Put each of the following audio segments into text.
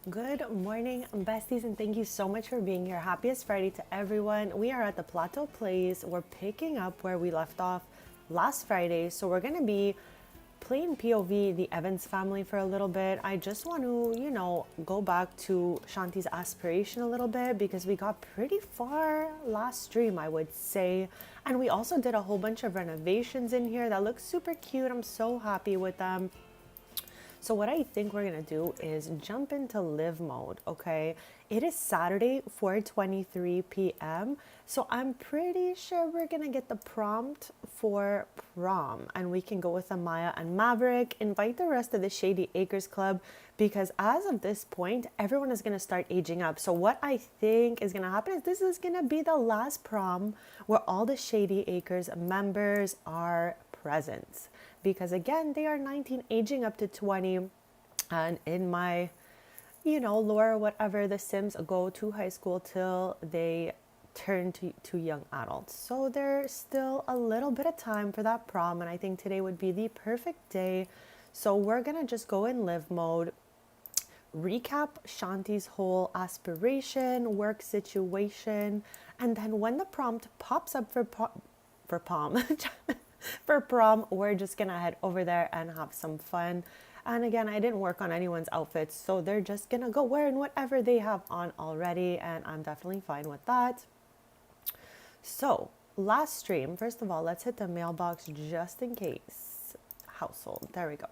Good morning, besties, and thank you so much for being here. Happiest Friday to everyone. We are at the Plateau Place. We're picking up where we left off last Friday. So we're going to be playing POV, the Evans family, for a little bit. I just want to, go back to Shanti's aspiration a little bit because we got pretty far last stream, I would say. And we also did a whole bunch of renovations in here that look super cute. I'm so happy with them. So what I think we're gonna do is jump into live mode, okay? It is Saturday, 4:23 p.m. So I'm pretty sure we're gonna get the prompt for prom and we can go with Amaya and Maverick, invite the rest of the Shady Acres Club because as of this point, everyone is gonna start aging up. So what I think is gonna happen is this is gonna be the last prom where all the Shady Acres members are present because again they are 19 aging up to 20 and in my lore whatever the Sims go to high school till they turn to young adults, so there's still a little bit of time for that prom and I think today would be the perfect day. So we're gonna just go in live mode, recap Shanti's whole aspiration work situation, and then when the prompt pops up for prom for prom, we're just gonna head over there and have some fun. And again, I didn't work on anyone's outfits, so they're just gonna go wearing whatever they have on already, and I'm definitely fine with that. So, last stream, first of all, let's hit the mailbox just in case. Household, there we go.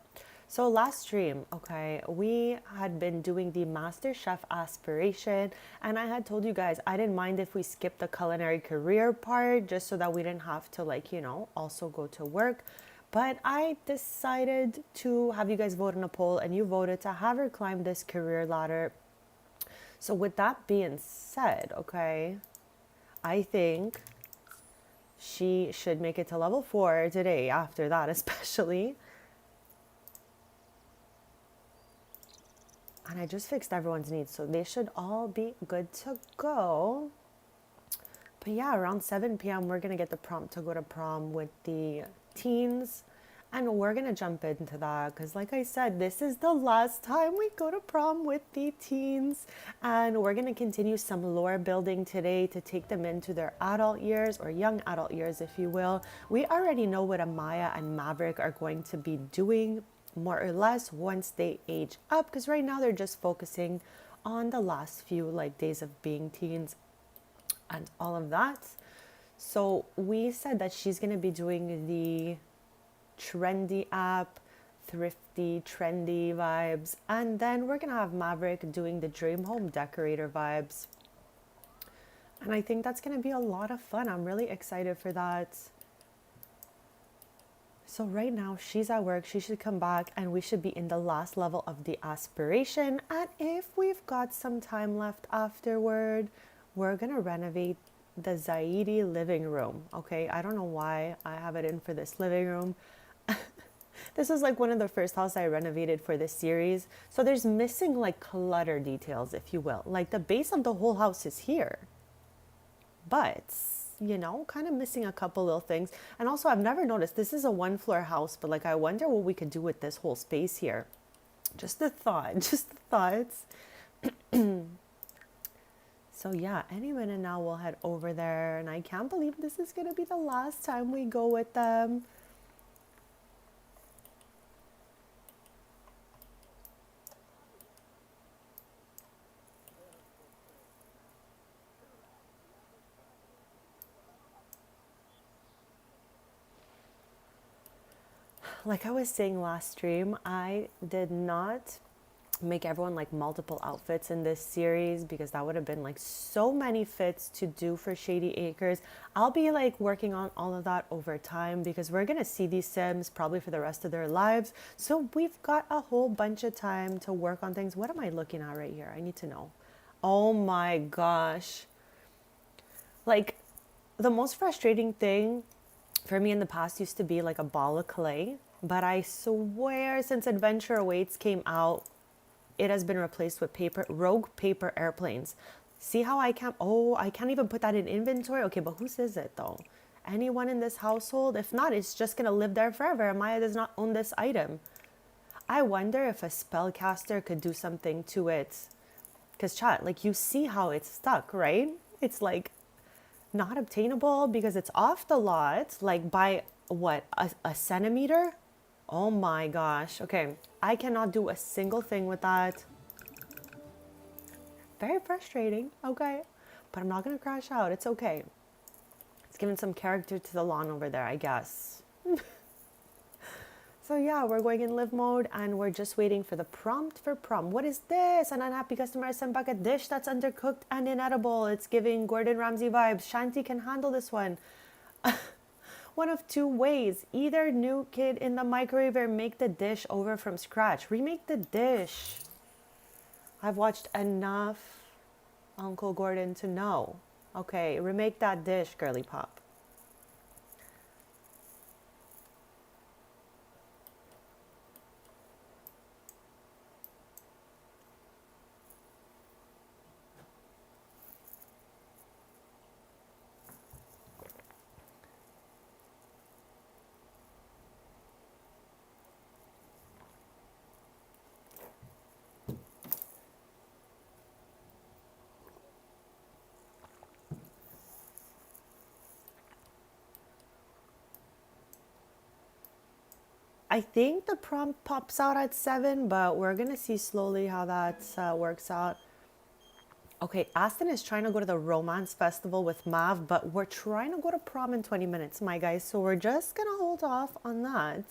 So last stream, okay, we had been doing the Master Chef aspiration, and I had told you guys I didn't mind if we skipped the culinary career part just so that we didn't have to also go to work. But I decided to have you guys vote on a poll, and you voted to have her climb this career ladder. So with that being said, okay, I think she should make it to level 4 today after that, especially. And I just fixed everyone's needs, so they should all be good to go. But yeah, around 7 p.m. we're gonna get the prompt to go to prom with the teens, and we're gonna jump into that because like I said, this is the last time we go to prom with the teens, and we're gonna continue some lore building today to take them into their adult years, or young adult years if you will. We already know what Amaya and Maverick are going to be doing more or less once they age up, because right now they're just focusing on the last few days of being teens and all of that. So we said that she's going to be doing the trendy app, thrifty, trendy vibes, and then we're going to have Maverick doing the dream home decorator vibes. And I think that's going to be a lot of fun. I'm really excited for that. So right now she's at work, she should come back and we should be in the last level of the aspiration. And if we've got some time left afterward, we're gonna renovate the Zaidi living room. Okay, I don't know why I have it in for this living room. This was one of the first houses I renovated for this series. So there's missing clutter details, if you will. The base of the whole house is here, but kind of missing a couple little things. And also I've never noticed, this is a 1-floor house, but I wonder what we could do with this whole space here. Just a thought, just thoughts. So yeah, any minute now we'll head over there, and I can't believe this is gonna be the last time we go with them. Like I was saying last stream, I did not make everyone multiple outfits in this series because that would have been so many fits to do for Shady Acres. I'll be working on all of that over time because we're gonna see these Sims probably for the rest of their lives. So we've got a whole bunch of time to work on things. What am I looking at right here? I need to know. Oh my gosh. The most frustrating thing for me in the past used to be a ball of clay. But I swear since Adventure Awaits came out, it has been replaced with rogue paper airplanes. See how I can't even put that in inventory? Okay, but whose is it though? Anyone in this household? If not, it's just gonna live there forever. Maya does not own this item. I wonder if a spellcaster could do something to it Because chat, like you see how it's stuck, right? It's like not obtainable because it's off the lot, like by what, a centimeter? Oh my gosh. Okay, I cannot do a single thing with that. Very frustrating, okay? But I'm not gonna crash out, it's okay. It's giving some character to the lawn over there, I guess. So yeah, we're going in live mode and we're just waiting for the prompt for prom. What is this? An unhappy customer sent back a dish that's undercooked and inedible. It's giving Gordon Ramsay vibes. Shanti can handle this one. One of two ways. Either new kid in the microwave or make the dish over from scratch. Remake the dish. I've watched enough Uncle Gordon to know. Okay, remake that dish, girly pop. I think the prompt pops out at 7, but we're gonna see slowly how that works out. Okay, Aston is trying to go to the romance festival with Mav, but we're trying to go to prom in 20 minutes, my guys. So we're just gonna hold off on that.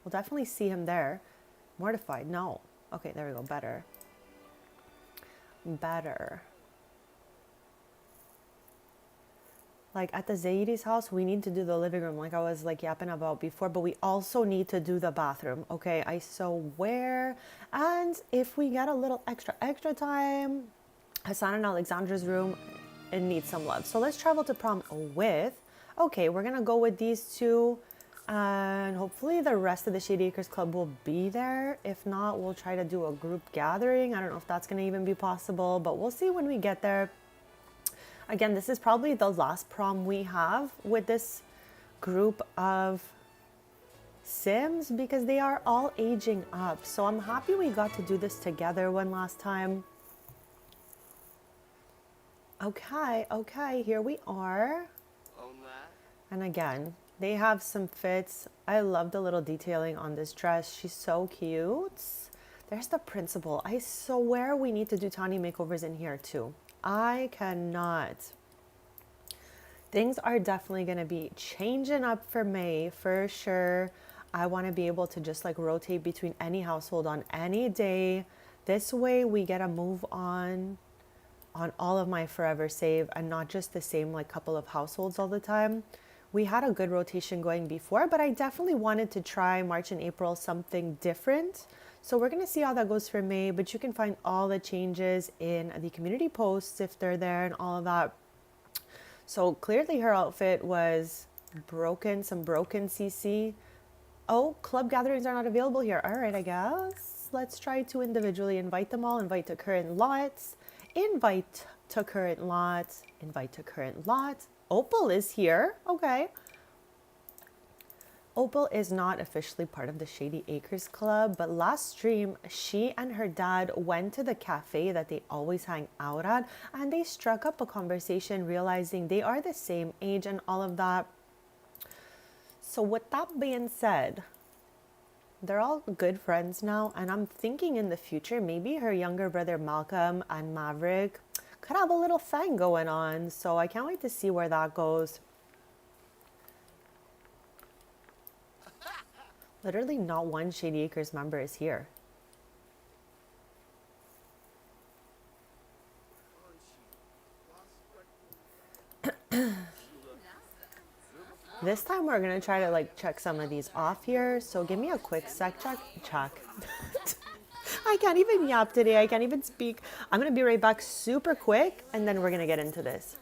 We'll definitely see him there. Mortified, no. Okay, there we go, better. Better. Like at the Zaidi's house, we need to do the living room like I was like yapping about before, but we also need to do the bathroom. Okay, I swear. And if we get a little extra time, Hassan and Alexandra's room, it needs some love. So let's travel to prom with, okay, we're gonna go with these two and hopefully the rest of the Shady Acres Club will be there. If not, we'll try to do a group gathering. I don't know if that's gonna even be possible, but we'll see when we get there. Again, this is probably the last prom we have with this group of Sims because they are all aging up. So I'm happy we got to do this together one last time. Okay, here we are. And again, they have some fits. I love the little detailing on this dress. She's so cute. There's the principal. I swear we need to do tiny makeovers in here too. I cannot. Things are definitely going to be changing up for May for sure. I want to be able to just like rotate between any household on any day. This way we get a move on all of my forever save and not just the same like couple of households all the time. We had a good rotation going before, but I definitely wanted to try March and April something different. So we're going to see how that goes for May, but you can find all the changes in the community posts if they're there and all of that. So clearly her outfit was broken, some broken CC. Oh, club gatherings are not available here. All right, I guess. Let's try to individually invite them all. Invite to current lots. Invite to current lots. Invite to current lots. Opal is here. Okay. Opal is not officially part of the Shady Acres Club, but last stream, she and her dad went to the cafe that they always hang out at, and they struck up a conversation realizing they are the same age and all of that. So with that being said, they're all good friends now, and I'm thinking in the future, maybe her younger brother Malcolm and Maverick could have a little thing going on. So I can't wait to see where that goes. Literally not one Shady Acres member is here. This time we're gonna try to like check some of these off here. So give me a quick check. I can't even yap today. I can't even speak. I'm gonna be right back super quick and then we're gonna get into this.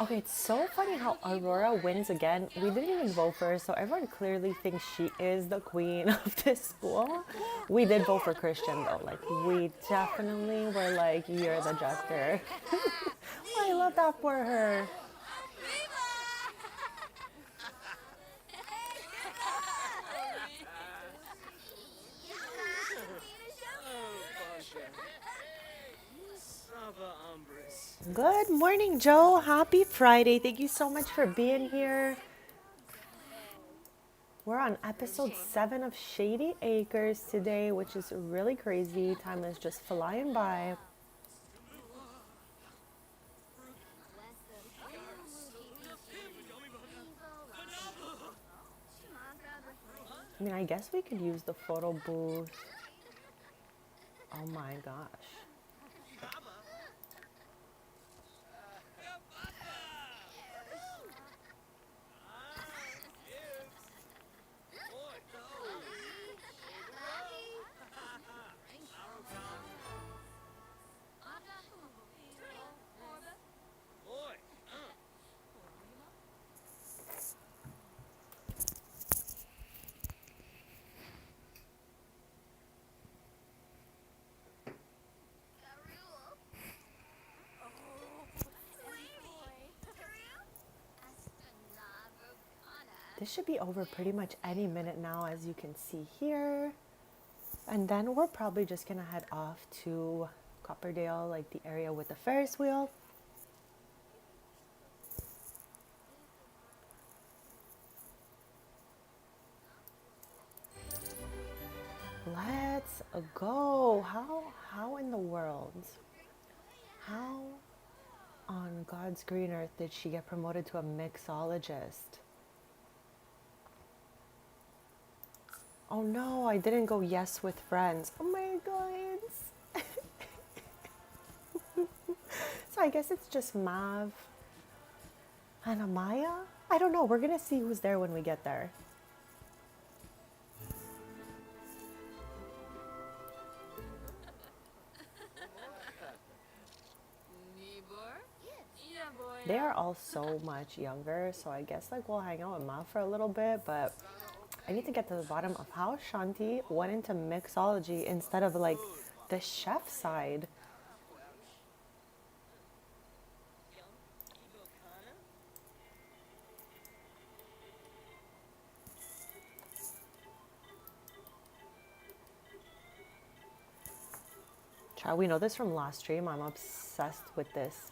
Okay, it's so funny how Aurora wins again. We didn't even vote for her, so everyone clearly thinks she is the queen of this school. We did vote for Christian though. Like, we definitely were like, you're the jester. I love that for her. Good morning, Joe. Happy Friday. Thank you so much for being here. We're on episode 7 of Shady Acres today, which is really crazy. Time is just flying by. I mean, I guess we could use the photo booth. Oh my gosh. This should be over pretty much any minute now, as you can see here. And then we're probably just gonna head off to Copperdale, like the area with the Ferris wheel. Let's go. How in the world? How on God's green earth did she get promoted to a mixologist? Oh no, I didn't go yes with friends. Oh my God. So I guess it's just Mav and Amaya? I don't know. We're gonna see who's there when we get there. They are all so much younger, so I guess like we'll hang out with Mav for a little bit, but I need to get to the bottom of how Shanti went into mixology instead of like the chef side. Child, we know this from last stream. I'm obsessed with this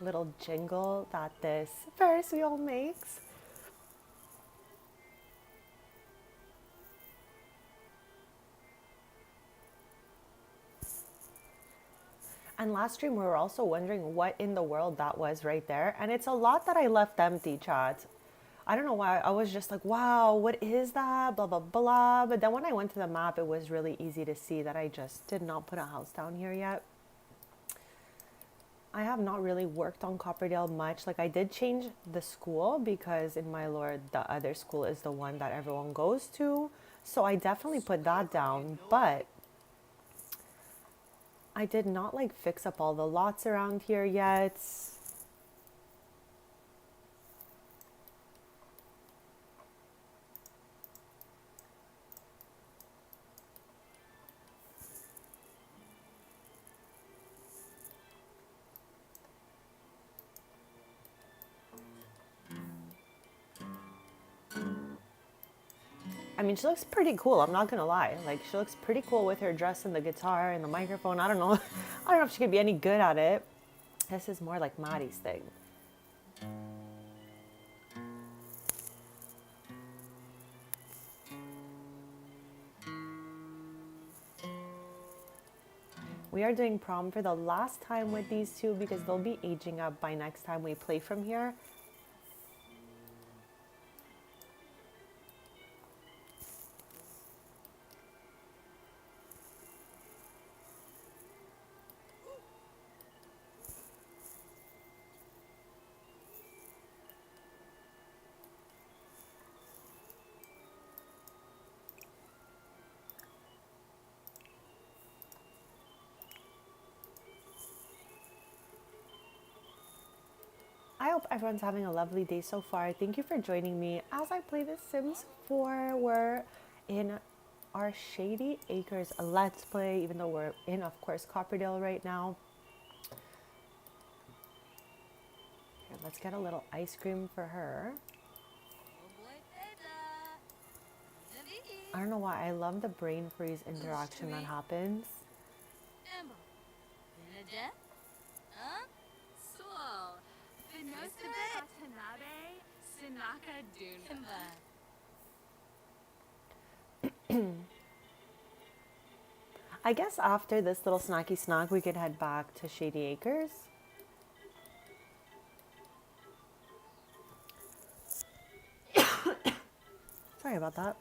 little jingle that this Ferris wheel makes. And last stream, we were also wondering what in the world that was right there. And it's a lot that I left empty, chat. I don't know why. I was just like, wow, what is that? Blah, blah, blah. But then when I went to the map, it was really easy to see that I just did not put a house down here yet. I have not really worked on Copperdale much. Like, I did change the school because in my lord, the other school is the one that everyone goes to. So I definitely put that down. But I did not like fix up all the lots around here yet. I mean, she looks pretty cool. I'm not gonna lie. Like, she looks pretty cool with her dress and the guitar and the microphone. I don't know. I don't know if she could be any good at it. This is more like Maddie's thing. We are doing prom for the last time with these two because they'll be aging up by next time we play from here. I hope everyone's having a lovely day so far. Thank you for joining me as I play The Sims 4. We're in our Shady Acres Let's Play, even though we're in, of course, Copperdale right now. Here, let's get a little ice cream for her. I don't know why, I love the brain freeze interaction that happens. I guess after this little snacky snack, we could head back to Shady Acres. Sorry about that.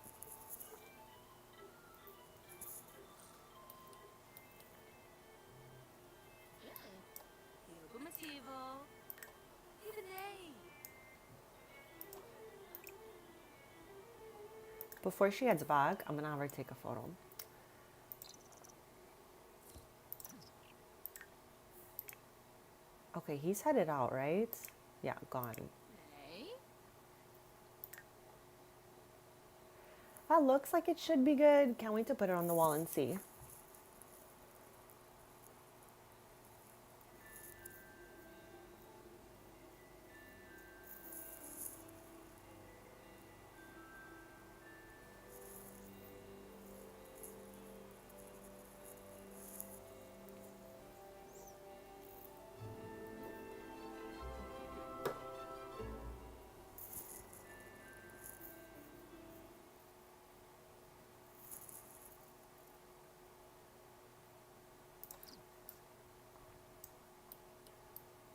Before she heads back, I'm gonna have her take a photo. Okay, he's headed out, right? Yeah, gone. That looks like it should be good. Can't wait to put it on the wall and see.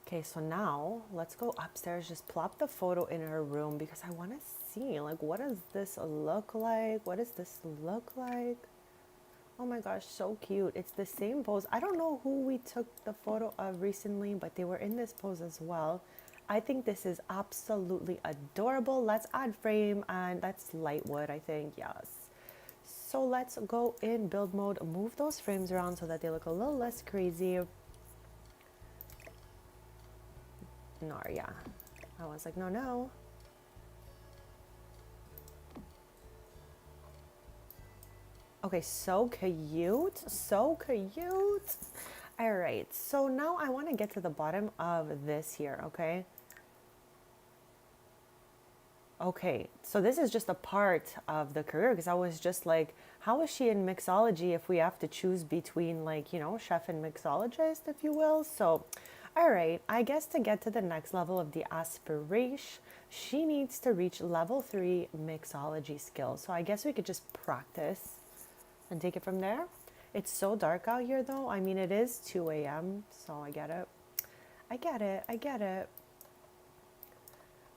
Okay, so now let's go upstairs, just plop the photo in her room because I want to see, like, what does this look like? What does this look like? Oh my gosh, so cute. It's the same pose. I don't know who we took the photo of recently, but they were in this pose as well. I think this is absolutely adorable. Let's add frame, and that's light wood, I think, yes. So let's go in build mode, move those frames around so that they look a little less crazy. No, yeah. I was like, no. Okay, so cute. So cute. All right, so now I want to get to the bottom of this here, okay? Okay, so this is just a part of the career because I was just like, how is she in mixology if we have to choose between, like, you know, chef and mixologist, if you will? So, all right, I guess to get to the next level of the aspiration, she needs to reach level 3 mixology skills. So I guess we could just practice and take it from there. It's so dark out here though. I mean, it is 2 a.m., so I get it. I get it.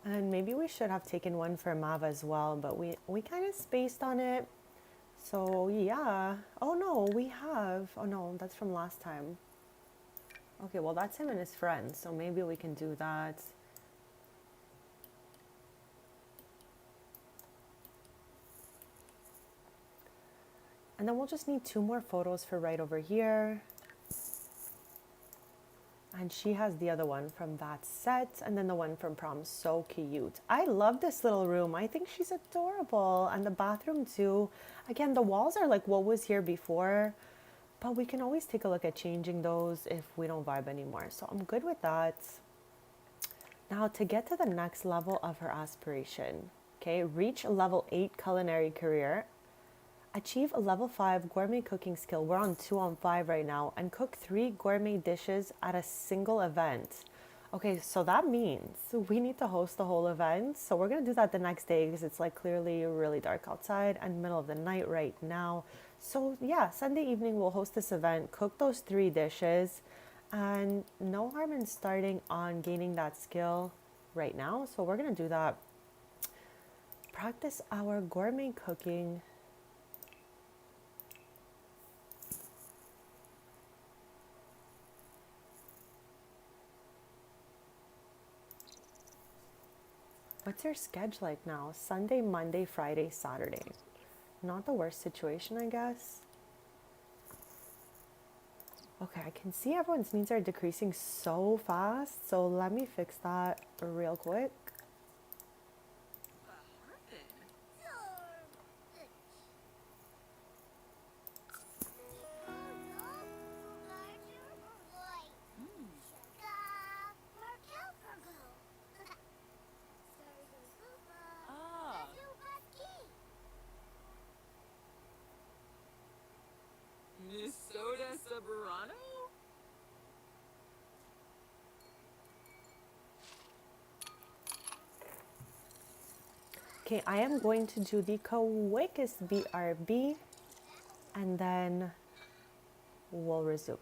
And maybe we should have taken one for Mav as well, but we kind of spaced on it. So yeah. Oh no, we have. Oh no, that's from last time. Okay, well that's him and his friends, so maybe we can do that. And then we'll just need 2 more photos for right over here. And she has the other one from that set, and then the one from prom. So cute. I love this little room. I think she's adorable. And the bathroom too. Again, the walls are like what was here before, but we can always take a look at changing those if we don't vibe anymore. So I'm good with that. Now to get to the next level of her aspiration, okay, reach level 8 culinary career. Achieve a level 5 gourmet cooking skill. We're on 2 on 5 right now, and cook 3 gourmet dishes at a single event. Okay, so that means we need to host the whole event. So we're gonna do that the next day because it's like clearly really dark outside and middle of the night right now. So yeah, Sunday evening we'll host this event, cook those 3 dishes, and no harm in starting on gaining that skill right now. So we're gonna do that. Practice our gourmet cooking. What's your schedule like now? Sunday, Monday, Friday, Saturday. Not the worst situation, I guess. Okay, I can see everyone's needs are decreasing so fast. So let me fix that real quick. Minnesota Soberano? Okay, I am going to do the quickest BRB and then we'll resume.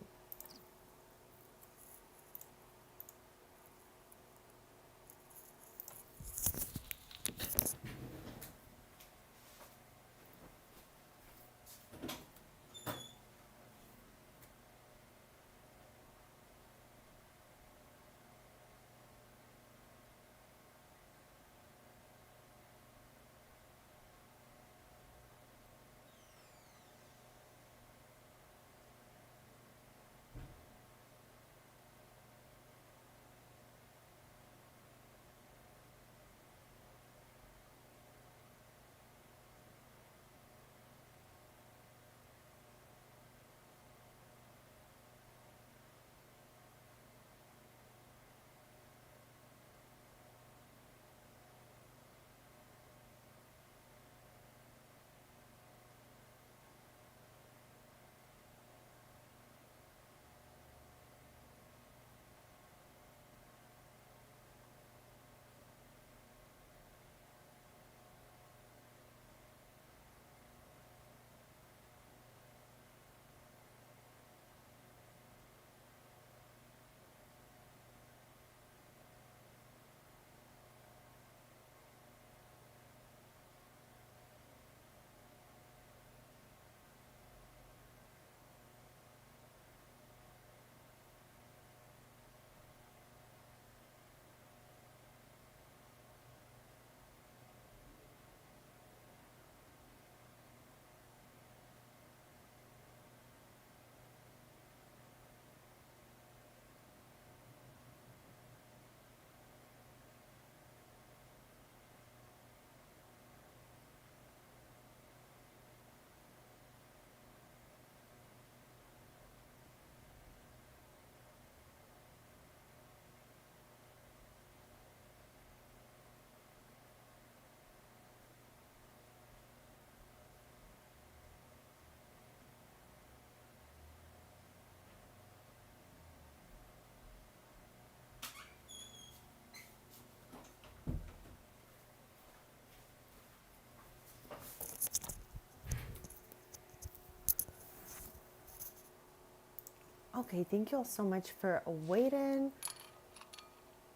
Okay, thank you all so much for waiting.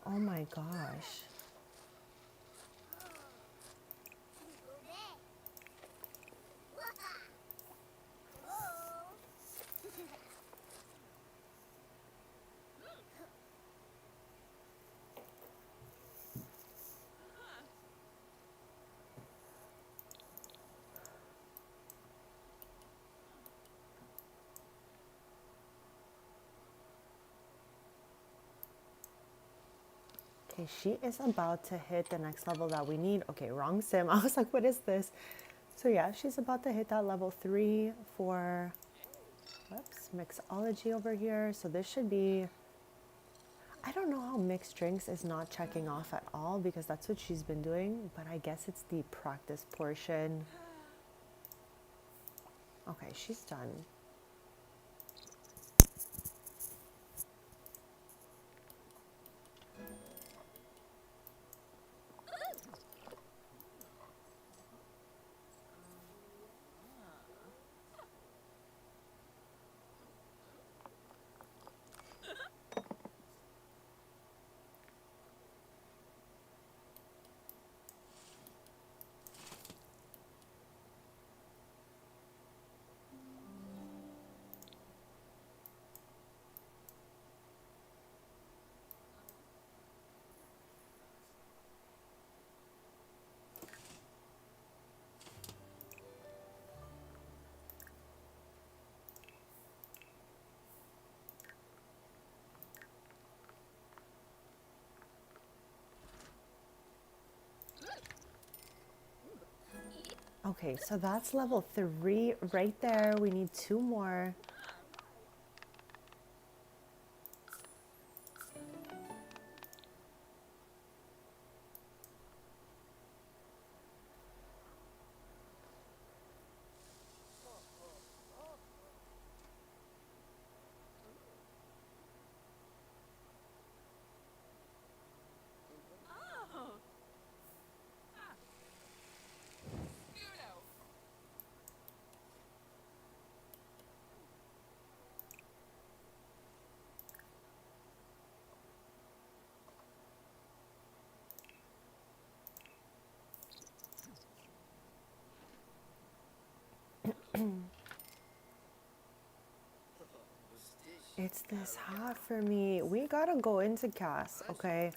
Oh my gosh. Okay, she is about to hit the next level that we need. Okay, wrong sim. I was like, what is this? So yeah, she's about to hit that level 3 for, whoops, mixology over here. So this should be, I don't know how mixed drinks is not checking off at all because that's what she's been doing, but I guess it's the practice portion. Okay, she's done. Okay, so that's level 3 right there. We need 2 more. Oh. Ah. Scudo. It's this hat for me. We gotta go into CAS, okay,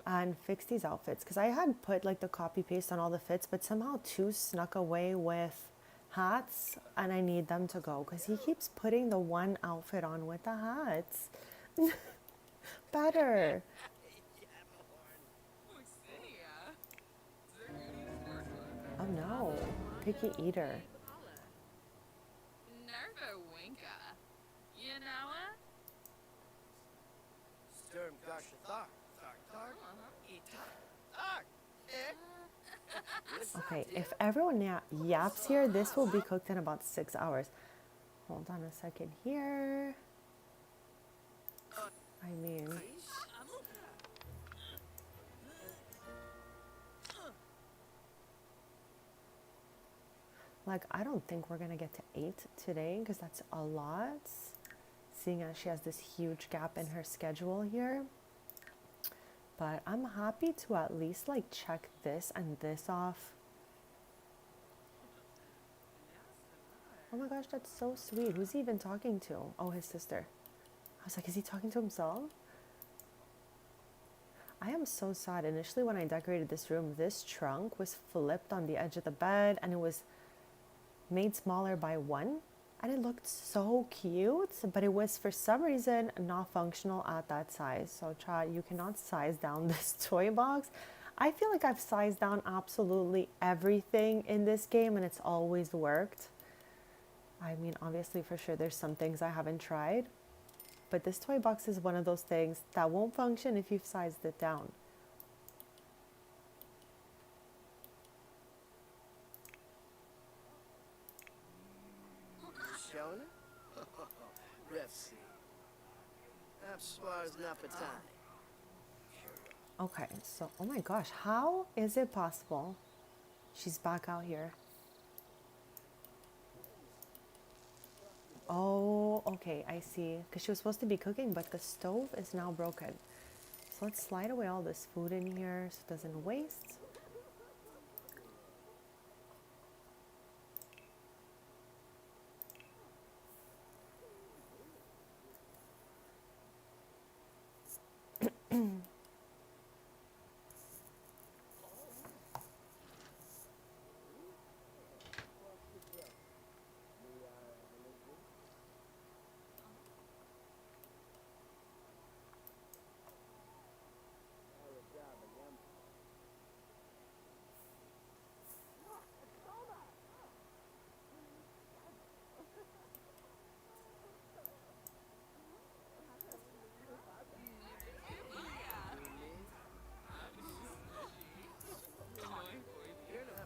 and fix these outfits. Because I had put like the copy paste on all the fits, but somehow 2 snuck away with hats, and I need them to go. Because he keeps putting the one outfit on with the hats. Better. Wixinia. Zerguni's Northwood. Oh no. Picky eater. Nervo Winka. You know it? Sturm Garshathar. Okay, if everyone yaps here, this will be cooked in about 6 hours. Hold on a second here. I mean, like, I don't think we're gonna get to 8 today because that's a lot, seeing as she has this huge gap in her schedule here. But I'm happy to at least like check this and this off. Oh my gosh, that's so sweet. Who's he even talking to? Oh, his sister. I was like, is he talking to himself? I am so sad. Initially, when I decorated this room, this trunk was flipped on the edge of the bed and it was made smaller by 1. And it looked so cute, but it was for some reason not functional at that size. So Chad, you cannot size down this toy box. I feel like I've sized down absolutely everything in this game and it's always worked. I mean, obviously, for sure, there's some things I haven't tried, but this toy box is one of those things that won't function if you've sized it down. Shona? Refsi. Abswar's Napatai. Okay, so, oh my gosh, how is it possible she's back out here? Oh, okay, I see. Because she was supposed to be cooking, but the stove is now broken. So let's slide away all this food in here so it doesn't waste.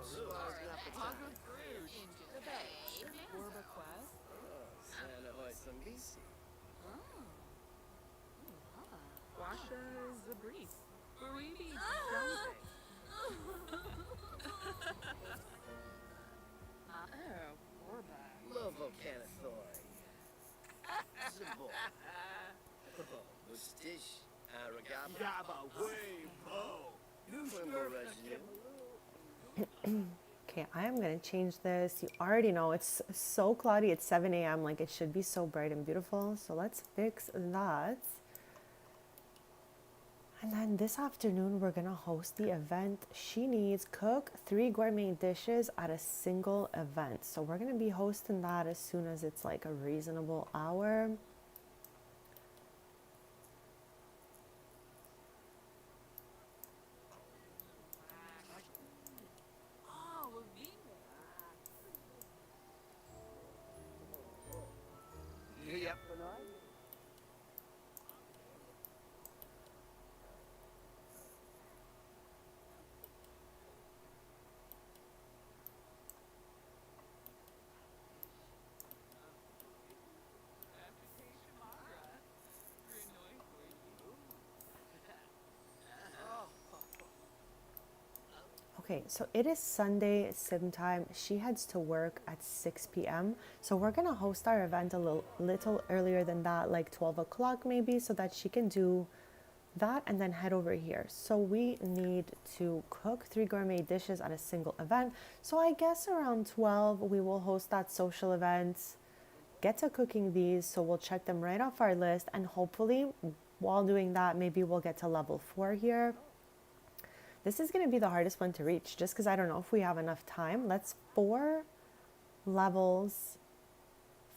Abswar's Napatai. Borba Quest. Santa Hoy Sambisi. Washa Zabris. Baribi Dante. Oh, Borba. Lovo Canathoi. Zabor. Mustish. Aragaba. Yaba Waybo. Wimbo Rajnu. Okay, I am going to change this. You already know it's so cloudy. It's 7 a.m. Like, it should be so bright and beautiful. So let's fix that. And then this afternoon, we're going to host the event. She needs cook 3 gourmet dishes at a single event. So we're going to be hosting that as soon as it's like a reasonable hour. Oh, Lavina. Okay, so it is Sunday sim time. She heads to work at 6 p.m. So we're gonna host our event a little earlier than that, like 12 o'clock maybe, so that she can do that and then head over here. So we need to cook 3 gourmet dishes at a single event. So I guess around 12 we will host that social event, get to cooking these, so we'll check them right off our list, and hopefully while doing that maybe we'll get to level 4 here. This is going to be the hardest one to reach just because I don't know if we have enough time. That's 4 levels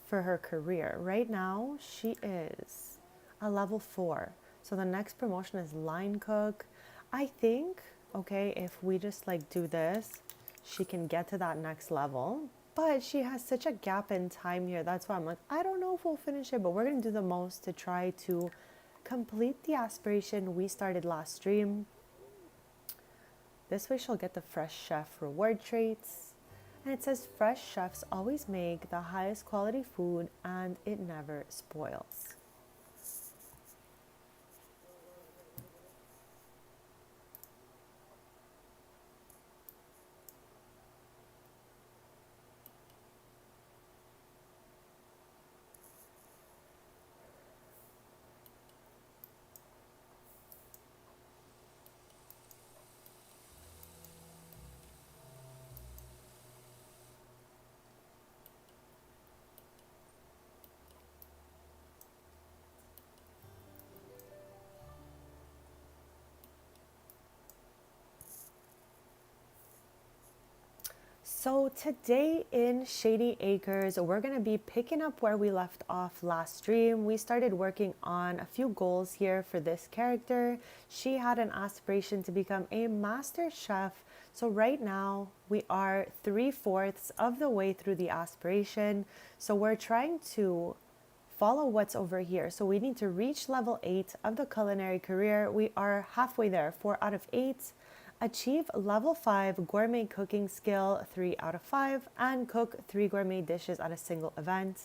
for her career. Right now she is a level 4. So the next promotion is line cook. I think, okay, if we just like do this, she can get to that next level. But she has such a gap in time here. That's why I'm like, I don't know if we'll finish it, but we're going to do the most to try to complete the aspiration we started last stream. This way she'll get the fresh chef reward traits. And it says fresh chefs always make the highest quality food and it never spoils. So today in Shady Acres, we're going to be picking up where we left off last stream. We started working on a few goals here for this character. She had an aspiration to become a master chef. So right now we are 3/4 of the way through the aspiration. So we're trying to follow what's over here. So we need to reach level 8 of the culinary career. We are halfway there, 4 out of 8. Achieve level 5 gourmet cooking skill, 3 out of 5, and cook 3 gourmet dishes at a single event.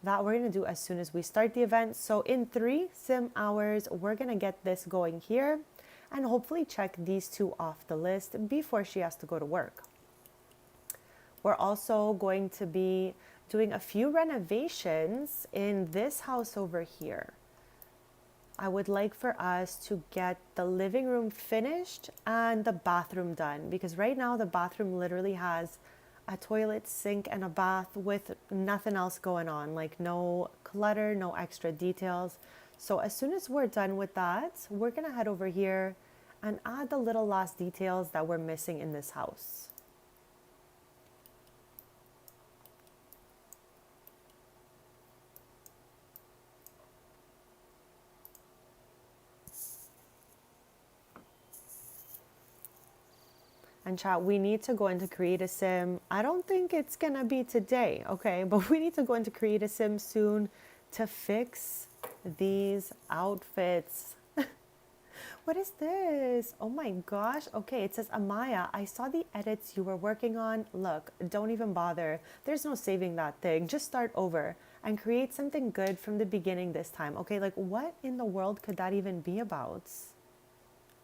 That we're going to do as soon as we start the event. So in 3 sim hours, we're going to get this going here and hopefully check these 2 off the list before she has to go to work. We're also going to be doing a few renovations in this house over here. I would like for us to get the living room finished and the bathroom done, because right now the bathroom literally has a toilet, sink, and a bath with nothing else going on, like no clutter, no extra details. So as soon as we're done with that, we're gonna head over here and add the little last details that we're missing in this house. And chat, we need to go into Create a Sim. I don't think it's gonna be today, okay? But we need to go into Create a Sim soon to fix these outfits. What is this? Oh my gosh. Okay, it says, Amaya, I saw the edits you were working on. Look, don't even bother. There's no saving that thing. Just start over and create something good from the beginning this time. Okay, like what in the world could that even be about?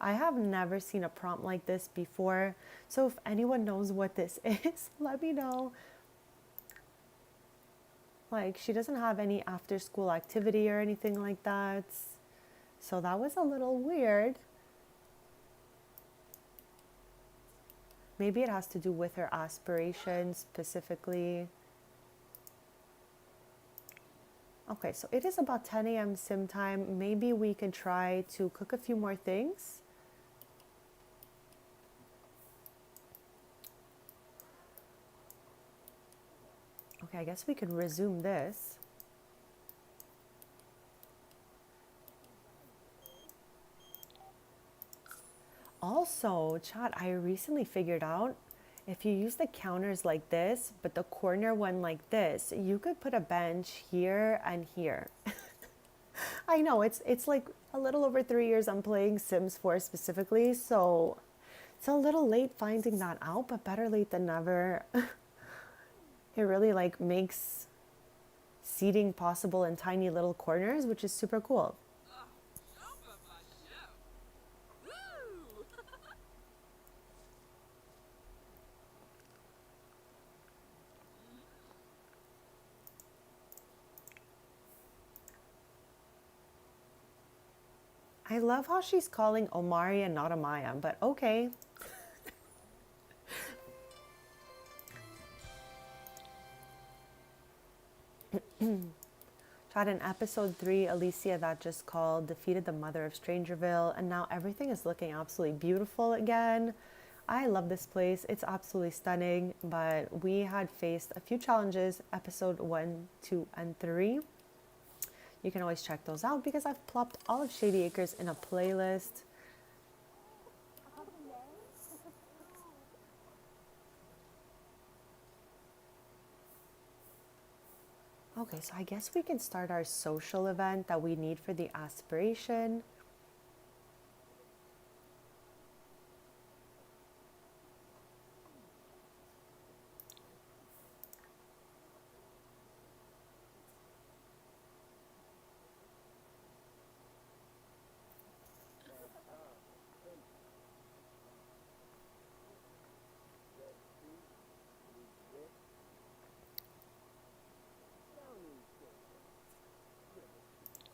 I have never seen a prompt like this before. So if anyone knows what this is, let me know. Like, she doesn't have any after school activity or anything like that. So that was a little weird. Maybe it has to do with her aspirations specifically. Okay, so it is about 10 a.m. sim time. Maybe we could try to cook a few more things. Okay, I guess we could resume this. Also, chat, I recently figured out if you use the counters like this, but the corner one like this, you could put a bench here and here. I know it's like a little over 3 years I'm playing Sims 4 specifically, so it's a little late finding that out, but better late than never. It really like makes seating possible in tiny little corners, which is super cool. I love how she's calling Omari and not Amaya, but okay. Shot in episode 3, Alicia that just called defeated the mother of Strangerville, and now everything is looking absolutely beautiful again. I love this place. It's absolutely stunning, but we had faced a few challenges, episode 1, 2, and 3. You can always check those out because I've plopped all of Shady Acres in a playlist. Okay, so I guess we can start our social event that we need for the aspiration.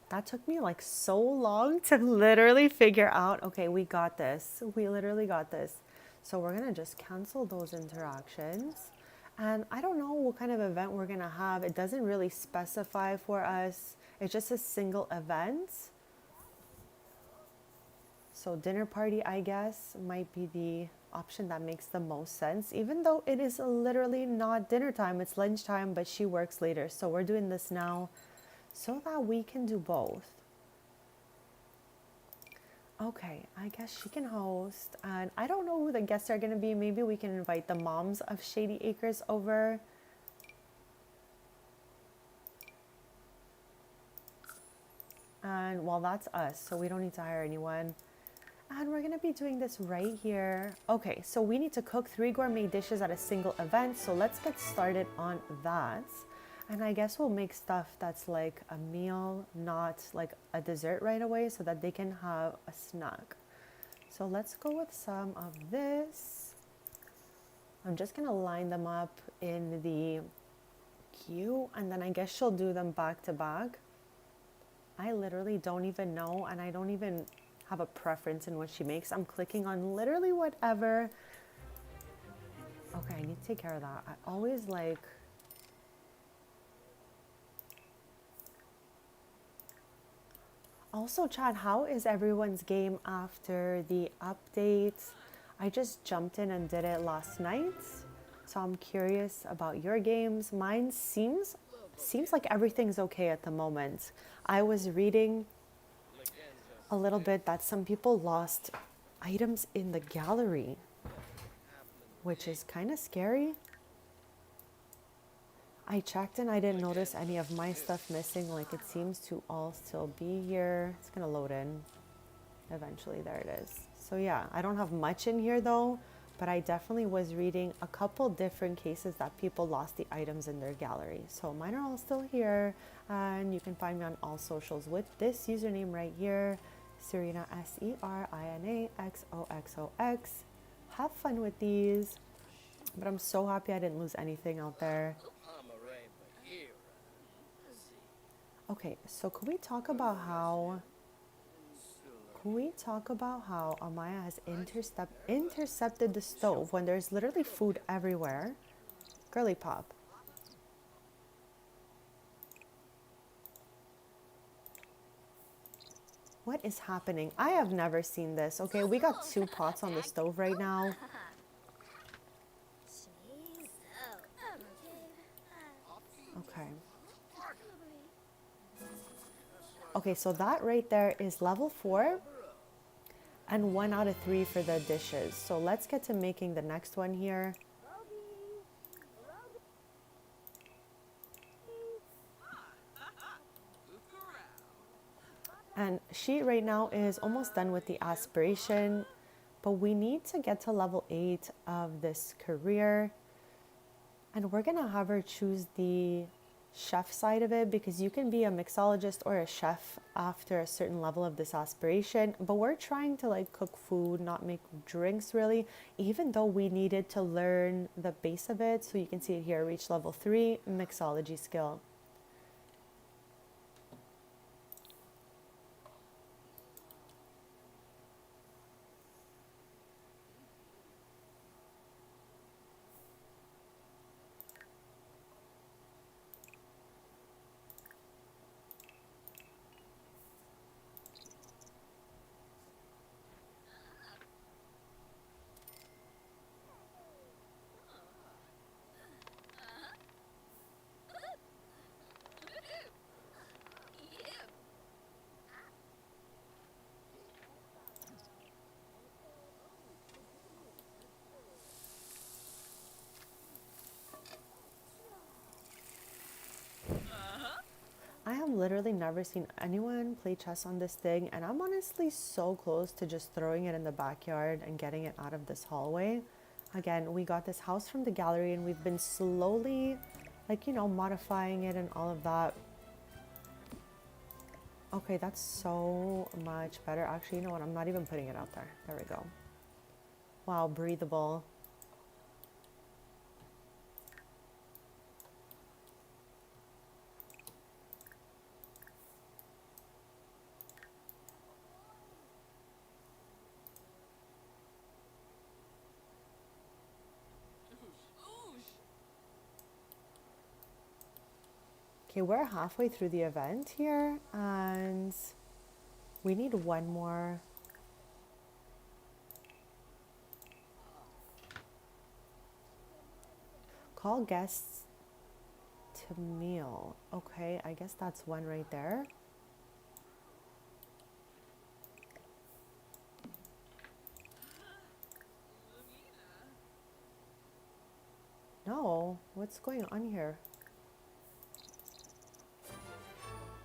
That took me like so long to literally figure out, okay, we got this. We literally got this. So we're going to just cancel those interactions. And I don't know what kind of event we're going to have. It doesn't really specify for us. It's just a single event. So dinner party, I guess, might be the option that makes the most sense, even though it is literally not dinner time. It's lunchtime, but she works later. So we're doing this now so that we can do both. Okay, I guess she can host. And I don't know who the guests are going to be. Maybe we can invite the moms of Shady Acres over. And well, that's us. So we don't need to hire anyone. And we're going to be doing this right here. Okay, so we need to cook 3 gourmet dishes at a single event. So let's get started on that. And I guess we'll make stuff that's like a meal, not like a dessert right away, so that they can have a snack. So let's go with some of this. I'm just going to line them up in the queue, and then I guess she'll do them back to back. I literally don't even know, and I don't even have a preference in what she makes. I'm clicking on literally whatever. Okay, I need to take care of that. I always like... Also, Chad, how is everyone's game after the update? I just jumped in and did it last night, so I'm curious about your games. Mine seems like everything's okay at the moment. I was reading a little bit that some people lost items in the gallery, which is kind of scary. I checked and I didn't notice any of my stuff missing. Like, it seems to all still be here. It's gonna load in eventually. There it is. So yeah, I don't have much in here though, but I definitely was reading a couple different cases that people lost the items in their gallery. So mine are all still here, and you can find me on all socials with this username right here, Serena, SERINAXOXOX. Have fun with these. But I'm so happy I didn't lose anything out there. Okay, so can we talk about how Amaya has intercepted the stove when there's literally food everywhere? Girly pop. What is happening? I have never seen this. Okay, we got 2 pots on the stove right now. Okay. Okay, so that right there is level 4 and 1 out of 3 for the dishes. So let's get to making the next one here. And she right now is almost done with the aspiration, but we need to get to level 8 of this career. And we're gonna have her choose the chef side of it, because you can be a mixologist or a chef after a certain level of this aspiration, but we're trying to like cook food, not make drinks really, even though we needed to learn the base of it. So you can see it here, reach level 3 mixology skill. literally never seen anyone play chess on this thing, and I'm honestly so close to just throwing it in the backyard and getting it out of this hallway. Again, we got this house from the gallery and we've been slowly, like, you know, modifying it and all of that. Okay, that's so much better. Actually, you know what? I'm not even putting it out there. There we go. Wow, breathable. Okay, we're halfway through the event here, and we need one more. Call guests to meal. Okay, I guess that's one right there. No, what's going on here?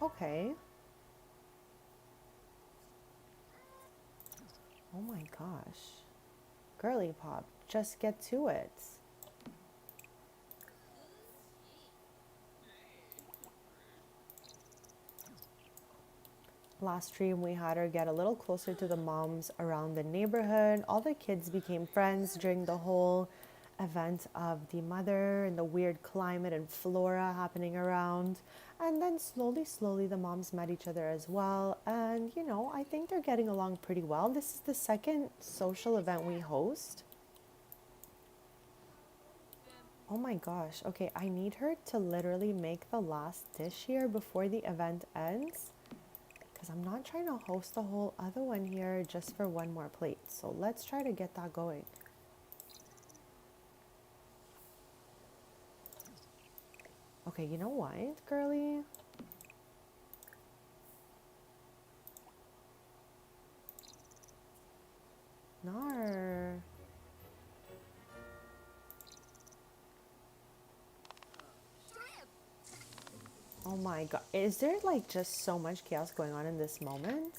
Okay. Oh my gosh. Girly pop, just get to it. Last stream we had her get a little closer to the moms around the neighborhood. All the kids became friends during the whole event of the mother and the weird climate and flora happening around. And then slowly the moms met each other as well. And you know, I think they're getting along pretty well. This is the second social event we host. Oh my gosh. Okay, I need her to literally make the last dish here before the event ends, because I'm not trying to host the whole other one here just for one more plate. So let's try to get that going. Okay, you know what, girly? Nar. Oh my god. Is there like just so much chaos going on in this moment?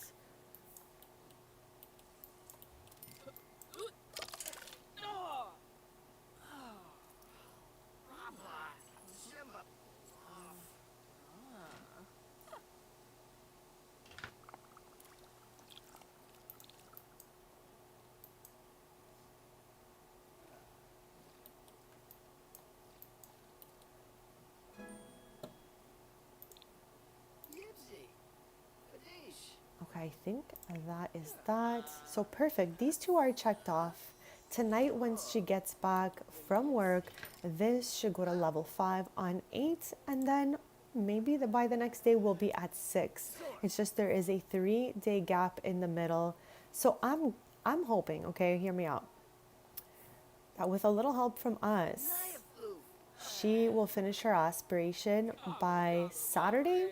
Okay, I think that is that. So perfect. These two are checked off. Tonight, once she gets back from work, this should go to level 5 on 8, and then maybe by the next day we'll be at 6. It's just there is a 3-day gap in the middle. So I'm hoping, okay, hear me out, that with a little help from us, she will finish her aspiration by Saturday.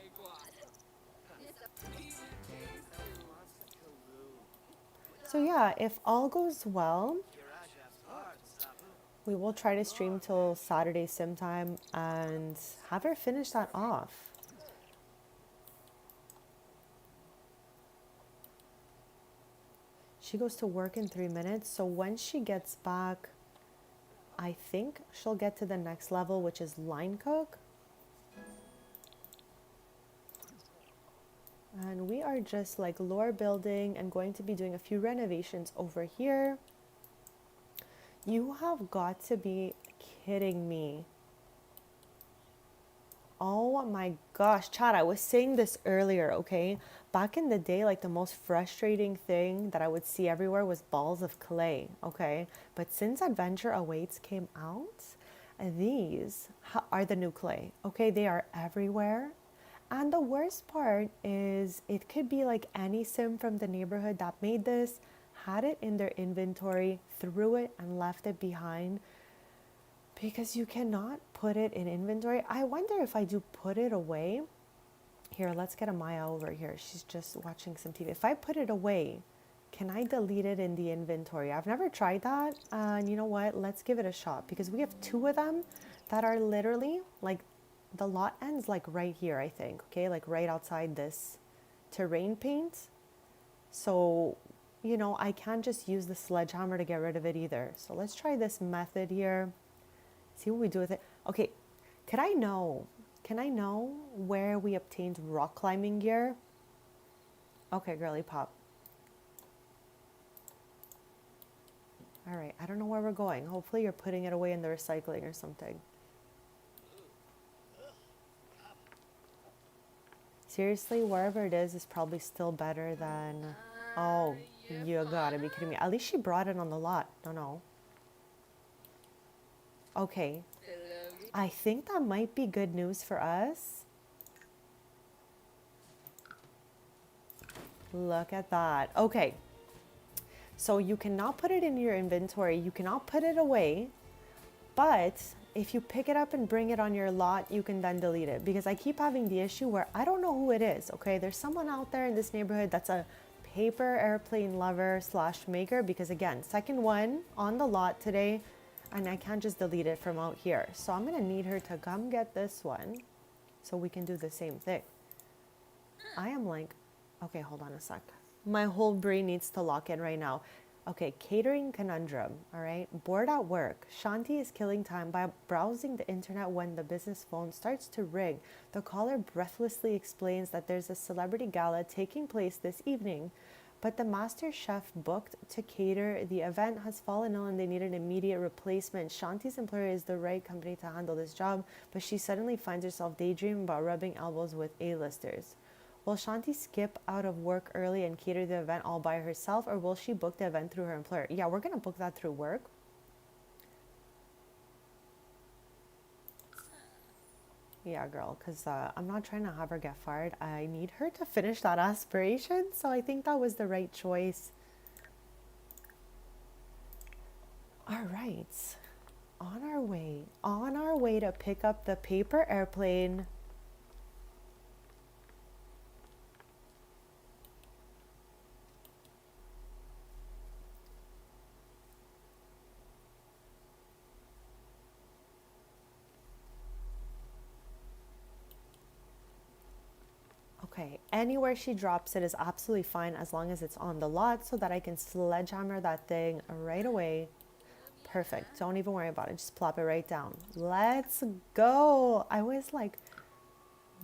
So yeah, if all goes well, we will try to stream till Saturday sim time and have her finish that off. She goes to work in 3 minutes, so when she gets back, I think she'll get to the next level, which is line cook. And we are just like lore building and going to be doing a few renovations over here. You have got to be kidding me. Oh my gosh, Chad, I was saying this earlier, okay? Back in the day, like the most frustrating thing that I would see everywhere was balls of clay, okay? But since Adventure Awaits came out, these are the new clay, okay? They are everywhere. And the worst part is it could be like any sim from the neighborhood that made this, had it in their inventory, threw it and left it behind, because you cannot put it in inventory. I wonder if I do put it away. Here, let's get Amaya over here. She's just watching some TV. If I put it away, can I delete it in the inventory? I've never tried that. And you know what? Let's give it a shot, because we have 2 of them that are literally like the lot ends like right here, I think, okay? Like right outside this terrain paint. So, you know, I can't just use the sledgehammer to get rid of it either. So let's try this method here. See what we do with it. Okay, can I know where we obtained rock climbing gear? Okay, girly pop. All right, I don't know where we're going. Hopefully you're putting it away in the recycling or something. Seriously, wherever it is probably still better than... Oh, you gotta be kidding me. At least she brought it on the lot. No. Okay. I think that might be good news for us. Look at that. Okay. So you cannot put it in your inventory. You cannot put it away. But if you pick it up and bring it on your lot, you can then delete it. Because I keep having the issue where I don't know who it is, okay? There's someone out there in this neighborhood that's a paper airplane lover / maker. Because again, second one on the lot today, and I can't just delete it from out here. So I'm gonna need her to come get this one so we can do the same thing. I am like, okay, hold on a sec. My whole brain needs to lock in right now. Okay, catering conundrum, all right? Bored at work. Shanti is killing time by browsing the internet when the business phone starts to ring. The caller breathlessly explains that there's a celebrity gala taking place this evening, but the master chef booked to cater the event has fallen ill and they need an immediate replacement. Shanti's employer is the right company to handle this job, but she suddenly finds herself daydreaming about rubbing elbows with A-listers. Will Shanti skip out of work early and cater the event all by herself, or will she book the event through her employer? Yeah, we're going to book that through work. Yeah, girl, because I'm not trying to have her get fired. I need her to finish that aspiration, so I think that was the right choice. All right. On our way to pick up the paper airplane. Okay, anywhere she drops it is absolutely fine as long as it's on the lot so that I can sledgehammer that thing right away. Perfect. Don't even worry about it. Just plop it right down. Let's go. I was like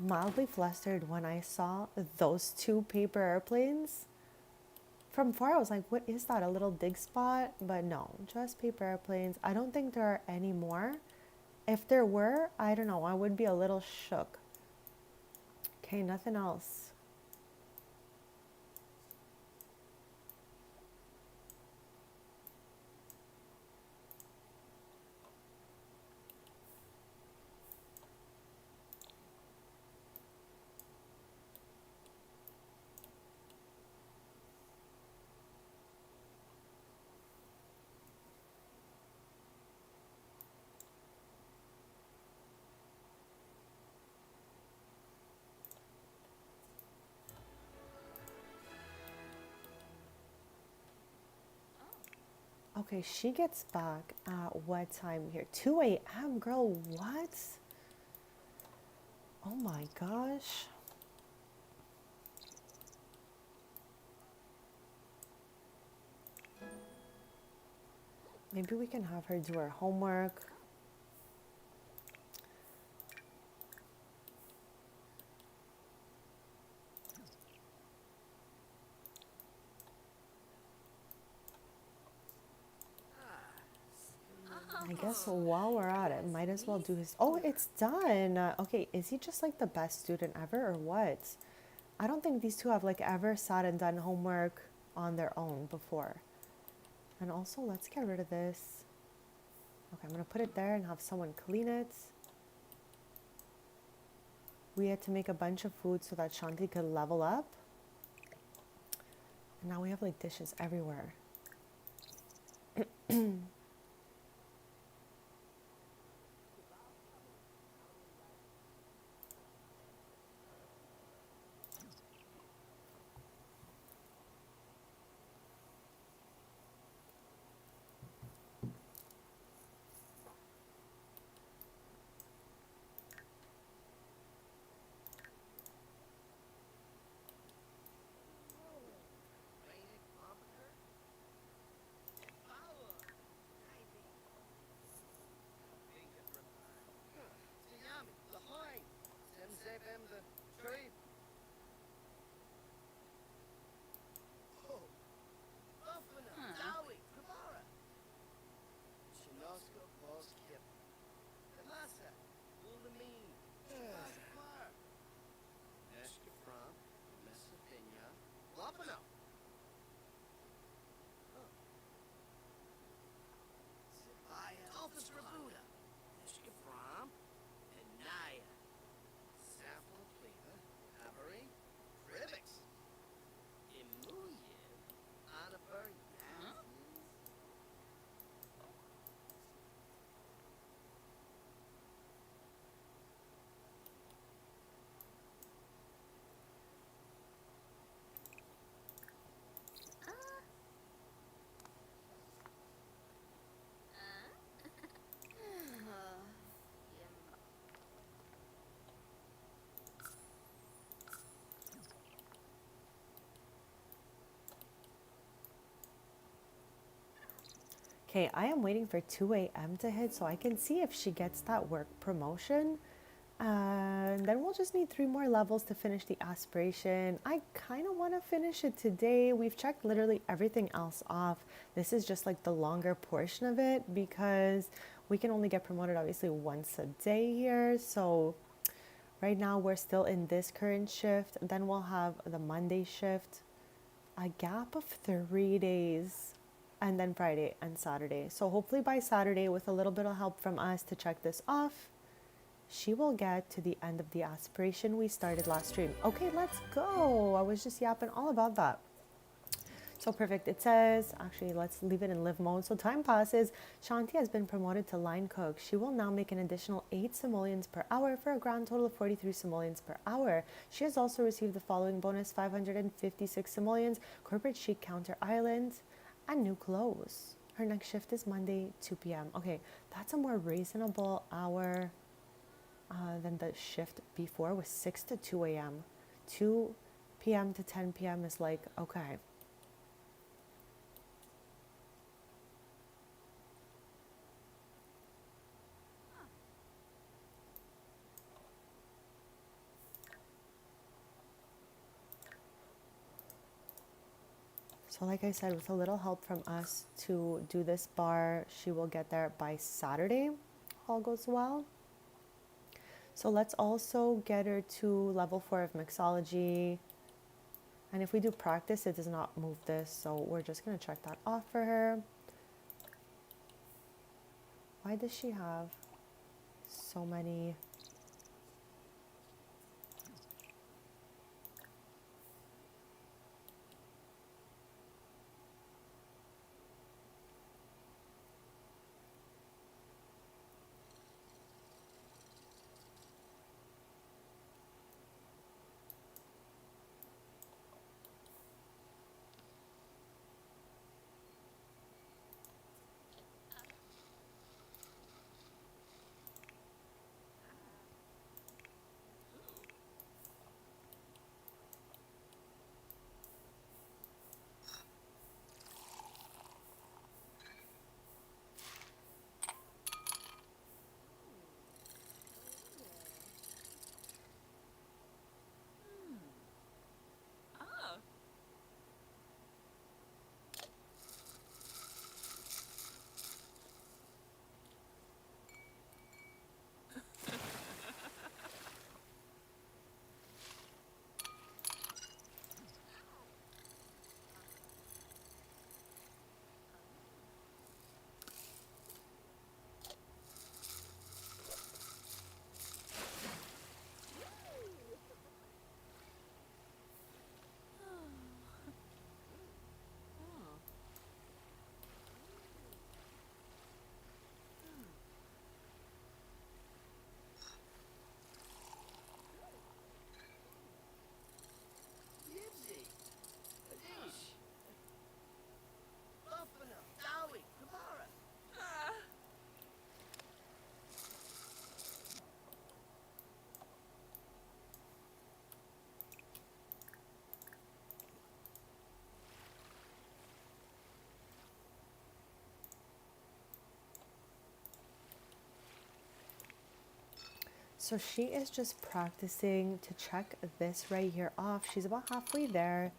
mildly flustered when I saw those two paper airplanes. From far, I was like, what is that? A little dig spot? But no, just paper airplanes. I don't think there are any more. If there were, I don't know. I would be a little shook. Okay, nothing else. Okay, she gets back at what time here? 2 a.m. Girl, what? Oh my gosh. Maybe we can have her do her homework. I guess while we're at it, might as well do his... Oh, it's done. Okay, is he just like the best student ever or what? I don't think these two have like ever sat and done homework on their own before. And also, let's get rid of this. Okay, I'm going to put it there and have someone clean it. We had to make a bunch of food so that Shanti could level up. And now we have like dishes everywhere. Okay, I am waiting for 2 a.m. to hit so I can see if she gets that work promotion. And then we'll just need 3 more levels to finish the aspiration. I kind of want to finish it today. We've checked literally everything else off. This is just like the longer portion of it because we can only get promoted obviously once a day here. So right now we're still in this current shift. Then we'll have the Monday shift, a gap of 3 days, and then Friday and Saturday. So hopefully by Saturday, with a little bit of help from us to check this off, she will get to the end of the aspiration we started last stream. Okay, let's go. I was just yapping all about that. So perfect. It says, actually, let's leave it in live mode. So time passes. Shanti has been promoted to line cook. She will now make an additional 8 simoleons per hour for a grand total of 43 simoleons per hour. She has also received the following bonus: 556 simoleons, corporate chic counter island, and new clothes. Her next shift is Monday, 2 p.m. Okay, that's a more reasonable hour than the shift before was 6 to 2 a.m. 2 p.m. to 10 p.m. is like, okay. So like I said, with a little help from us to do this bar, she will get there by Saturday, all goes well. So let's also get her to level 4 of mixology. And if we do practice, it does not move this. So we're just going to check that off for her. Why does she have so many? Oh. Yipsy. Adish. Buffalo. Dowie. Kabara. So she is just practicing to check this right here off. She's about halfway there.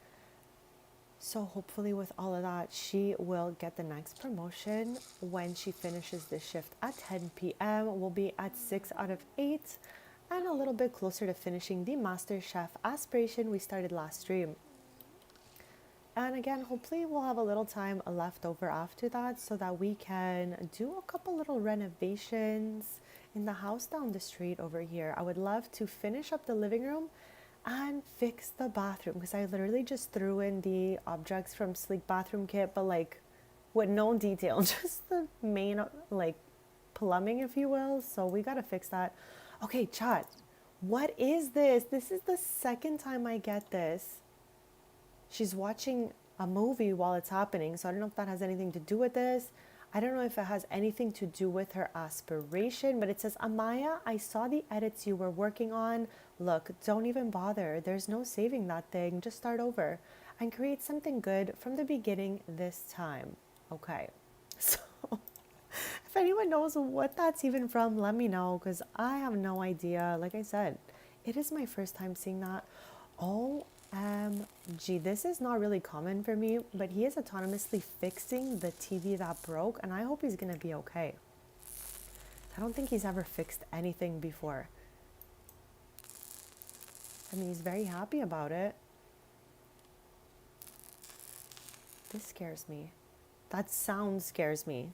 So hopefully with all of that, she will get the next promotion when she finishes this shift at 10 p.m. We'll be at 6 out of 8 and a little bit closer to finishing the Master Chef aspiration we started last stream. And again, hopefully we'll have a little time left over after that so that we can do a couple little renovations in the house down the street over here. I would love to finish up the living room and fix the bathroom because I literally just threw in the objects from Sleek Bathroom Kit, but like with no detail, just the main like plumbing, if you will. So we got to fix that. Okay, chat. What is this? This is the second time I get this. She's watching a movie while it's happening. So I don't know if that has anything to do with this. I don't know if it has anything to do with her aspiration, but it says, Amaya, I saw the edits you were working on. Look, don't even bother. There's no saving that thing. Just start over and create something good from the beginning this time. Okay. So anyone knows what that's even from, let me know because I have no idea. Like I said, it is my first time seeing that. OMG, this is not really common for me, but he is autonomously fixing the TV that broke, and I hope he's gonna be okay. I don't think he's ever fixed anything before. I mean, he's very happy about it. This scares me. That sound scares me.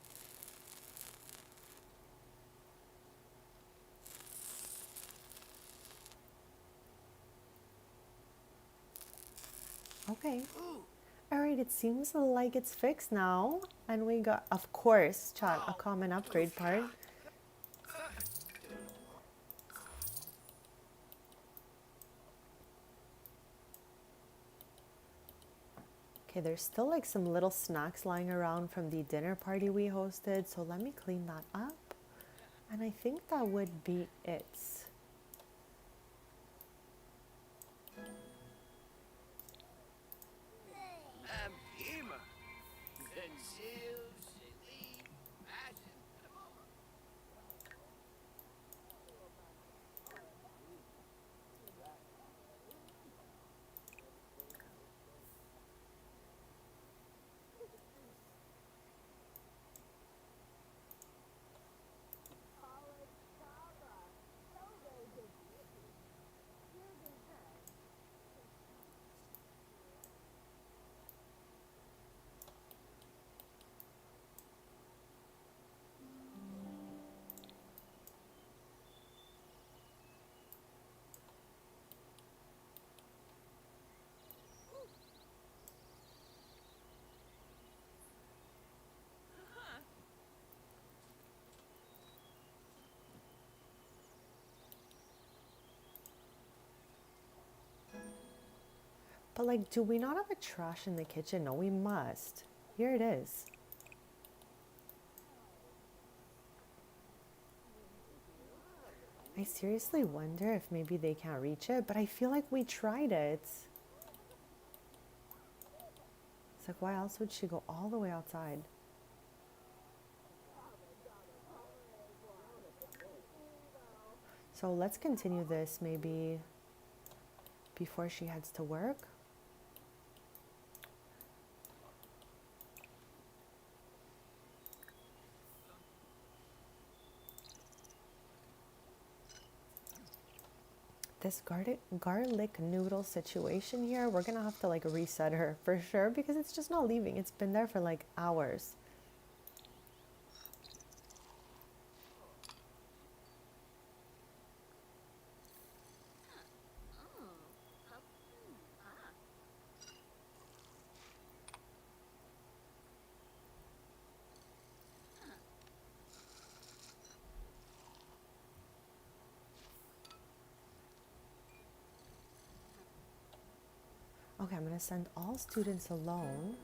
Okay. All right, it seems like it's fixed now. And we got, of course, chat, a common upgrade part. Okay, there's still like some little snacks lying around from the dinner party we hosted. So let me clean that up. And I think that would be it. Immer. Benzil, Shady, Passion, Pomona. But like, do we not have a trash in the kitchen? No, we must. Here it is. I seriously wonder if maybe they can't reach it, but I feel like we tried it. It's like, why else would she go all the way outside? So let's continue this maybe before she heads to work. This garlic noodle situation here, we're gonna have to like reset her for sure because it's just not leaving. It's been there for like hours. Okay, I'm gonna send all students alone.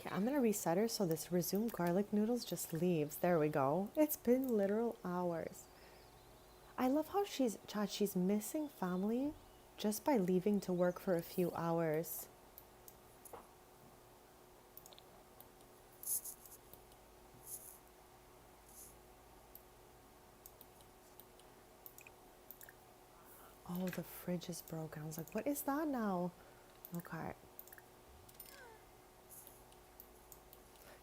Okay, I'm gonna reset her so this resume garlic noodles just leaves. There we go. It's been literal hours. I love how she's missing family just by leaving to work for a few hours. Oh, the fridge is broken. I was like, what is that now? Okay.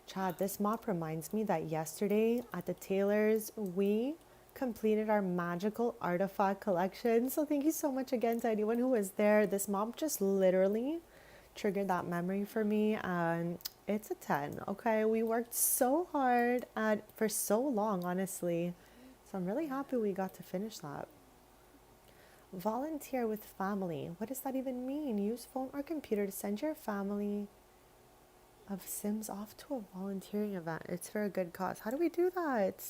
Chad, this mop reminds me that yesterday at the tailor's, we completed our magical artifact collection. So thank you so much again to anyone who was there. This mop just literally triggered that memory for me, and it's a 10. Okay, we worked so hard and for so long, honestly. So I'm really happy we got to finish that. Volunteer with family. What does that even mean? Use phone or computer to send your family of Sims off to a volunteering event. It's for a good cause. How do we do that?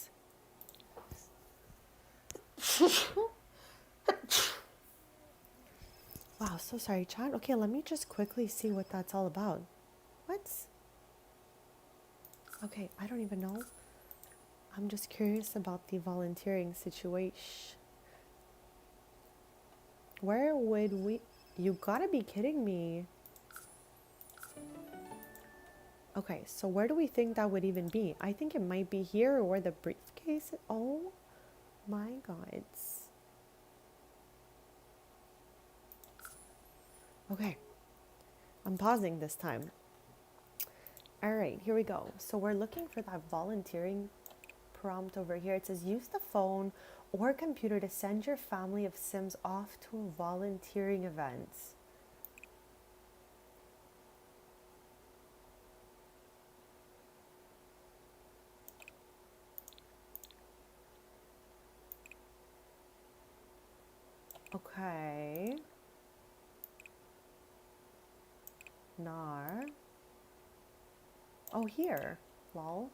Wow, so sorry, chat. Okay, let me just quickly see what that's all about. What? Okay, I don't even know. I'm just curious about the volunteering situation. Where would we... You gotta be kidding me. Okay, so where do we think that would even be? I think it might be here or where the briefcase is. Oh my god. Okay, I'm pausing this time. All right, here we go. So we're looking for that volunteering prompt over here. It says use the phone or computer to send your family of Sims off to a volunteering event. Okay. Nar. Oh, here. Lol.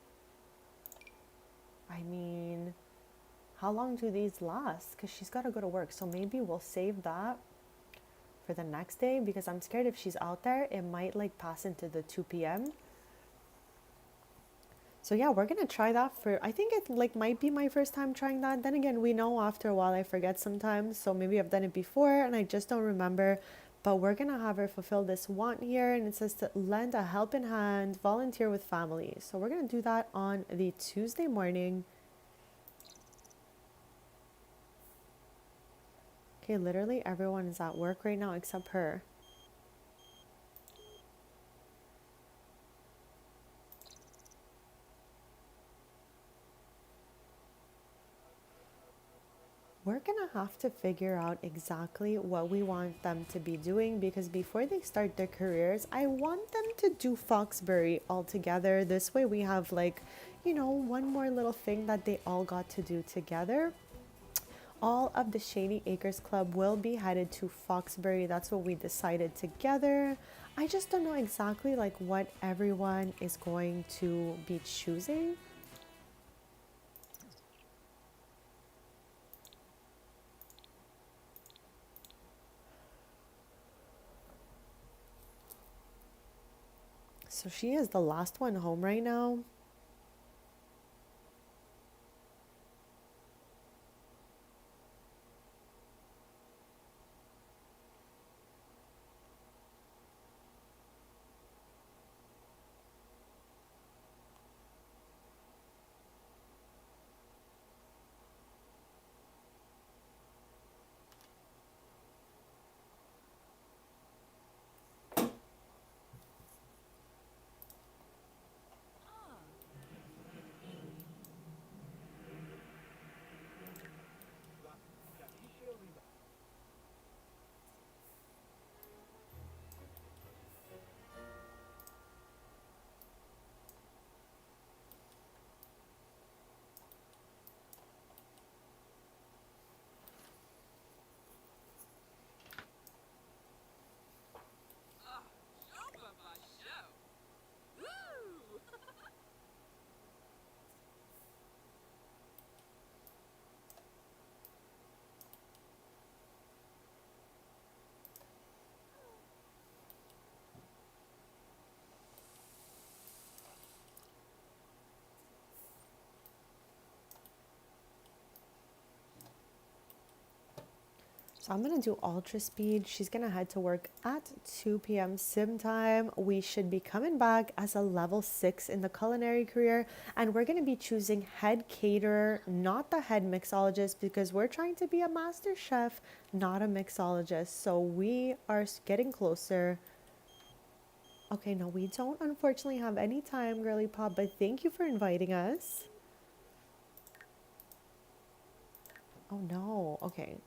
I mean, how long do these last? Because she's got to go to work. So maybe we'll save that for the next day, because I'm scared if she's out there, it might like pass into the 2 p.m. So yeah, we're gonna try that for, I think it like might be my first time trying that. Then again, we know after a while I forget sometimes. So maybe I've done it before and I just don't remember. But we're gonna have her fulfill this want here, and it says to lend a helping hand, volunteer with family. So we're gonna do that on the Tuesday morning. Okay, literally everyone is at work right now except her. We're gonna have to figure out exactly what we want them to be doing, because before they start their careers, I want them to do Foxbury all together. This way we have like, you know, one more little thing that they all got to do together. All of the Shady Acres Club will be headed to Foxbury. That's what we decided together. I just don't know exactly like what everyone is going to be choosing. So she is the last one home right now. So I'm gonna do ultra speed. She's gonna head to work at 2 p.m. sim time. We should be coming back as a level 6 in the culinary career, and we're gonna be choosing head caterer, not the head mixologist, because we're trying to be a master chef, not a mixologist. So we are getting closer. Okay, no, we don't unfortunately have any time, girly pop, but thank you for inviting us. Oh no, okay.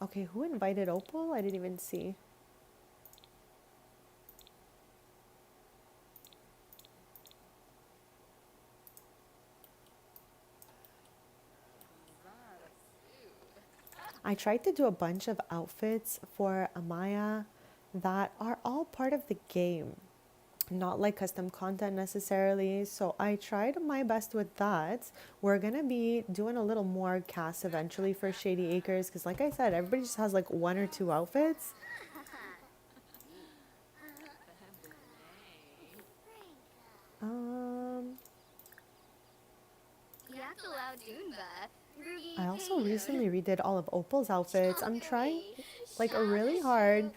Okay, who invited Opal? I didn't even see. I tried to do a bunch of outfits for Amaya that are all part of the game, not like custom content necessarily. So I tried my best with that. We're gonna be doing a little more cast eventually for Shady Acres because, like I said, everybody just has like one or two outfits. Um, I also recently redid all of Opal's outfits. I'm trying like really hard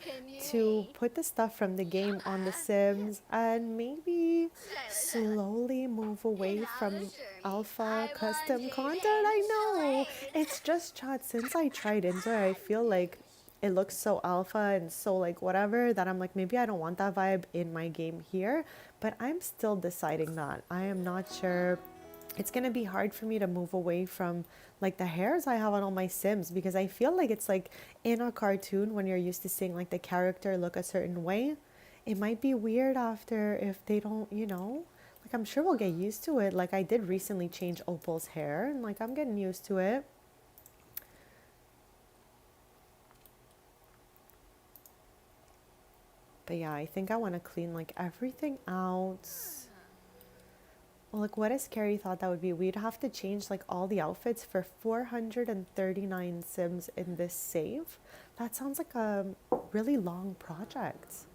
to put the stuff from the game on The Sims and maybe slowly move away from alpha custom content. I know. It's just chat since I tried into it, I feel like it looks so alpha and so like whatever that I'm like maybe I don't want that vibe in my game here, but I'm still deciding that. I am not sure. It's going to be hard for me to move away from like the hairs I have on all my Sims because I feel like it's like in a cartoon when you're used to seeing like the character look a certain way. It might be weird after if they don't, like I'm sure we'll get used to it. Like I did recently change Opal's hair and like I'm getting used to it. But yeah, I think I want to clean like everything out. Well, like what a scary thought that would be. We'd have to change like all the outfits for 439 Sims in this save. That sounds like a really long project.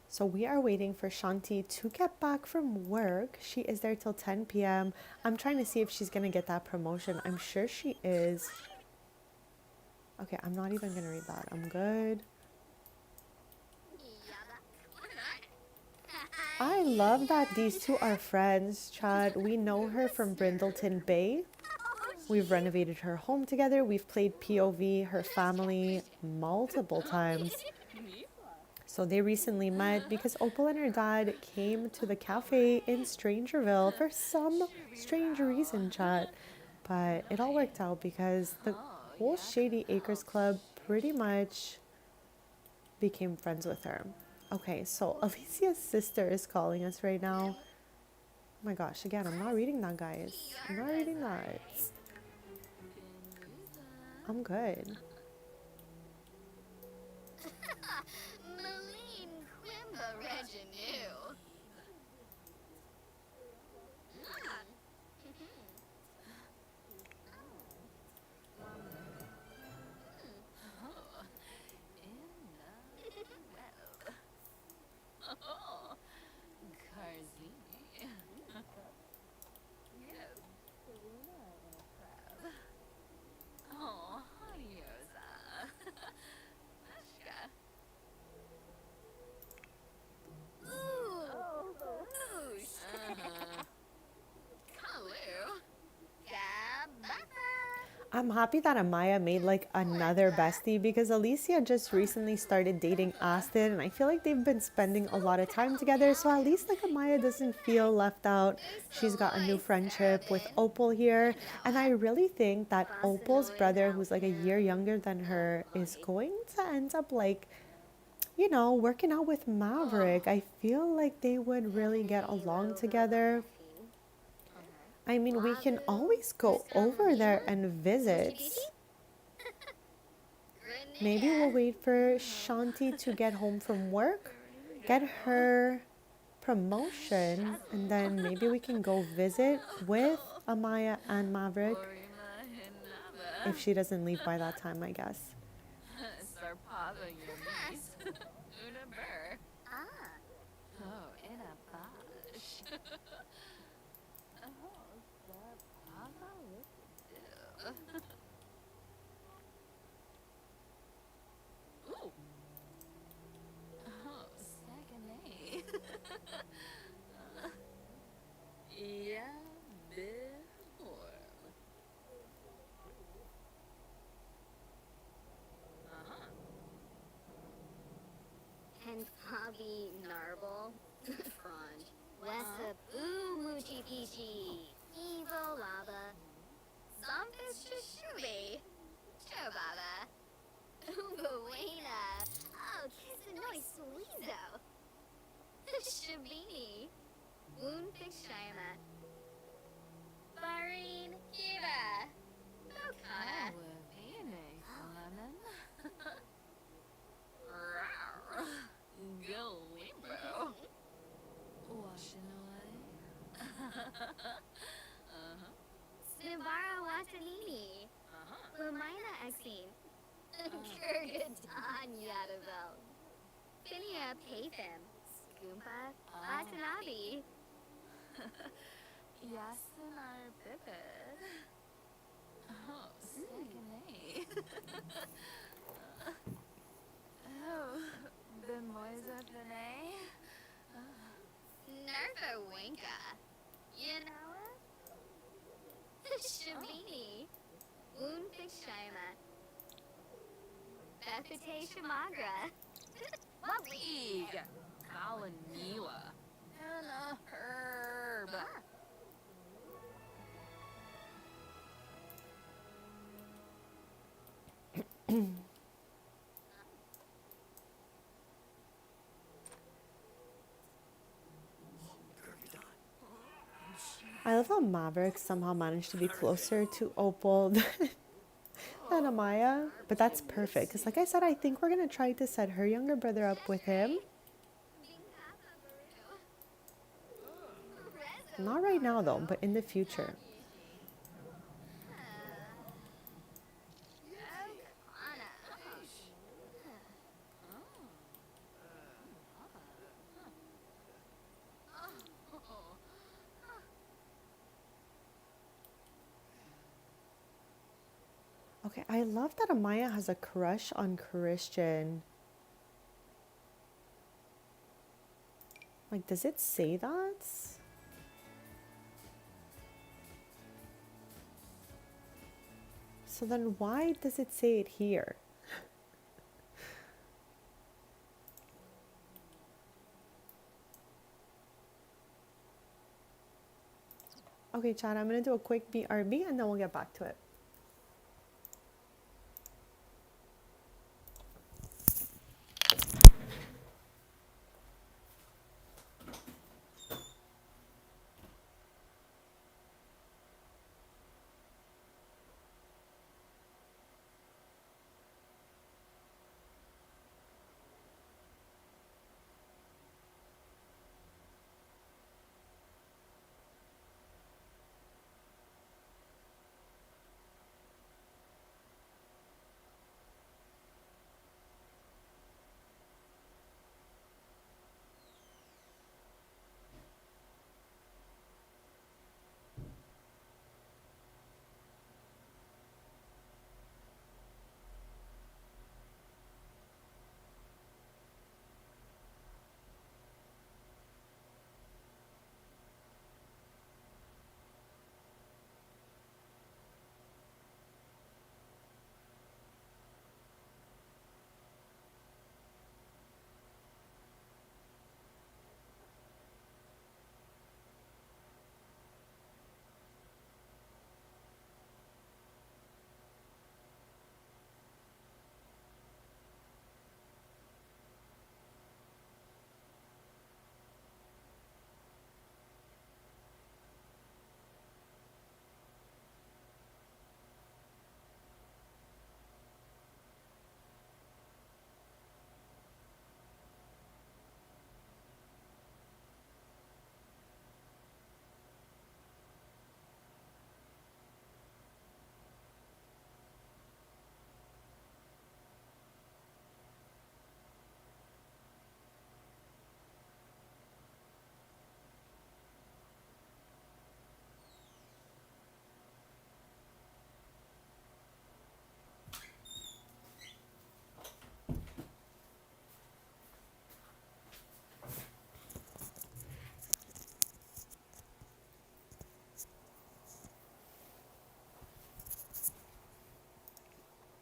So we are waiting for Shanti to get back from work. She is there till 10 p.m. I'm trying to see if she's going to get that promotion. I'm sure she is. Okay, I'm not even going to read that. I'm good. I love that these two are friends, Chad. We know her from Brindleton Bay. We've renovated her home together. We've played POV, her family, multiple times. So they recently met because Opal and her dad came to the cafe in Strangerville for some strange reason, chat. But it all worked out because the whole Shady Acres Club pretty much became friends with her. Okay, so Alicia's sister is calling us right now. Oh my gosh, again, I'm not reading that, guys. I'm not reading that. I'm good. I'm happy that Amaya made like another bestie because Alicia just recently started dating Aston and I feel like they've been spending a lot of time together, so at least like Amaya doesn't feel left out. She's got a new friendship with Opal here, and I really think that Opal's brother, who's like a year younger than her, is going to end up like working out with Maverick. I feel like they would really get along together. I mean, we can always go over there and visit. Maybe we'll wait for Shanti to get home from work, get her promotion, and then maybe we can go visit with Amaya and Maverick. If she doesn't leave by that time, I guess. Shima. Barine Kira. Okana. Galimbo. Snibara Watanini. Lamina Exine. Kurgadan Yadavel. Finia Patham. Skoompa. Watanabe. Yasanar Biped. Oh, Saganay. Oh, Bimoisa Finay. Nerva Winka. You know it? Shabini. Woonfik Shima. Bethate Shamagra. Eeg. Kalanila. Hannah Herb. I love how Maverick somehow managed to be closer to Opal than Amaya, but that's perfect. Because like I said, I think we're going to try to set her younger brother up with him. Not right now though, but in the future. Okay, I love that Amaya has a crush on Christian. Like, does it say that? So then why does it say it here? Okay, Chad, I'm going to do a quick BRB and then we'll get back to it.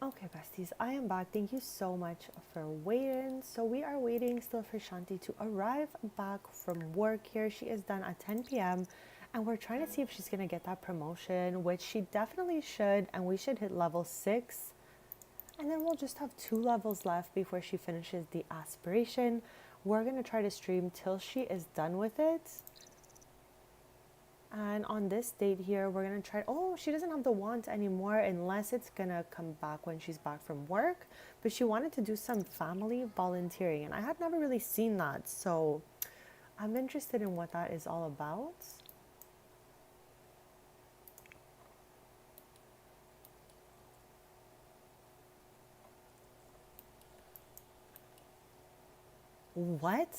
Okay, besties, I am back. Thank you so much for waiting. So we are waiting still for Shanti to arrive back from work here. She is done at 10 p.m. and we're trying to see if she's going to get that promotion, which she definitely should, and we should hit level 6. And then we'll just have 2 levels left before she finishes the aspiration. We're going to try to stream till she is done with it. And on this date here, we're gonna try. Oh, she doesn't have the want anymore unless it's gonna come back when she's back from work. But she wanted to do some family volunteering, and I had never really seen that. So I'm interested in what that is all about. What?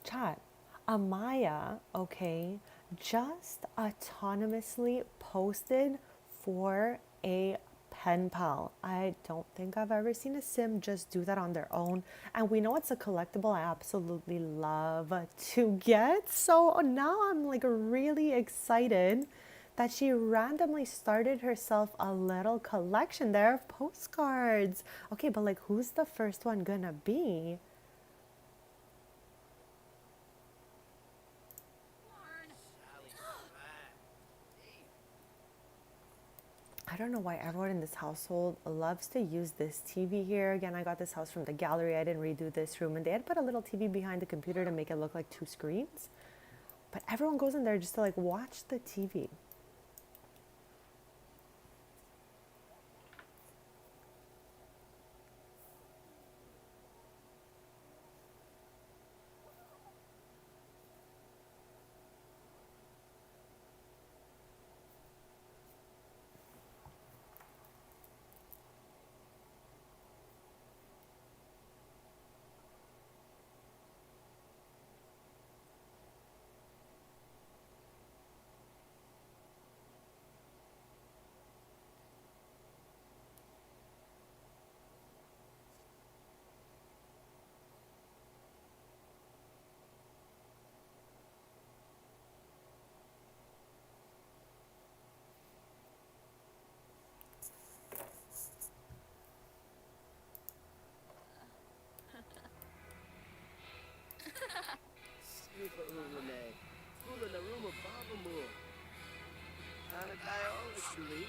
Chat. Amaya, okay, just autonomously posted for a pen pal. I don't think I've ever seen a sim just do that on their own. And we know it's a collectible I absolutely love to get. So now I'm like really excited that she randomly started herself a little collection there of postcards. Okay, but like who's the first one gonna be? I don't know why everyone in this household loves to use this TV here. Again, I got this house from the gallery. I didn't redo this room. And they had put a little TV behind the computer to make it look like two screens. But everyone goes in there just to like watch the TV. Super Ulane. Ula Naruma Babamu. Anakayo Shuli.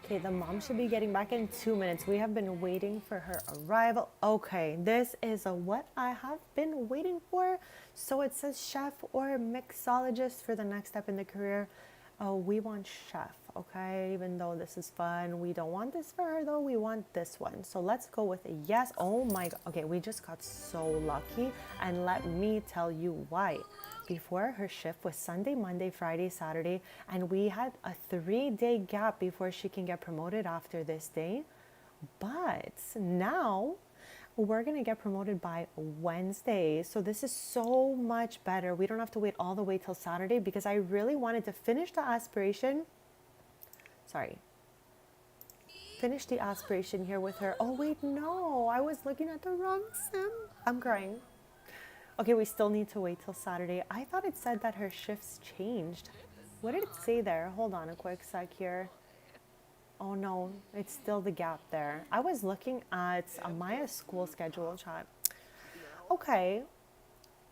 Okay, the mom should be getting back in 2 minutes. We have been waiting for her arrival. Okay, this is what I have been waiting for. So it says chef or mixologist for the next step in the career. Oh, we want chef, okay? Even though this is fun, we don't want this for her though. We want this one. So let's go with a yes. Oh my God. Okay, we just got so lucky. And let me tell you why. Before, her shift was Sunday, Monday, Friday, Saturday, and we had a 3-day gap before she can get promoted after this day. But now we're going to get promoted by Wednesday. So this is so much better. We don't have to wait all the way till Saturday because I really wanted to finish the aspiration. Sorry. Finish the aspiration here with her. Oh, wait, no. I was looking at the wrong sim. I'm crying. Okay, we still need to wait till Saturday. I thought it said that her shifts changed. What did it say there? Hold on a quick sec here. Oh no, it's still the gap there. I was looking at Amaya's school schedule chat. Okay,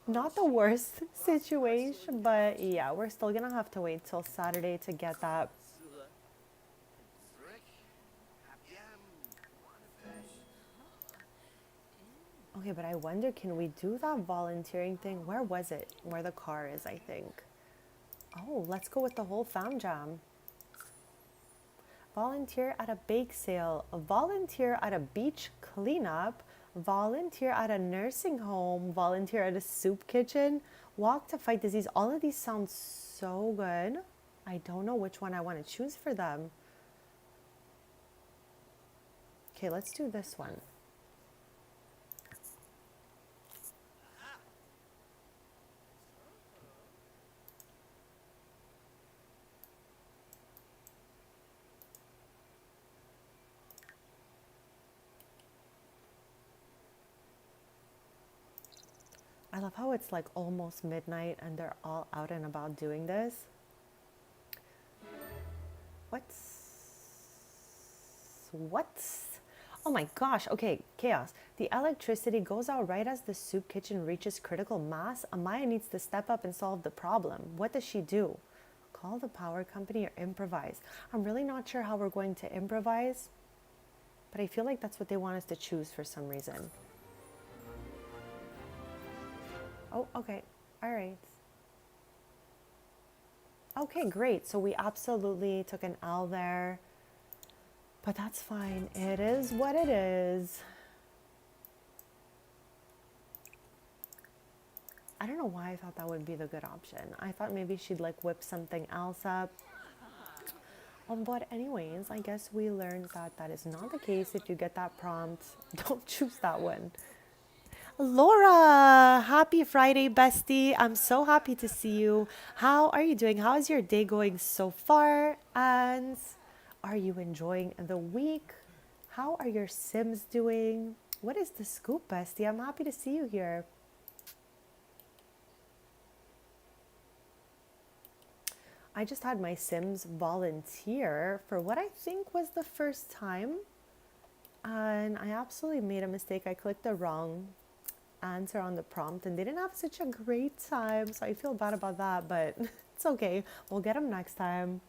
not the worst situation, but yeah, we're still gonna have to wait till Saturday to get that. Sula. Rick. Hapiam. Wanafish. Okay, but I wonder, can we do that volunteering thing? Where was it? Where the car is, I think. Oh, let's go with the whole fam jam. Volunteer at a bake sale, volunteer at a beach cleanup, volunteer at a nursing home, volunteer at a soup kitchen, walk to fight disease. All of these sound so good. I don't know which one I want to choose for them. Okay, let's do this one. I love how it's like almost midnight and they're all out and about doing this. What's oh my gosh, okay, chaos. The electricity goes out right as the soup kitchen reaches critical mass. Amaya needs to step up and solve the problem. What does she do? Call the power company or improvise? I'm really not sure how we're going to improvise. But I feel like that's what they want us to choose for some reason. Oh, okay. All right. Okay, great. So we absolutely took an L there. But that's fine. It is what it is. I don't know why I thought that would be the good option. I thought maybe she'd like whip something else up. But anyways, I guess we learned that that is not the case. If you get that prompt, don't choose that one. Laura, happy Friday, bestie. I'm so happy to see you. How are you doing? How is your day going so far? And are you enjoying the week? How are your Sims doing? What is the scoop, bestie? I'm happy to see you here. I just had my Sims volunteer for what I think was the first time. And I absolutely made a mistake. I clicked the wrong answer on the prompt and they didn't have such a great time. So I feel bad about that, but it's okay. We'll get them next time.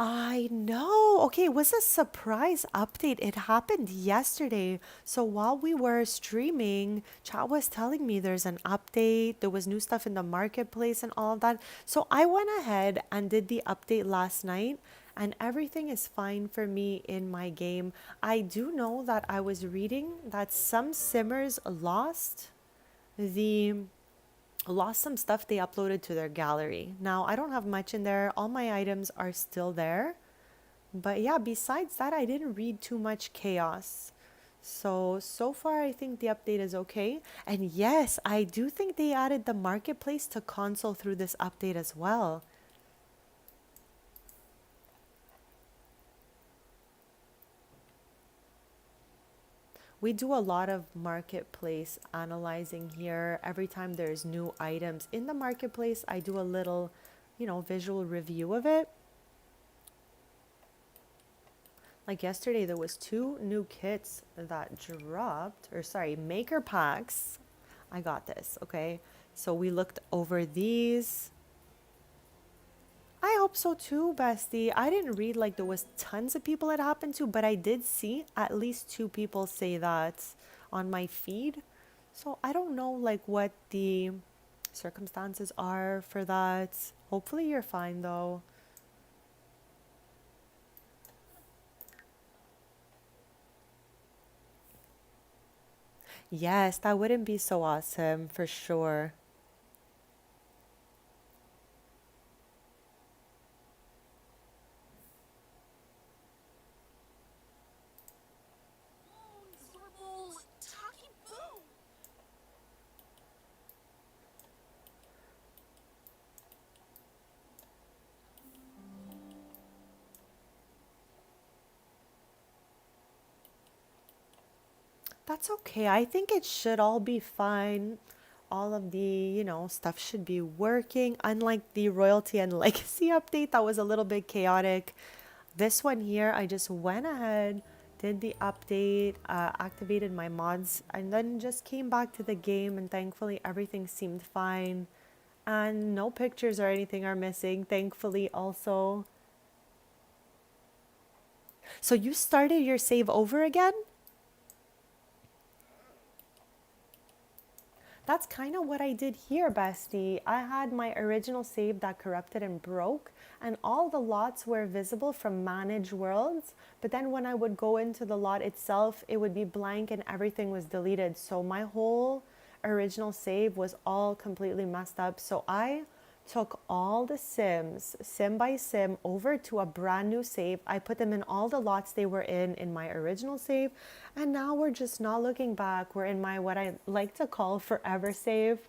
I know. Okay, it was a surprise update. It happened yesterday. So while we were streaming, chat was telling me there's an update. There was new stuff in the marketplace and all of that. So I went ahead and did the update last night, and everything is fine for me in my game. I do know that I was reading that some simmers lost some stuff they uploaded to their gallery. Now, I don't have much in there. All my items are still there. But yeah, besides that, I didn't read too much chaos. So far, I think the update is okay. And yes, I do think they added the marketplace to console through this update as well. We do a lot of marketplace analyzing here. Every time there's new items in the marketplace, I do a little, visual review of it. Like yesterday, there was 2 new kits that dropped, or sorry, maker packs. I got this, okay? So we looked over these. I hope so too, bestie. I didn't read like there was tons of people it happened to, but I did see at least 2 people say that on my feed. So I don't know like what the circumstances are for that. Hopefully you're fine though. Yes, that wouldn't be so awesome for sure. That's okay. I think it should all be fine. All of the, stuff should be working. Unlike the royalty and legacy update, that was a little bit chaotic. This one here, I just went ahead, did the update, activated my mods, and then just came back to the game, and thankfully everything seemed fine. And no pictures or anything are missing, thankfully also. So you started your save over again? That's kind of what I did here, bestie. I had my original save that corrupted and broke, and all the lots were visible from Manage Worlds. But then when I would go into the lot itself, it would be blank and everything was deleted. So my whole original save was all completely messed up. So I took all the Sims, sim by sim, over to a brand new save. I put them in all the lots they were in my original save. And now we're just not looking back. We're in my, what I like to call, forever save.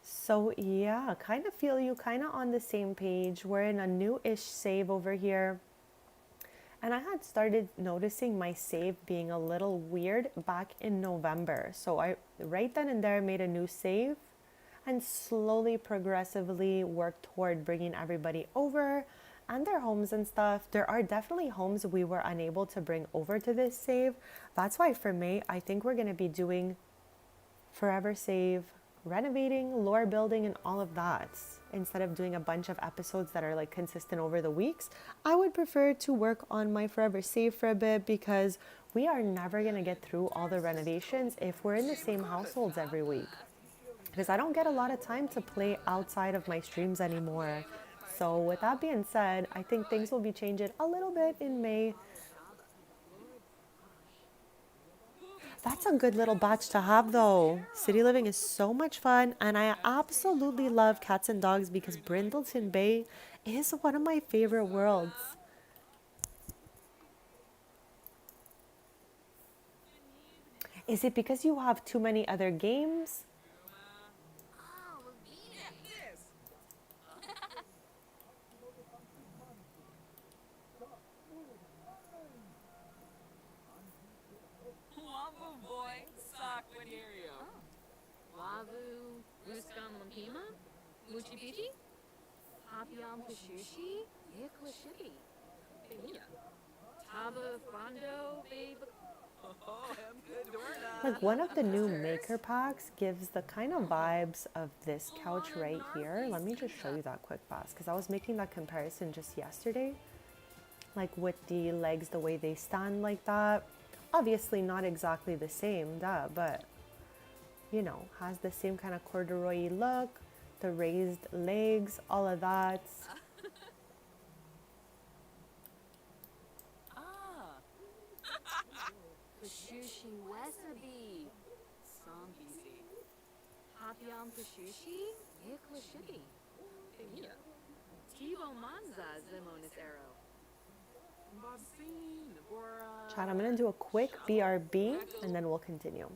So yeah, kind of feel you, kind of on the same page. We're in a new-ish save over here. And I had started noticing my save being a little weird back in November. So I, right then and there, made a new save and slowly, progressively work toward bringing everybody over and their homes and stuff. There are definitely homes we were unable to bring over to this save. That's why for May, I think we're going to be doing forever save, renovating, lore building, and all of that. instead of doing a bunch of episodes that are like consistent over the weeks, I would prefer to work on my forever save for a bit because we are never going to get through all the renovations if we're in the same households every week. Because I don't get a lot of time to play outside of my streams anymore. So with that being said, I think things will be changing a little bit in May. That's a good little batch to have though. City living is so much fun and I absolutely love cats and dogs because Brindleton Bay is one of my favorite worlds. Is it because you have too many other games? Wabu boy, Sakwanerio. Wabu, Ruskan Lampima, Muchibichi, Papillon Pashushi, Yiklashibi, Benita, Taba Fondo, Babe. Oh, I'm good, Dorna. Like one of the new maker packs gives the kind of vibes of this couch right here. Let me just show you that quick fast because I was making that comparison just yesterday. Like with the legs, the way they stand like that. Obviously not exactly the same, duh, but you know, has the same kind of corduroy look, the raised legs, all of that. Pashushi Wesabi, Sambisi, Papillon Pashushi, Yiklashibi, Benita, Tivo Manza, Zimonis Arrow. Basin, Bora. Chad, I'm gonna do a quick BRB and then we'll continue.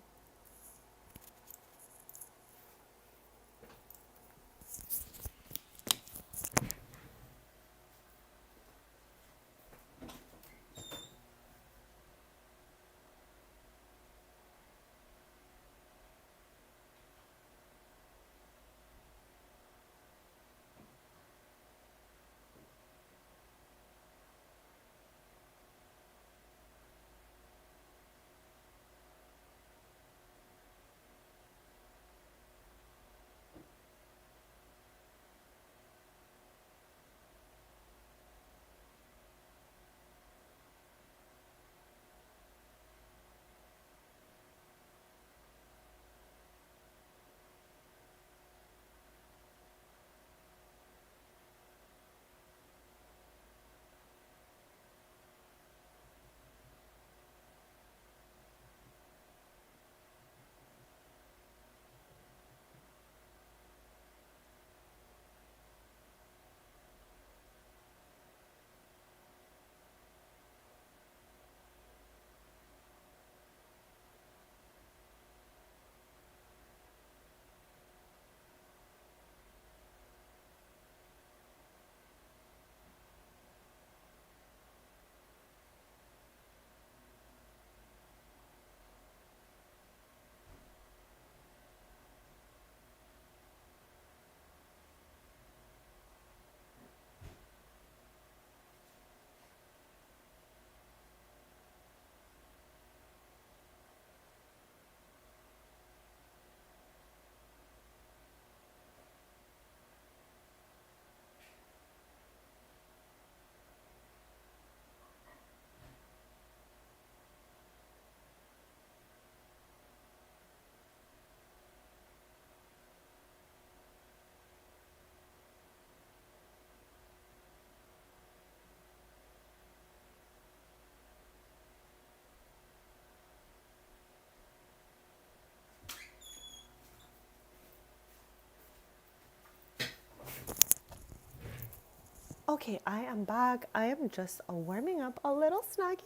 Okay, I am back. I am just warming up a little snack,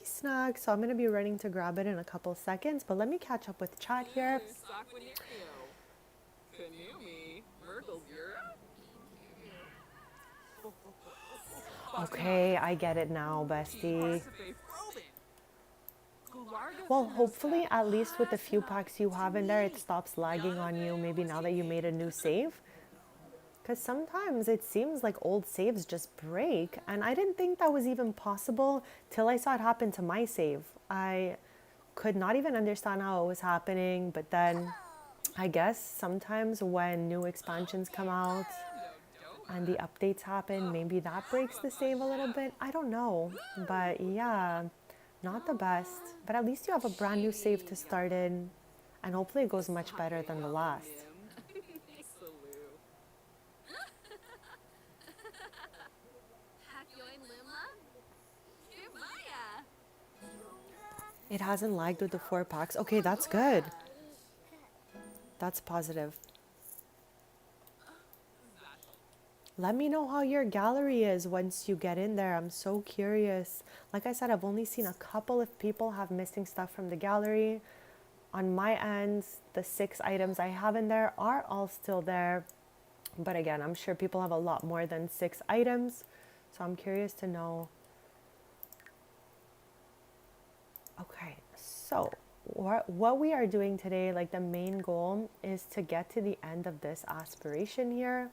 so I'm gonna be running to grab it in a couple seconds, but let me catch up with chat here. Sakwanerio. Kanumi, Myrtle's Europe. Okay, I get it now, bestie. Well, hopefully at least with the few packs you have in there, it stops lagging on you, maybe now that you made a new save. Because sometimes it seems like old saves just break, and I didn't think that was even possible till I saw it happen to my save. I could not even understand how it was happening, but then I guess sometimes when new expansions come out, and the updates happen, maybe that breaks the save a little bit. I don't know. But yeah, not the best. But at least you have a brand new save to start in. And hopefully it goes much better than the last. Salute. Hakyoin Lima? Maya. It hasn't lagged with the 4 packs. Okay, that's good. That's positive. Let me know how your gallery is once you get in there. I'm so curious. Like I said, I've only seen a couple of people have missing stuff from the gallery. On my end, the 6 items I have in there are all still there. But again, I'm sure people have a lot more than 6 items. So I'm curious to know. Okay, so what we are doing today, like the main goal is to get to the end of this aspiration here,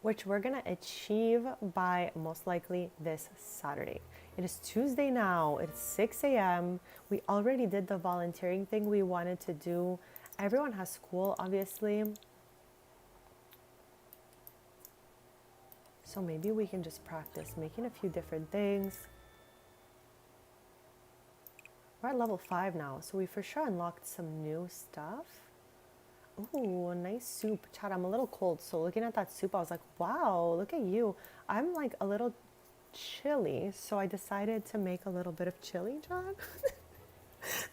which we're gonna achieve by most likely this Saturday. It is Tuesday now, it's 6 a.m. We already did the volunteering thing we wanted to do. Everyone has school, obviously. So maybe we can just practice making a few different things. We're at level 5 now, so we for sure unlocked some new stuff. Ooh, a nice soup. Chad, I'm a little cold, so looking at that soup, I was like, wow, look at you. I'm like a little chilly, so I decided to make a little bit of chili, Chad.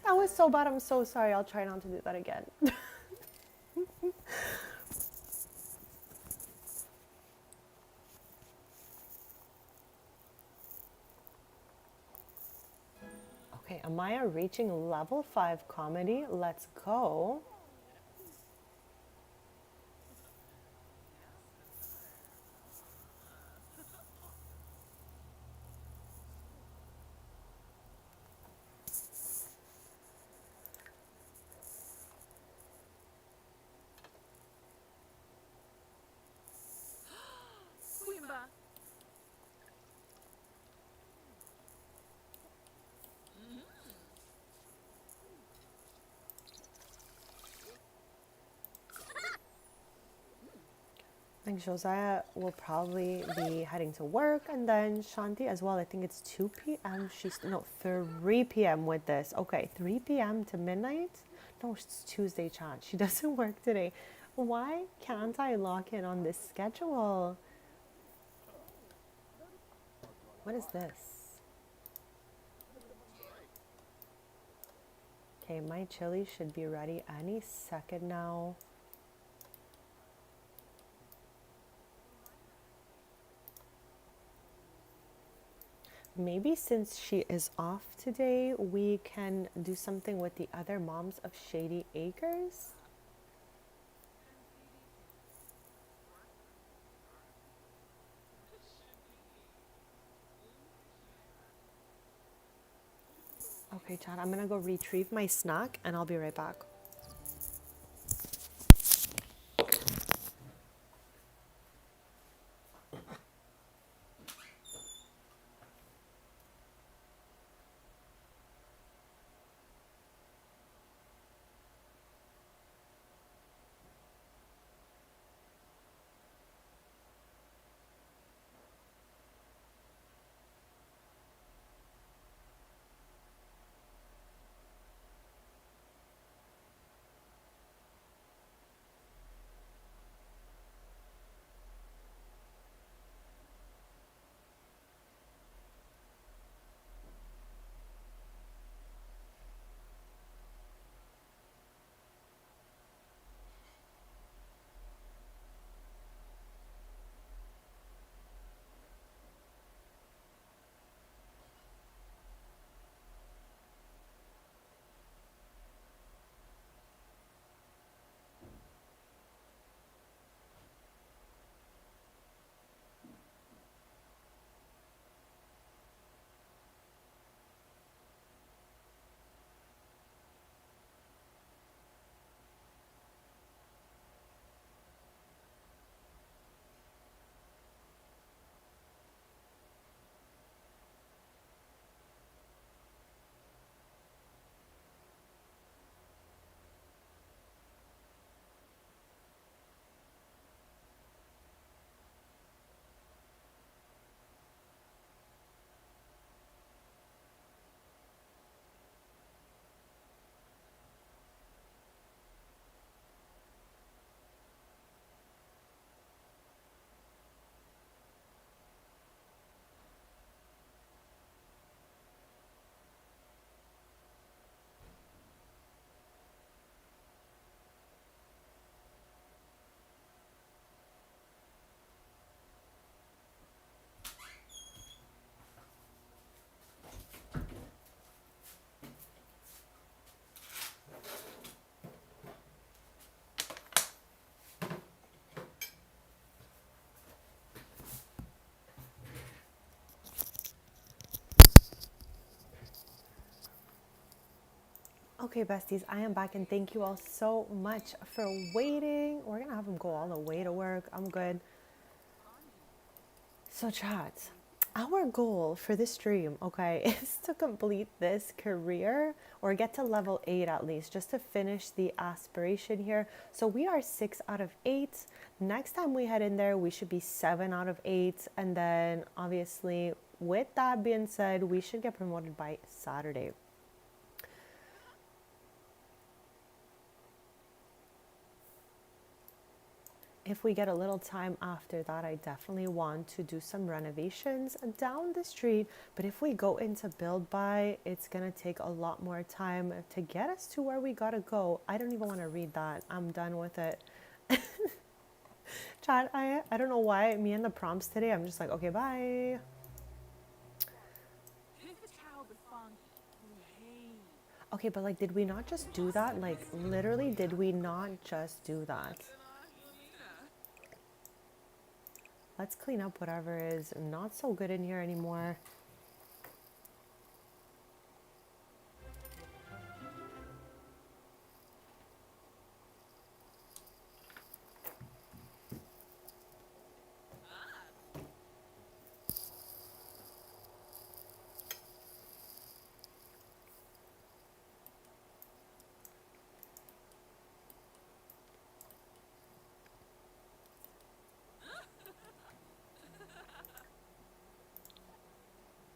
That was so bad. I'm so sorry. I'll try not to do that again. Okay, Amaya reaching level 5 comedy. Let's go. Quimba. I think Josiah will probably be heading to work, and then Shanti as well. I think it's 2 p.m. No, 3 p.m. with this. Okay, 3 p.m. to midnight? No, it's Tuesday, chat. She doesn't work today. Why can't I lock in on this schedule? What is this? Okay, my chili should be ready any second now. Maybe since she is off today, we can do something with the other moms of Shady Acres. Okay, Chad, I'm gonna go retrieve my snack and I'll be right back. Okay, besties, I am back and thank you all so much for waiting. We're gonna have them go all the way to work. I'm good. So, chat, our goal for this stream, okay, is to complete this career or get to level 8 at least, just to finish the aspiration here. So, we are 6 out of 8. Next time we head in there, we should be 7 out of 8. And then, obviously, with that being said, we should get promoted by Saturday. If we get a little time after that, I definitely want to do some renovations down the street. But if we go into build buy, it's going to take a lot more time to get us to where we got to go. I don't even want to read that. I'm done with it. Chat, I don't know why me and the prompts today, I'm just like, okay, bye. Okay, but like, did we not just do that? Like, literally, did we not just do that? Let's clean up whatever is not so good in here anymore.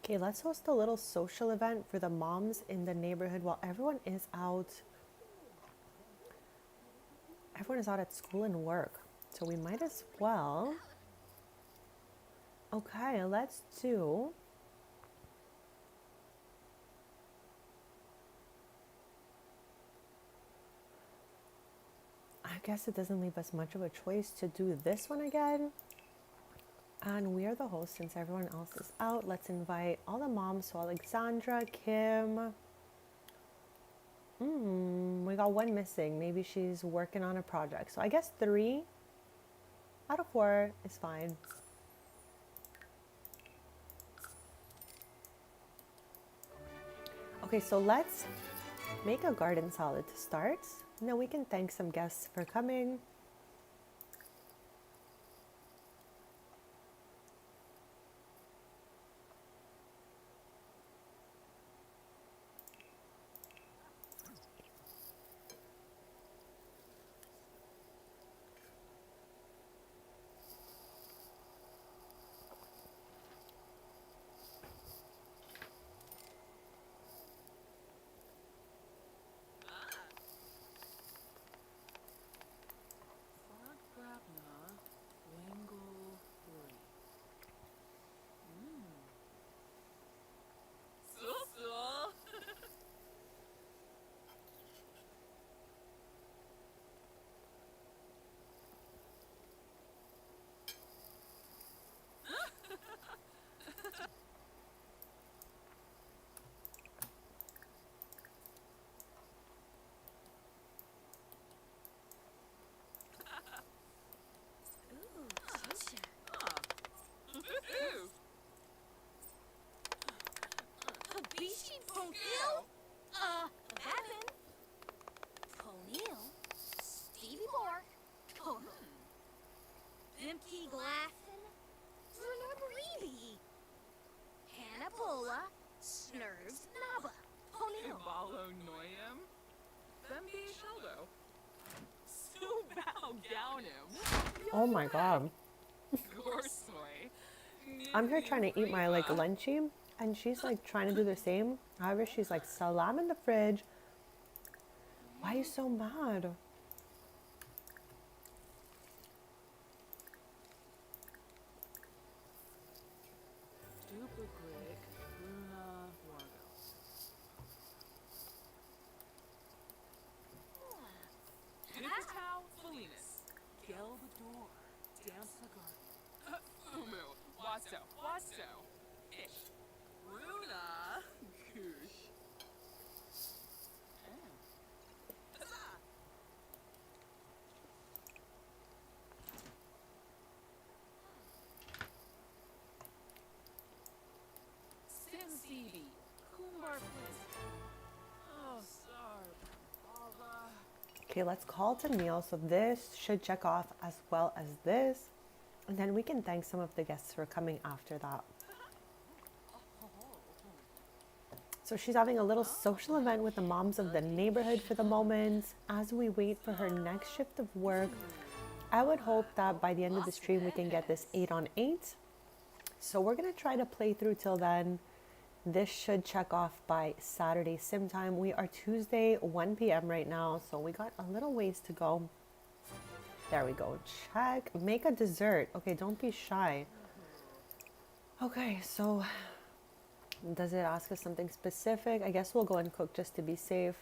Okay, let's host a little social event for the moms in the neighborhood while everyone is out. Everyone is out at school and work, so we might as well. Okay, let's do. I guess it doesn't leave us much of a choice to do this one again. And we are the host since everyone else is out. Let's invite all the moms. So Alexandra, Kim. We got one missing. Maybe she's working on a project. So I guess 3 out of 4 is fine. Okay, so let's make a garden salad to start. And then we can thank some guests for coming. Oh my god. I'm here trying to eat my like lunchie and she's like trying to do the same. However, she's like salam in the fridge. Why are you so mad? Okay, let's call to meal. So this should check off as well as this. And then we can thank some of the guests for coming after that. So she's having a little social event with the moms of the neighborhood for the moment. As we wait for her next shift of work, I would hope that by the end of the stream we can get this 8 on 8. So we're going to try to play through till then. This should check off by Saturday sim time. We are Tuesday 1 p.m. right now, so we got a little ways to go. There we go. Check. Make a dessert. Okay, don't be shy. Okay, so does it ask us something specific? I guess we'll go and cook just to be safe.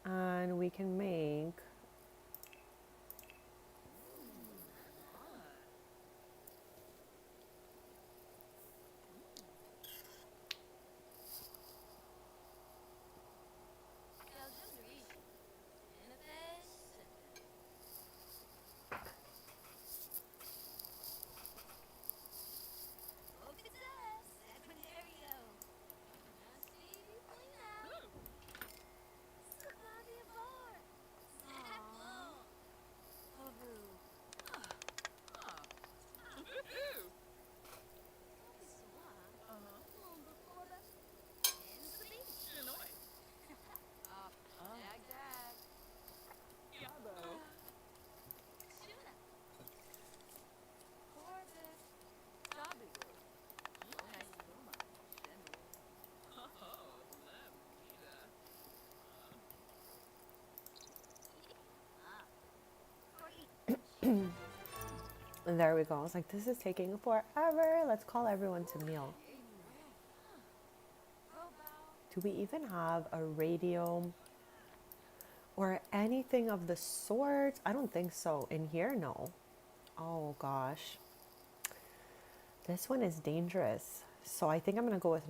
And we can make... And there we go. I was like, this is taking forever. Let's call everyone to meal. Do we even have a radio or anything of the sort? I don't think so. In here, no. Oh gosh. This one is dangerous. So I think I'm going to go with...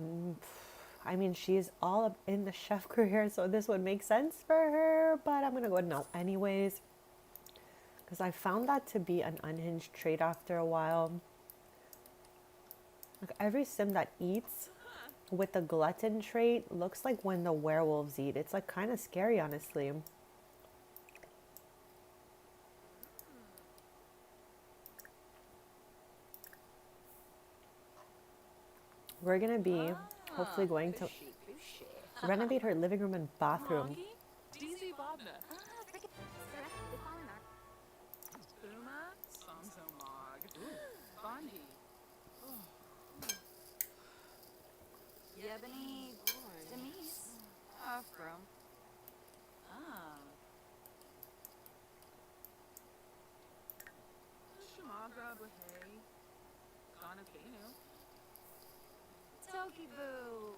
I mean, she's all up in the chef career, so this would make sense for her. But I'm going to go with no anyways. Because I found that to be an unhinged trait after a while. Like every sim that eats with the glutton trait looks like when the werewolves eat. It's like kind of scary, honestly. We're going to be hopefully going to renovate her living room and bathroom. Yebony Denise. From. Shamaga Bahay. Ghana Kanu. Toki Boo.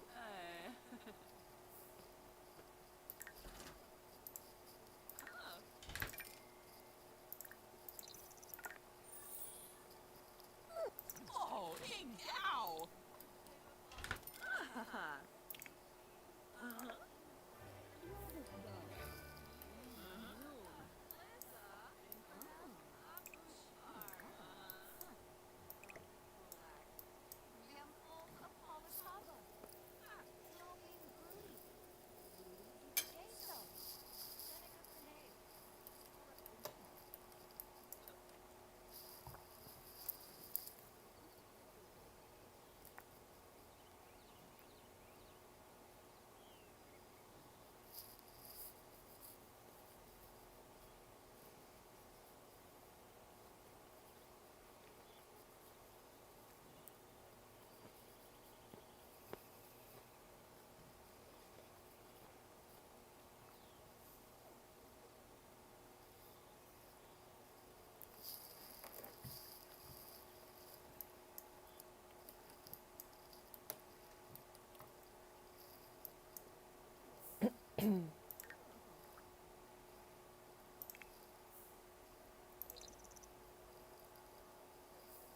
Oh, ow!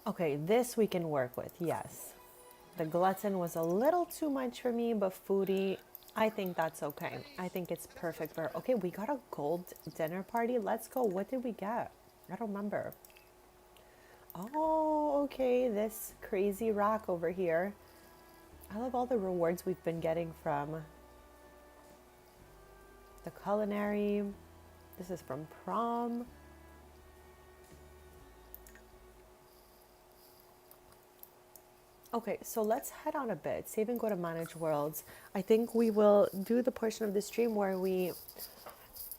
Okay, this we can work with, yes. The glutton was a little too much for me, but foodie, I think that's okay. I think it's perfect for her. Okay, we got a gold dinner party. Let's go. What did we get? I don't remember. Oh, okay, this crazy rack over here. I love all the rewards we've been getting from the culinary, This is from prom. Okay, so let's head on a bit. Save and go to manage worlds. I think we will do the portion of the stream where we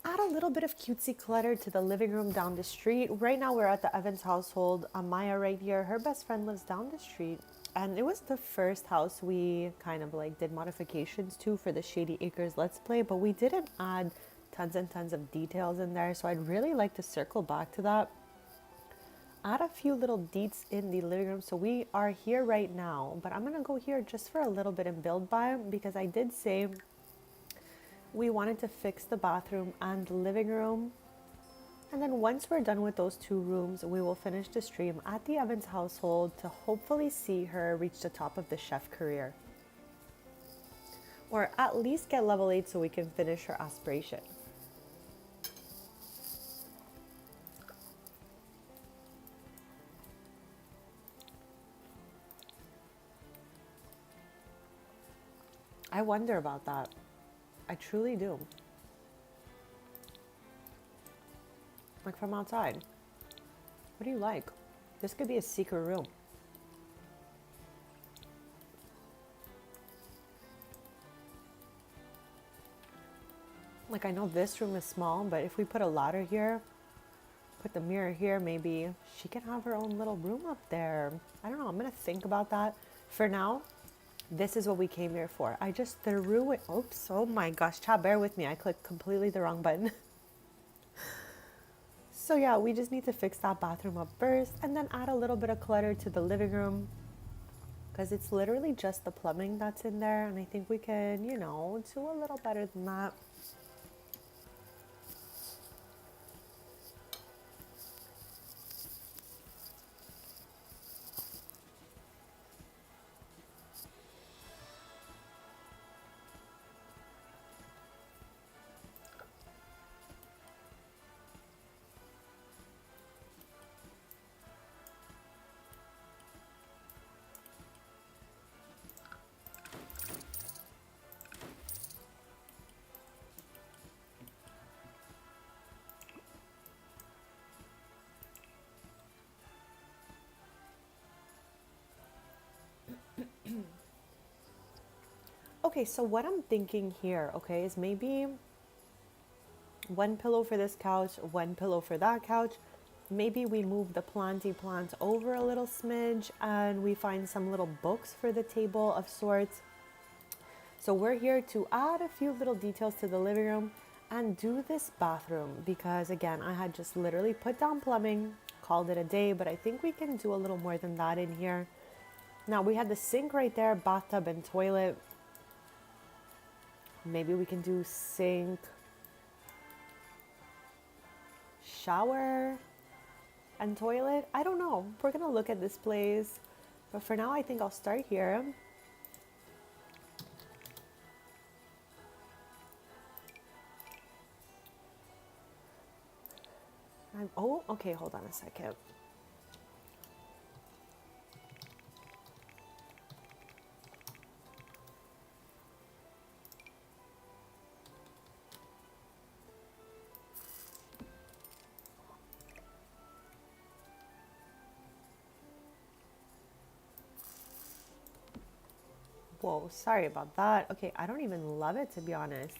add a little bit of cutesy clutter to the living room down the street. Right now we're at the Evans household. Maya right here, her best friend lives down the street. And it was the first house we kind of like did modifications to for the Shady Acres Let's Play, but we didn't add tons and tons of details in there. So I'd really like to circle back to that. Add a few little deets in the living room. So we are here right now, but I'm gonna go here just for a little bit and build by, because I did say we wanted to fix the bathroom and the living room. And then once we're done with those two rooms, we will finish the stream at the Evans household to hopefully see her reach the top of the chef career. Or at least get level 8 so we can finish her aspiration. I wonder about that. I truly do. Like from outside. What do you like? This could be a secret room. Like I know this room is small, but if we put a ladder here, put the mirror here, maybe she can have her own little room up there. I don't know, I'm gonna think about that. For now, this is what we came here for. I just threw it. Oops, oh my gosh, chat, bear with me. I clicked completely the wrong button. So yeah, we just need to fix that bathroom up first and then add a little bit of clutter to the living room, because it's literally just the plumbing that's in there. And I think we can, you know, do a little better than that. Okay, so what I'm thinking here, okay, is maybe one pillow for this couch, one pillow for that couch. Maybe we move the planty plant over a little smidge and we find some little books for the table of sorts. So we're here to add a few little details to the living room and do this bathroom, because again, I had just literally put down plumbing, called it a day, but I think we can do a little more than that in here. Now we had the sink right there, bathtub and toilet. Maybe we can do sink, shower, and toilet. I don't know. We're gonna look at this place. But for now, I think I'll start here. Oh, okay, hold on a second. Whoa, sorry about that. Okay, I don't even love it, to be honest.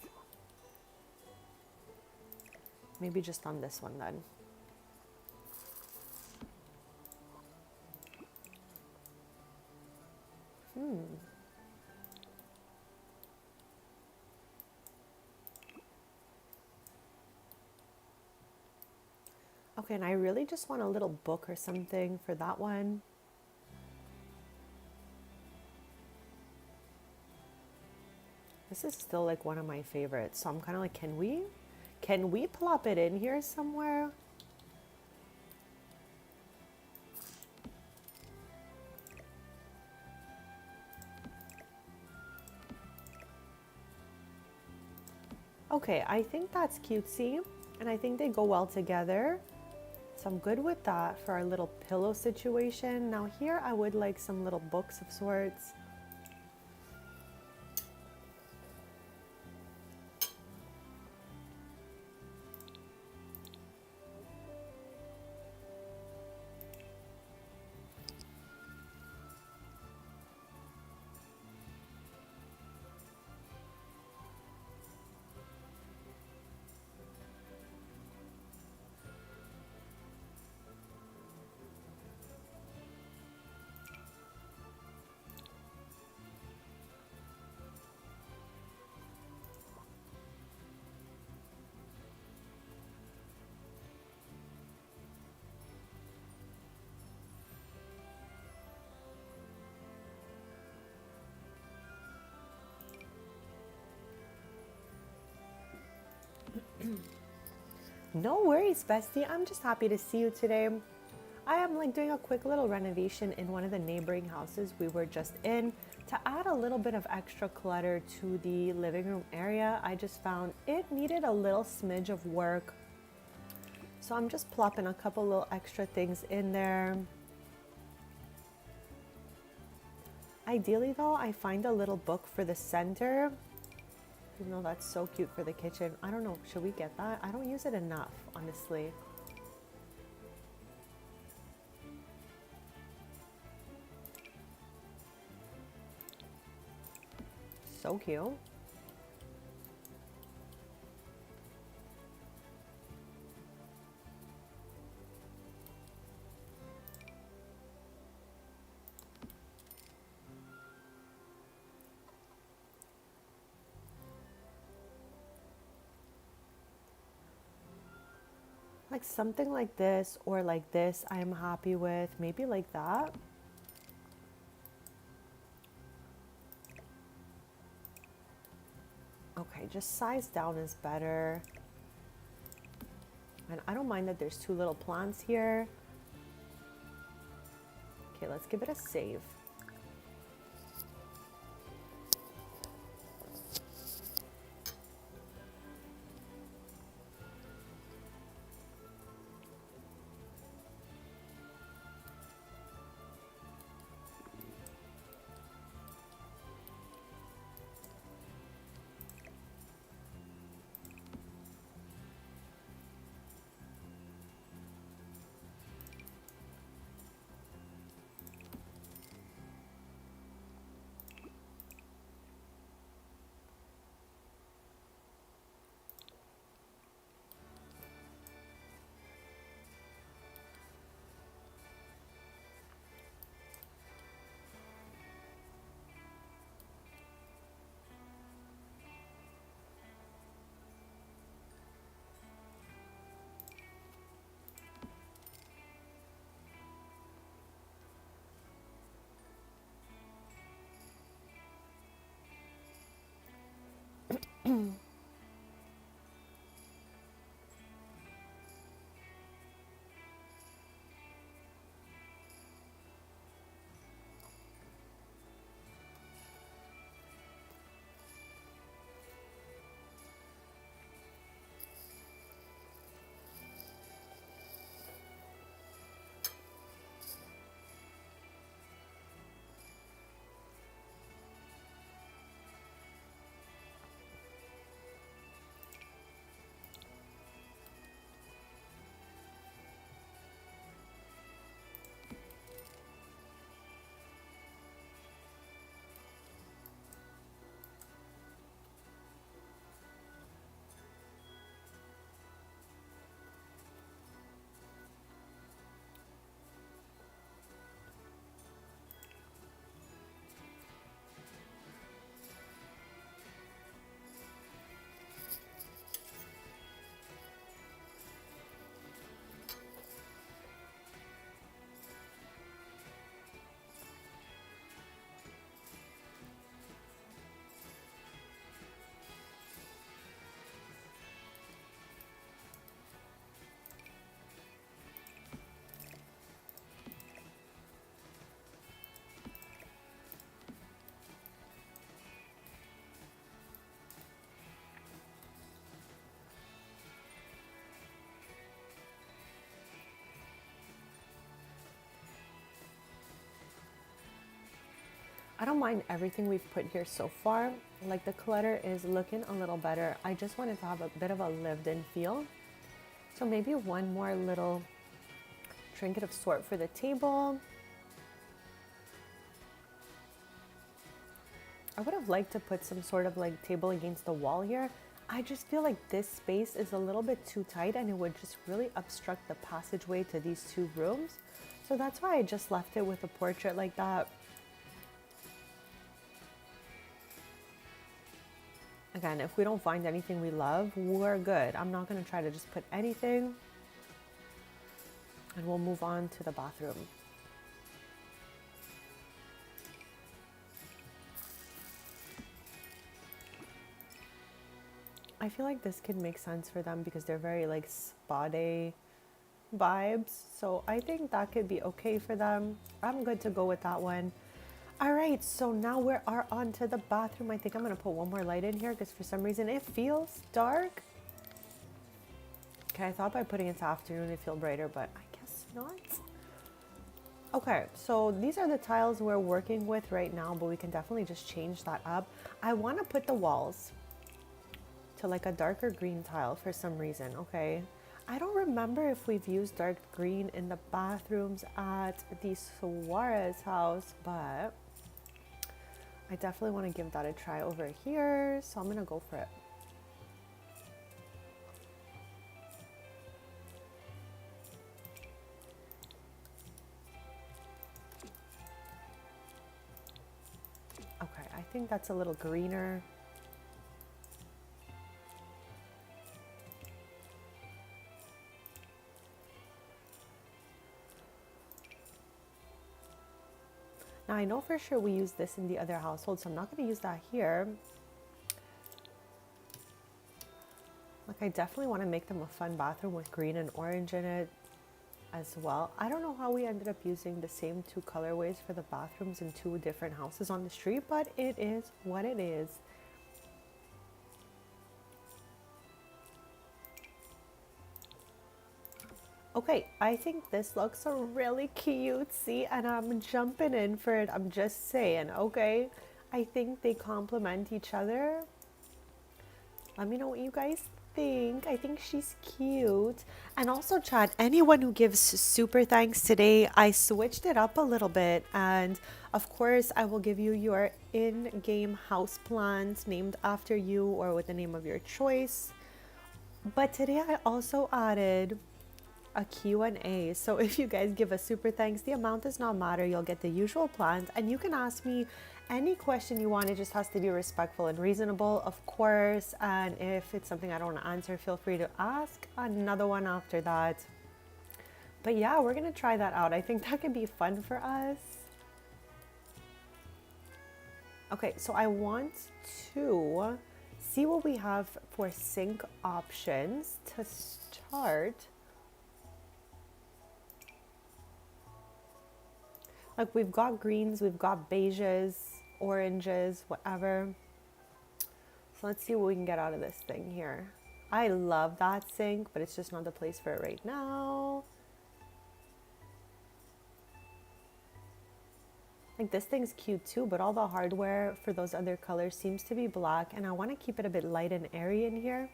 Maybe just on this one then. Okay, and I really just want a little book or something for that one. This is still like one of my favorites. So I'm kind of like, can we plop it in here somewhere? Okay, I think that's cutesy, and I think they go well together. So I'm good with that for our little pillow situation. Now here I would like some little books of sorts. No worries, bestie. I'm just happy to see you today. I am like doing a quick little renovation in one of the neighboring houses we were just in to add a little bit of extra clutter to the living room area. I just found it needed a little smidge of work. So I'm just plopping a couple little extra things in there. Ideally though, I find a little book for the center. Even though that's so cute for the kitchen. I don't know, should we get that? I don't use it enough, honestly. So cute. Like something like this or like this I'm happy with. Maybe like that. Okay, just size down is better. And I don't mind that there's two little plants here. Okay, let's give it a save. I don't mind everything we've put here so far. Like the clutter is looking a little better. I just wanted to have a bit of a lived-in feel. So maybe one more little trinket of sort for the table. I would have liked to put some sort of like table against the wall here. I just feel like this space is a little bit too tight and it would just really obstruct the passageway to these two rooms. So that's why I just left it with a portrait like that. Again, if we don't find anything we love, we're good. I'm not going to try to just put anything. And we'll move on to the bathroom. I feel like this could make sense for them because they're very like spa day vibes. So I think that could be okay for them. I'm good to go with that one. All right, so now we are on to the bathroom. I think I'm gonna put one more light in here because for some reason it feels dark. Okay, I thought by putting it to afternoon it'd feel brighter, but I guess not. Okay, so these are the tiles we're working with right now, but we can definitely just change that up. I want to put the walls to like a darker green tile for some reason, okay? I don't remember if we've used dark green in the bathrooms at the Suarez house, but I definitely want to give that a try over here, so I'm gonna go for it. Okay, I think that's a little greener. Now I know for sure we use this in the other household, so I'm not going to use that here. Like I definitely want to make them a fun bathroom with green and orange in it as well. I don't know how we ended up using the same two colorways for the bathrooms in two different houses on the street, but it is what it is. Okay, I think this looks really cutesy and I'm jumping in for it. I'm just saying, okay? I think they complement each other. Let me know what you guys think. I think she's cute. And also, chat, anyone who gives super thanks today, I switched it up a little bit. And of course, I will give you your in-game house plants named after you or with the name of your choice. But today I also added a Q&A. So if you guys give a super thanks, the amount does not matter. You'll get the usual plans and you can ask me any question you want. It just has to be respectful and reasonable, of course. And if it's something I don't want to answer, feel free to ask another one after that. But yeah, we're going to try that out. I think that could be fun for us. Okay, so I want to see what we have for sink options to start. Like we've got greens, we've got beiges, oranges, whatever. So let's see what we can get out of this thing here. I love that sink, but it's just not the place for it right now. Like this thing's cute too, but all the hardware for those other colors seems to be black, and I want to keep it a bit light and airy in here.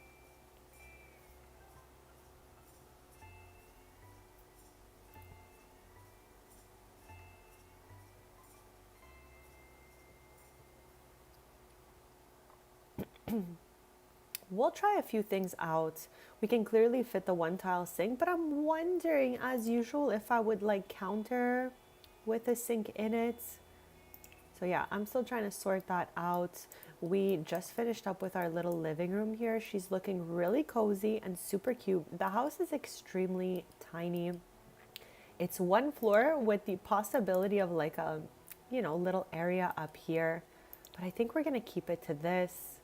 We'll try a few things out. We can clearly fit the one tile sink, but I'm wondering, as usual, if I would like counter with a sink in it. So yeah, I'm still trying to sort that out. We just finished up with our little living room here. She's looking really cozy and super cute. The house is extremely tiny. It's one floor with the possibility of like a, you know, little area up here. But I think we're gonna keep it to this.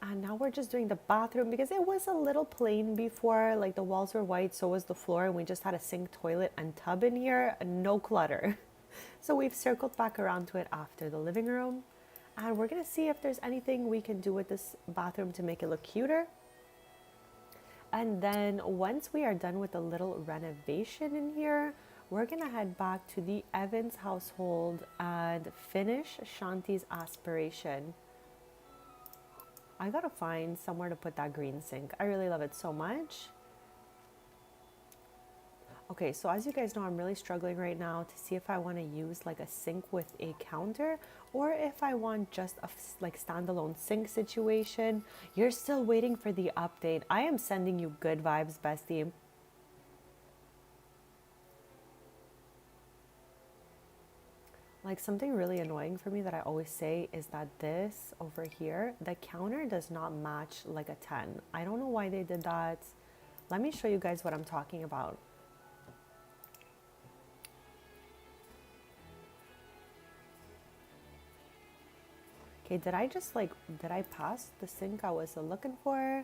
And now we're just doing the bathroom because it was a little plain before. Like the walls were white, so was the floor. And we just had a sink, toilet, and tub in here. No clutter. So we've circled back around to it after the living room. And we're going to see if there's anything we can do with this bathroom to make it look cuter. And then once we are done with the little renovation in here, we're going to head back to the Evans household and finish Shanti's aspiration. I gotta find somewhere to put that green sink. I really love it so much. Okay, so as you guys know, I'm really struggling right now to see if I want to use like a sink with a counter or if I want just a like standalone sink situation. You're still waiting for the update. I am sending you good vibes, bestie. Like something really annoying for me that I always say is that this over here, the counter does not match like a 10. I don't know why they did that. Let me show you guys what I'm talking about. Okay, did I just like, did I pass the sink I was looking for?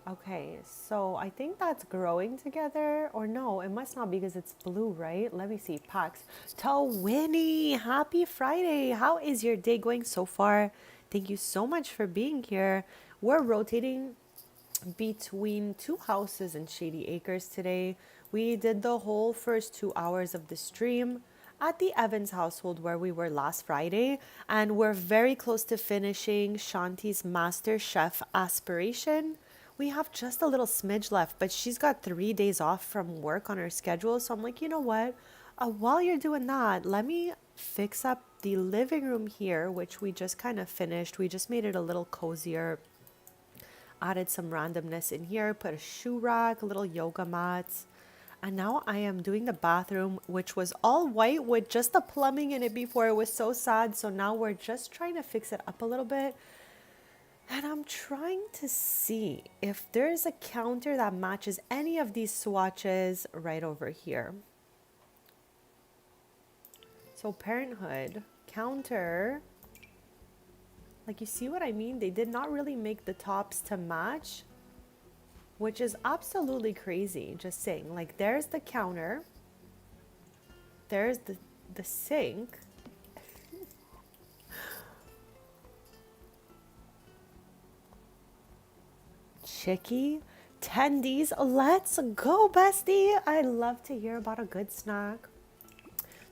Okay, so I think that's growing together, or no, it must not because it's blue, right? Let me see. Pax. To Winnie, happy Friday. How is your day going so far? Thank you so much for being here. We're rotating between two houses in Shady Acres today. We did the whole first 2 hours of the stream at the Evans household where we were last Friday, and we're very close to finishing Shanti's Master Chef aspiration. We have just a little smidge left, but she's got 3 days off from work on her schedule. So I'm like, you know what? While you're doing that, let me fix up the living room here, which we just kind of finished. We just made it a little cozier, added some randomness in here, put a shoe rack, little yoga mats. And now I am doing the bathroom, which was all white with just the plumbing in it before. It was so sad. So now we're just trying to fix it up a little bit. And I'm trying to see if there's a counter that matches any of these swatches right over here. So Parenthood, counter, like you see what I mean? They did not really make the tops to match, which is absolutely crazy. Just saying, like there's the counter, there's the sink. Chicky, tendies, let's go, bestie. I love to hear about a good snack.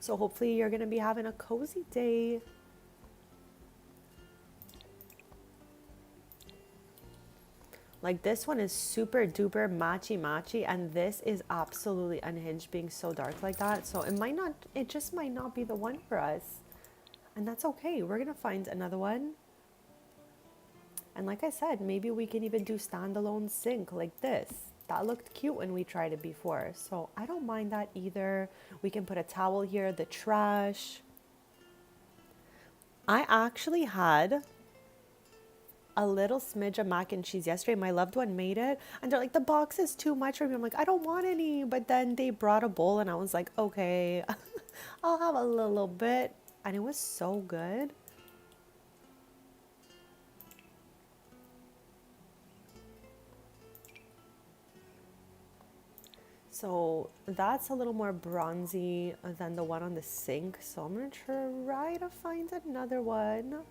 So hopefully you're gonna be having a cozy day. Like this one is super duper matchy, and this is absolutely unhinged being so dark like that. So it just might not be the one for us. And that's okay. We're gonna find another one. And like I said, maybe we can even do standalone sink like this. That looked cute when we tried it before. So I don't mind that either. We can put a towel here, the trash. I actually had a little smidge of mac and cheese yesterday. My loved one made it. And they're like, the box is too much for me. I'm like, I don't want any. But then they brought a bowl and I was like, okay, I'll have a little bit. And it was so good. So that's a little more bronzy than the one on the sink. So I'm going to try to find another one.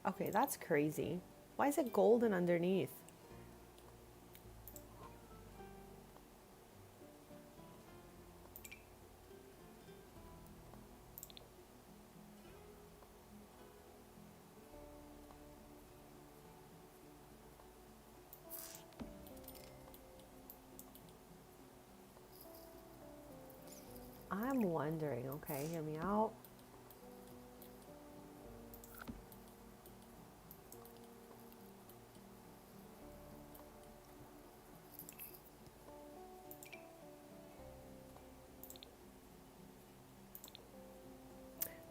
Okay, that's crazy. Why is it golden underneath? I'm wondering, okay, hear me out.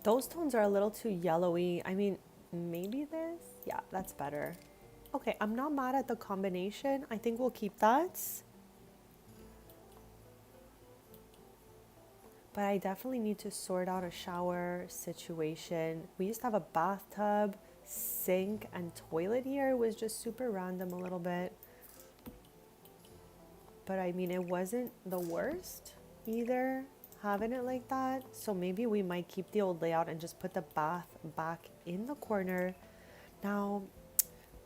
Those tones are a little too yellowy. I mean, maybe this? Yeah, that's better. Okay, I'm not mad at the combination. I think we'll keep that. But I definitely need to sort out a shower situation. We used to have a bathtub, sink, and toilet here. It was just super random a little bit. But I mean, it wasn't the worst either, having it like that. So maybe we might keep the old layout and just put the bath back in the corner. Now,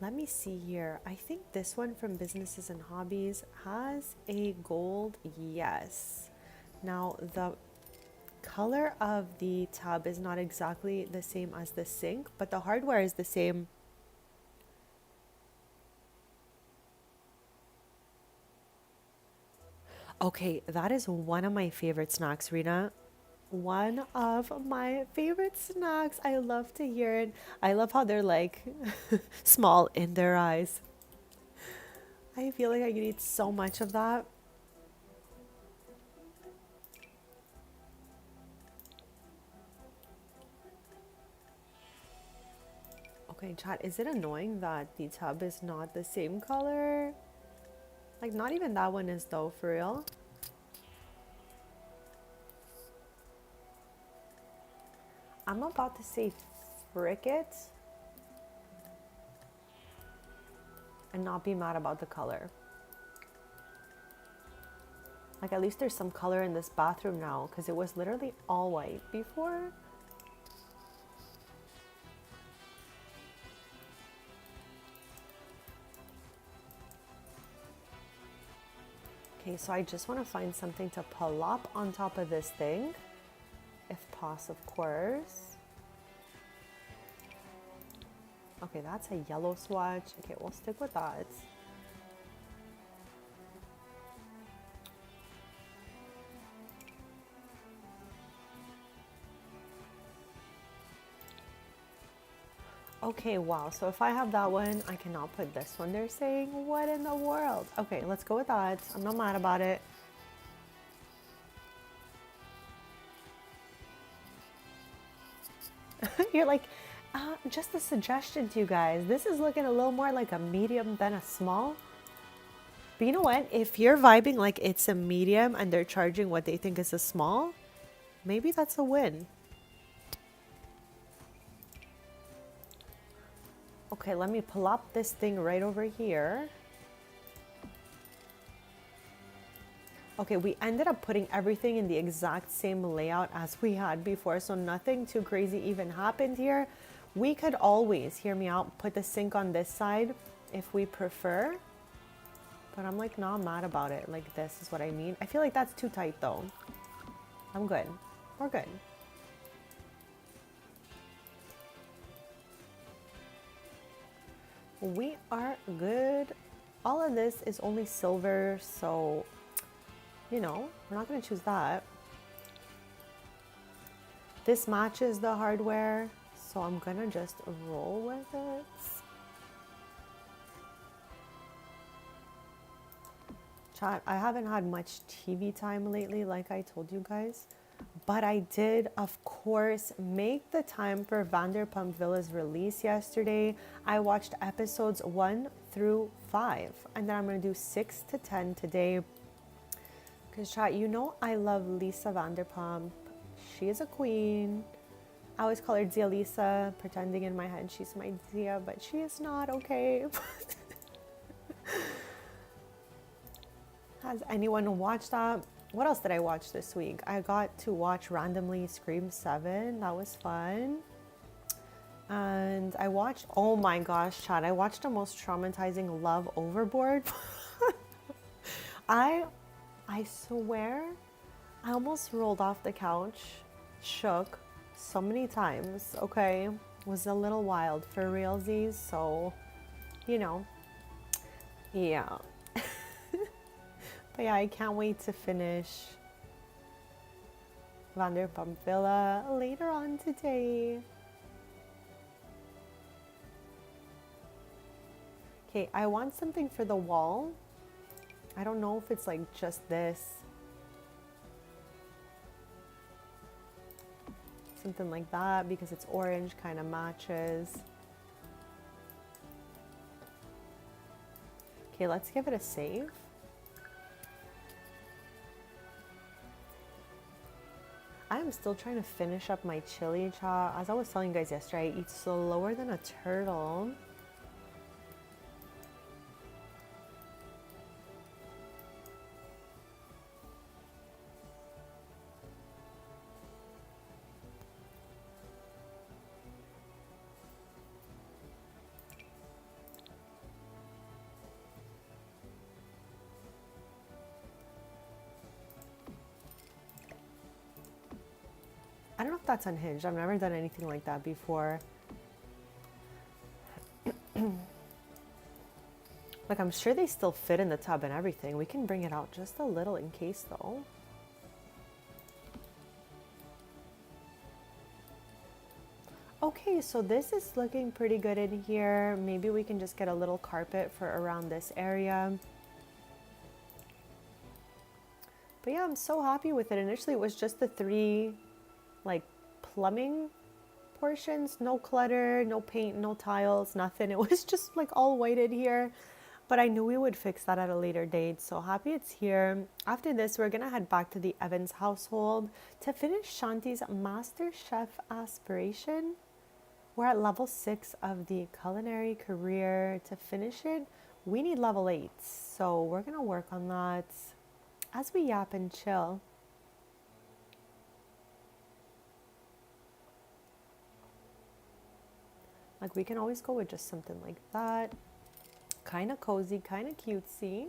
let me see here. I think this one from Businesses and Hobbies has a gold yes. Now, the color of the tub is not exactly the same as the sink, but the hardware is the same. Okay, that is one of my favorite snacks, Rena. One of my favorite snacks. I love to hear it. I love how they're like small in their eyes. I feel like I could eat so much of that. Okay, chat, is it annoying that the tub is not the same color? Like, not even that one is though, for real. I'm about to say frick it and not be mad about the color. Like, at least there's some color in this bathroom now, because it was literally all white before. Okay, so I just want to find something to plop on top of this thing, if possible, of course. Okay, that's a yellow swatch. Okay, we'll stick with that. Okay, wow. So if I have that one, I cannot put this one. They're saying, what in the world? Okay, let's go with that. I'm not mad about it. You're like, just a suggestion to you guys. This is looking a little more like a medium than a small. But you know what? If you're vibing like it's a medium and they're charging what they think is a small, maybe that's a win. Okay, let me pull up this thing right over here. Okay, we ended up putting everything in the exact same layout as we had before, so nothing too crazy even happened here. We could always, hear me out, put the sink on this side if we prefer. But I'm like not mad about it. Like, this is what I mean. I feel like that's too tight though. I'm good. We're good. We are good. All of this is only silver, so, you know, we're not going to choose that. This matches the hardware, so I'm going to just roll with it. Chat, I haven't had much TV time lately, like I told you guys. But I did, of course, make the time for Vanderpump Villa's release yesterday. I watched episodes 1 through 5, and then I'm going to do 6 to 10 today. Because, chat, you know I love Lisa Vanderpump. She is a queen. I always call her Dia Lisa, pretending in my head she's my Dia, but she is not, okay? Has anyone watched that? What else did I watch this week? I got to watch randomly Scream 7. That was fun. And I watched, oh my gosh, Chad, I watched the most traumatizing Love Overboard. I swear, I almost rolled off the couch, shook so many times, okay? It was a little wild for realsies, so, you know, yeah. But yeah, I can't wait to finish Vanderpump Villa later on today. Okay, I want something for the wall. I don't know if it's like just this. Something like that, because it's orange, kind of matches. Okay, let's give it a save. I'm still trying to finish up my chili cha. As I was telling you guys yesterday, I eat slower than a turtle. I don't know if that's unhinged. I've never done anything like that before. Like, I'm sure they still fit in the tub and everything. We can bring it out just a little in case though. Okay, so this is looking pretty good in here. Maybe we can just get a little carpet for around this area. But yeah, I'm so happy with it. Initially, it was just the 3 like plumbing portions, no clutter, no paint, no tiles, nothing. It was just like all white in here. but I knew we would fix that at a later date. So happy it's here. After this, we're gonna head back to the Evans household to finish Shanti's Master Chef aspiration. We're at level 6 of the culinary career. To finish it, we need level 8. So we're gonna work on that as we yap and chill. Like, we can always go with just something like that. Kind of cozy, kind of cutesy.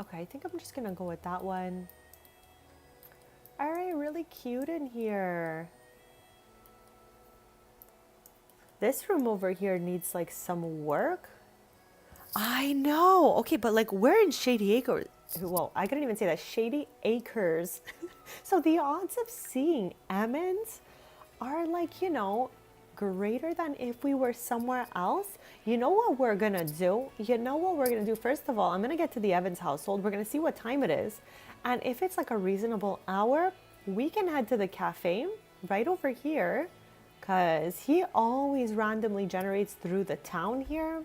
Okay, I think I'm just gonna go with that one. All right, really cute in here. This room over here needs like some work. I know. Okay, but like we're in Shady Acres. Well, I couldn't even say that. Shady Acres. So the odds of seeing Emmons are like, you know, greater than if we were somewhere else. You know what we're gonna do? You know what we're gonna do? First of all, I'm gonna get to the Evans household. We're gonna see what time it is. And if it's like a reasonable hour, we can head to the cafe right over here, because he always randomly generates through the town here.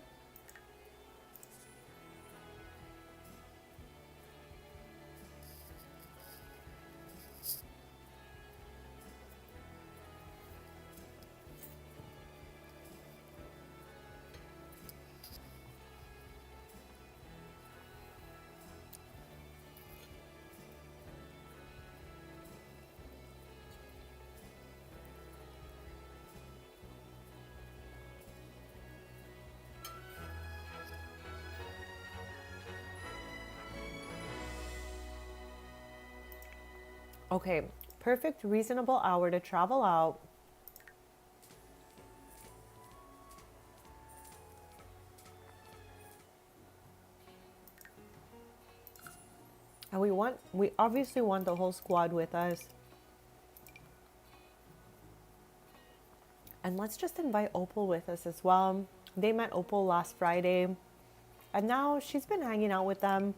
Okay, perfect, reasonable hour to travel out. And we obviously want the whole squad with us. And let's just invite Opal with us as well. They met Opal last Friday, and now she's been hanging out with them.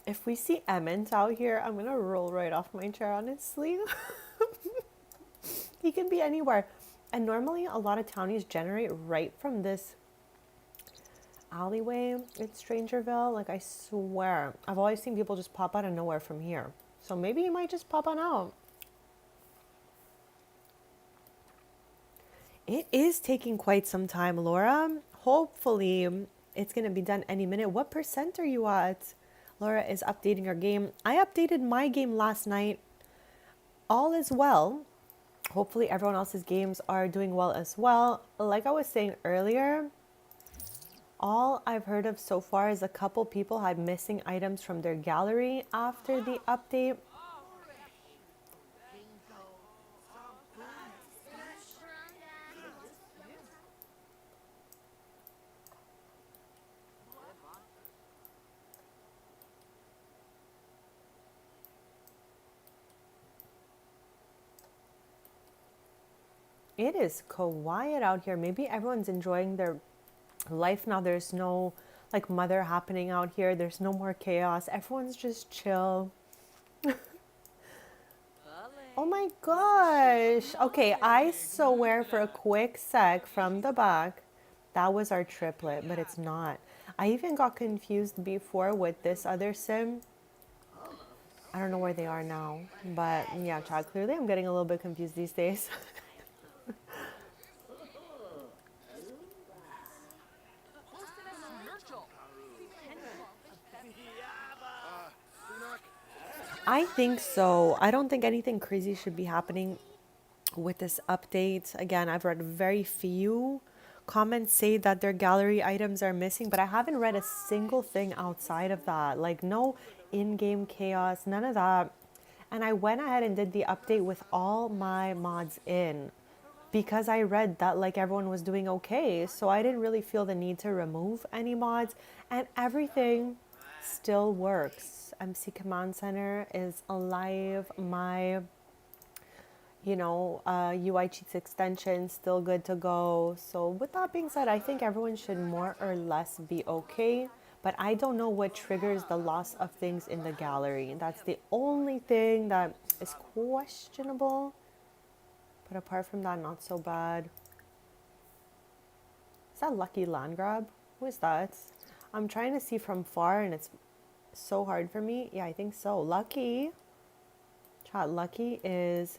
If we see Emmons out here, I'm gonna roll right off my chair, honestly. He can be anywhere. And normally a lot of townies generate right from this alleyway in Strangerville. Like, I swear, I've always seen people just pop out of nowhere from here. So maybe he might just pop on out. It is taking quite some time, Laura. Hopefully it's gonna be done any minute. What percent are you at? Laura is updating her game. I updated my game last night. All is well. Hopefully everyone else's games are doing well as well. Like I was saying earlier, all I've heard of so far is a couple people had missing items from their gallery after the update. It is quiet out here. Maybe everyone's enjoying their life now. There's no like mother happening out here. There's no more chaos. Everyone's just chill. Oh my gosh. Okay, I swear for a quick sec from the back, that was our triplet, but it's not. I even got confused before with this other sim. I don't know where they are now, but yeah, Chad, clearly I'm getting a little bit confused these days. I think so. I don't think anything crazy should be happening with this update. Again, I've read very few comments say that their gallery items are missing, but I haven't read a single thing outside of that. Like, no in-game chaos, none of that. And I went ahead and did the update with all my mods in because I read that like everyone was doing okay. So I didn't really feel the need to remove any mods, and everything still works. MC Command Center is alive. My UI cheats extension still good to go. So with that being said, I think everyone should more or less be okay. But I don't know what triggers the loss of things in the gallery. That's the only thing that is questionable. But apart from that, not so bad. Is that Lucky Land Grab? Who is that? I'm trying to see from far and it's so hard for me. Yeah, I think so. Lucky. Chat, Lucky is...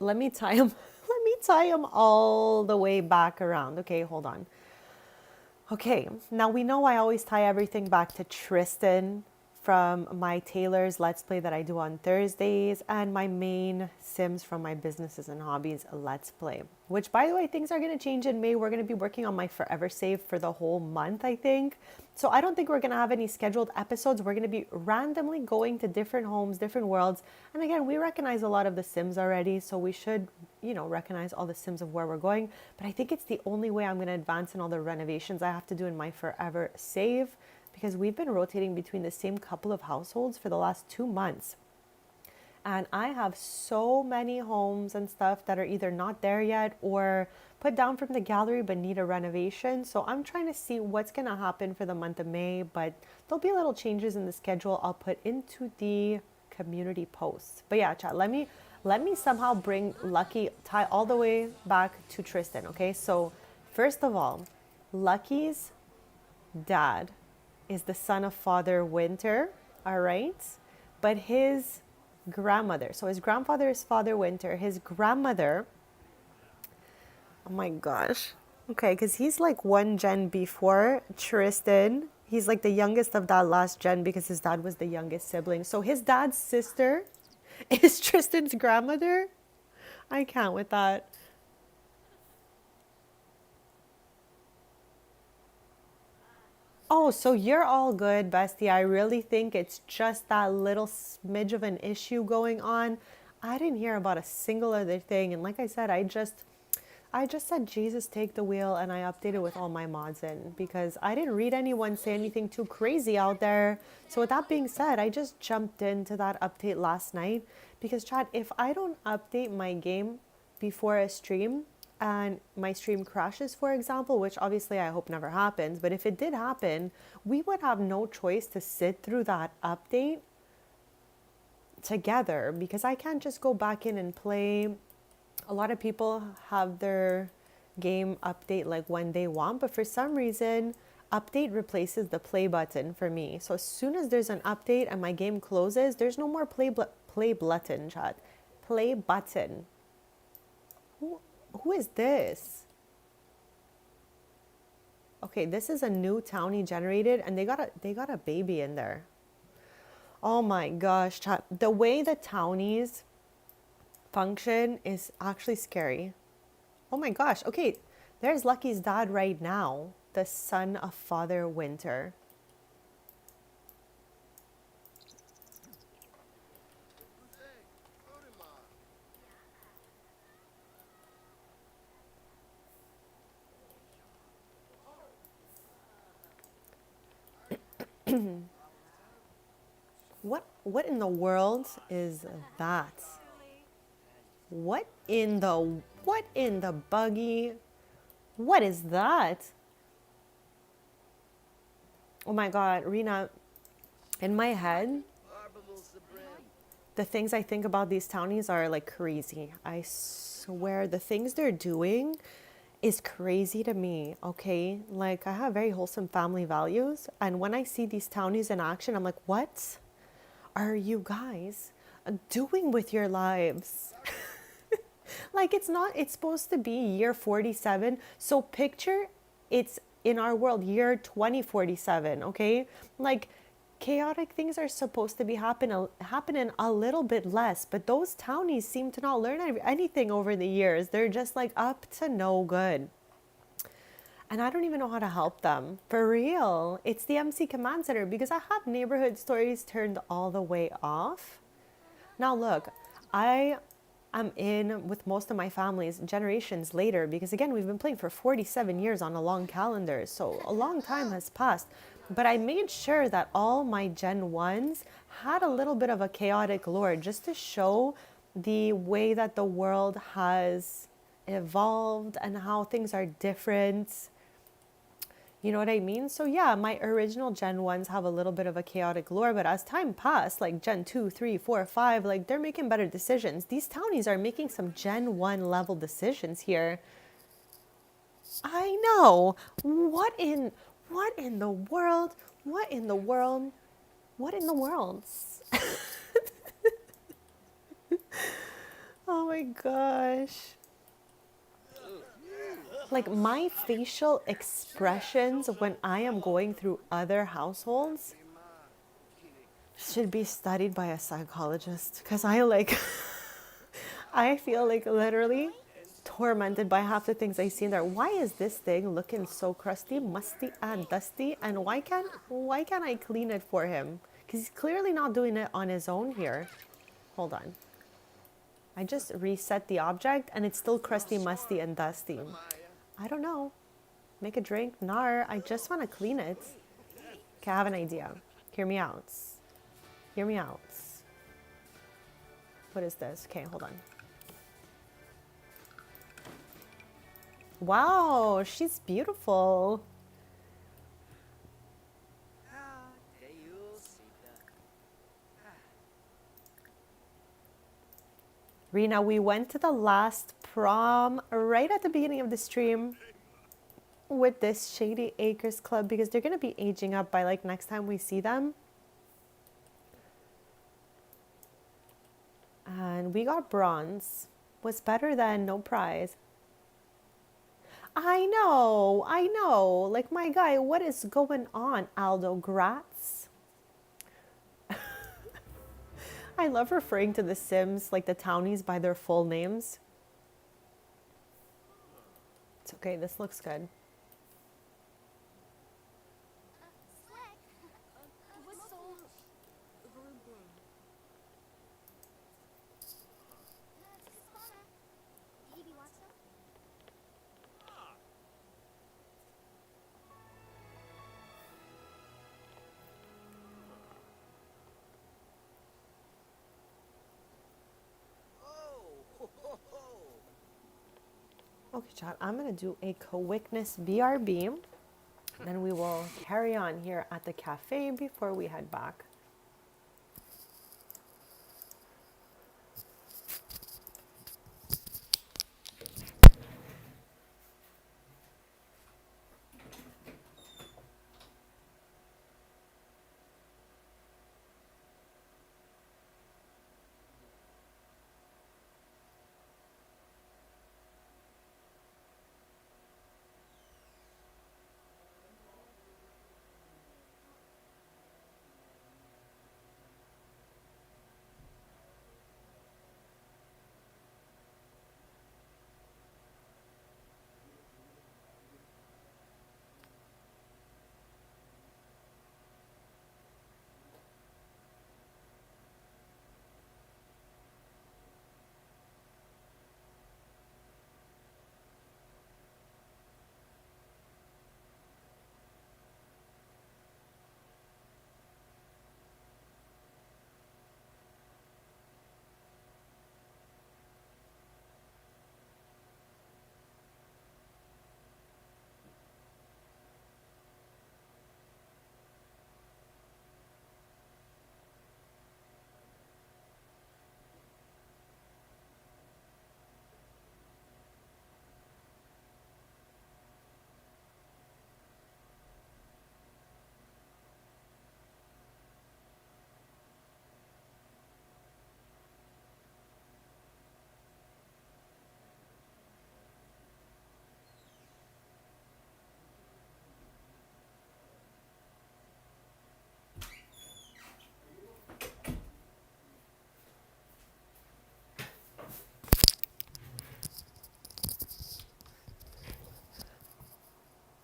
Let me tie him. Let me tie him all the way back around. Okay, hold on. Okay, now we know I always tie everything back to Tristan from my Taylor's Let's Play that I do on Thursdays and my main Sims from my Businesses and Hobbies Let's Play. Which, by the way, things are going to change in May. We're going to be working on my Forever Save for the whole month, I think. So I don't think we're going to have any scheduled episodes. We're going to be randomly going to different homes, different worlds. And again, we recognize a lot of the Sims already, so we should, recognize all the Sims of where we're going. But I think it's the only way I'm going to advance in all the renovations I have to do in my Forever Save, because we've been rotating between the same couple of households for the last 2 months. And I have so many homes and stuff that are either not there yet or put down from the gallery but need a renovation. So I'm trying to see what's going to happen for the month of May, but there'll be little changes in the schedule I'll put into the community posts. But yeah, chat, let me somehow bring Lucky, tie all the way back to Tristan, okay? So first of all, Lucky's dad is the son of Father Winter, all right? But his grandmother, so his grandfather is Father Winter, his grandmother, oh my gosh, okay, because he's like one gen before Tristan. He's like the youngest of that last gen because his dad was the youngest sibling. So his dad's sister is Tristan's grandmother. I can't with that. Oh, so you're all good, bestie. I really think it's just that little smidge of an issue going on. I didn't hear about a single other thing. And like I said, I just said, Jesus, take the wheel. And I updated with all my mods in because I didn't read anyone say anything too crazy out there. So with that being said, I just jumped into that update last night because chat, if I don't update my game before a stream, and my stream crashes, for example, which obviously I hope never happens, but if it did happen, we would have no choice to sit through that update together because I can't just go back in and play. A lot of people have their game update like when they want, but for some reason, update replaces the play button for me. So as soon as there's an update and my game closes, there's no more play button, chat. Play button. Who is this? Okay, this is a new townie generated and they got a baby in there. Oh my gosh, chat. The way the townies function is actually scary. Oh my gosh. Okay, there's Lucky's dad right now, the son of Father Winter. What in the world is that? What in the buggy? What is that? Oh my god, Rena, in my head, the things I think about these townies are like crazy. I swear the things they're doing is crazy to me, okay? Like, I have very wholesome family values, and when I see these townies in action, I'm like, what are you guys doing with your lives? Like, it's supposed to be year 47, so picture it's in our world year 2047, okay? Like, chaotic things are supposed to be happening a little bit less, but those townies seem to not learn anything over the years. They're just like up to no good. And I don't even know how to help them. For real. It's the MC Command Center because I have neighborhood stories turned all the way off. Now look, I am in with most of my families generations later because again, we've been playing for 47 years on a long calendar. So a long time has passed. But I made sure that all my Gen 1s had a little bit of a chaotic lore just to show the way that the world has evolved and how things are different. You know what I mean? So yeah, my original Gen 1s have a little bit of a chaotic lore, but as time passed, like Gen 2, 3, 4, 5, like they're making better decisions. These townies are making some Gen 1 level decisions here. I know. What in the world? What in the world? What in the world? Oh my gosh. Like my facial expressions when I am going through other households should be studied by a psychologist because I like I feel like literally tormented by half the things I see in there. Why is this thing looking so crusty, musty, and dusty? And why can't I clean it for him? Because he's clearly not doing it on his own here. Hold on. I just reset the object and it's still crusty, musty, and dusty. I don't know. Make a drink? Nar, I just want to clean it. Okay, I have an idea. Hear me out. Hear me out. What is this? Okay, hold on. Wow, she's beautiful. Rena, we went to the last prom right at the beginning of the stream with this Shady Acres Club because they're going to be aging up by like next time we see them. And we got bronze. Was better than no prize. I know. Like, my guy, what is going on, Aldo Gratz? I love referring to the Sims, like the townies, by their full names. It's okay, this looks good. Okay, chat, I'm going to do a quickness BRB. Then we will carry on here at the cafe before we head back.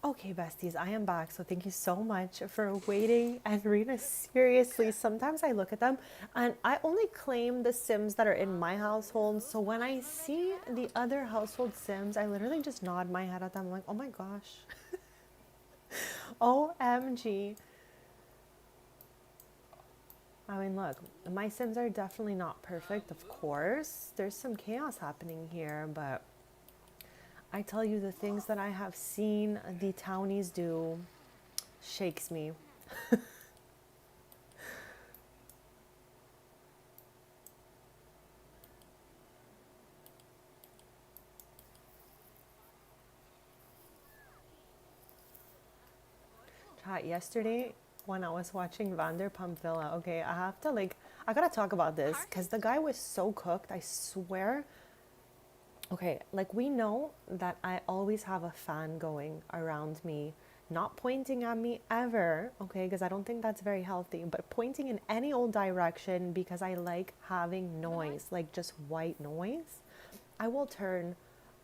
Okay, besties, I am back. So thank you so much for waiting. And Rena, seriously, sometimes I look at them and I only claim the Sims that are in my household. So when I see the other household Sims, I literally just nod my head at them. I'm like, oh my gosh. OMG. I mean, look, my Sims are definitely not perfect, of course. There's some chaos happening here, but I tell you, the things that I have seen the townies do shakes me. Chat, yesterday when I was watching Vanderpump Villa, okay, I have to like, I gotta talk about this because the guy was so cooked, I swear. Okay, like we know that I always have a fan going around me, not pointing at me ever, okay, because I don't think that's very healthy, but pointing in any old direction because I like having noise, like just white noise. I will turn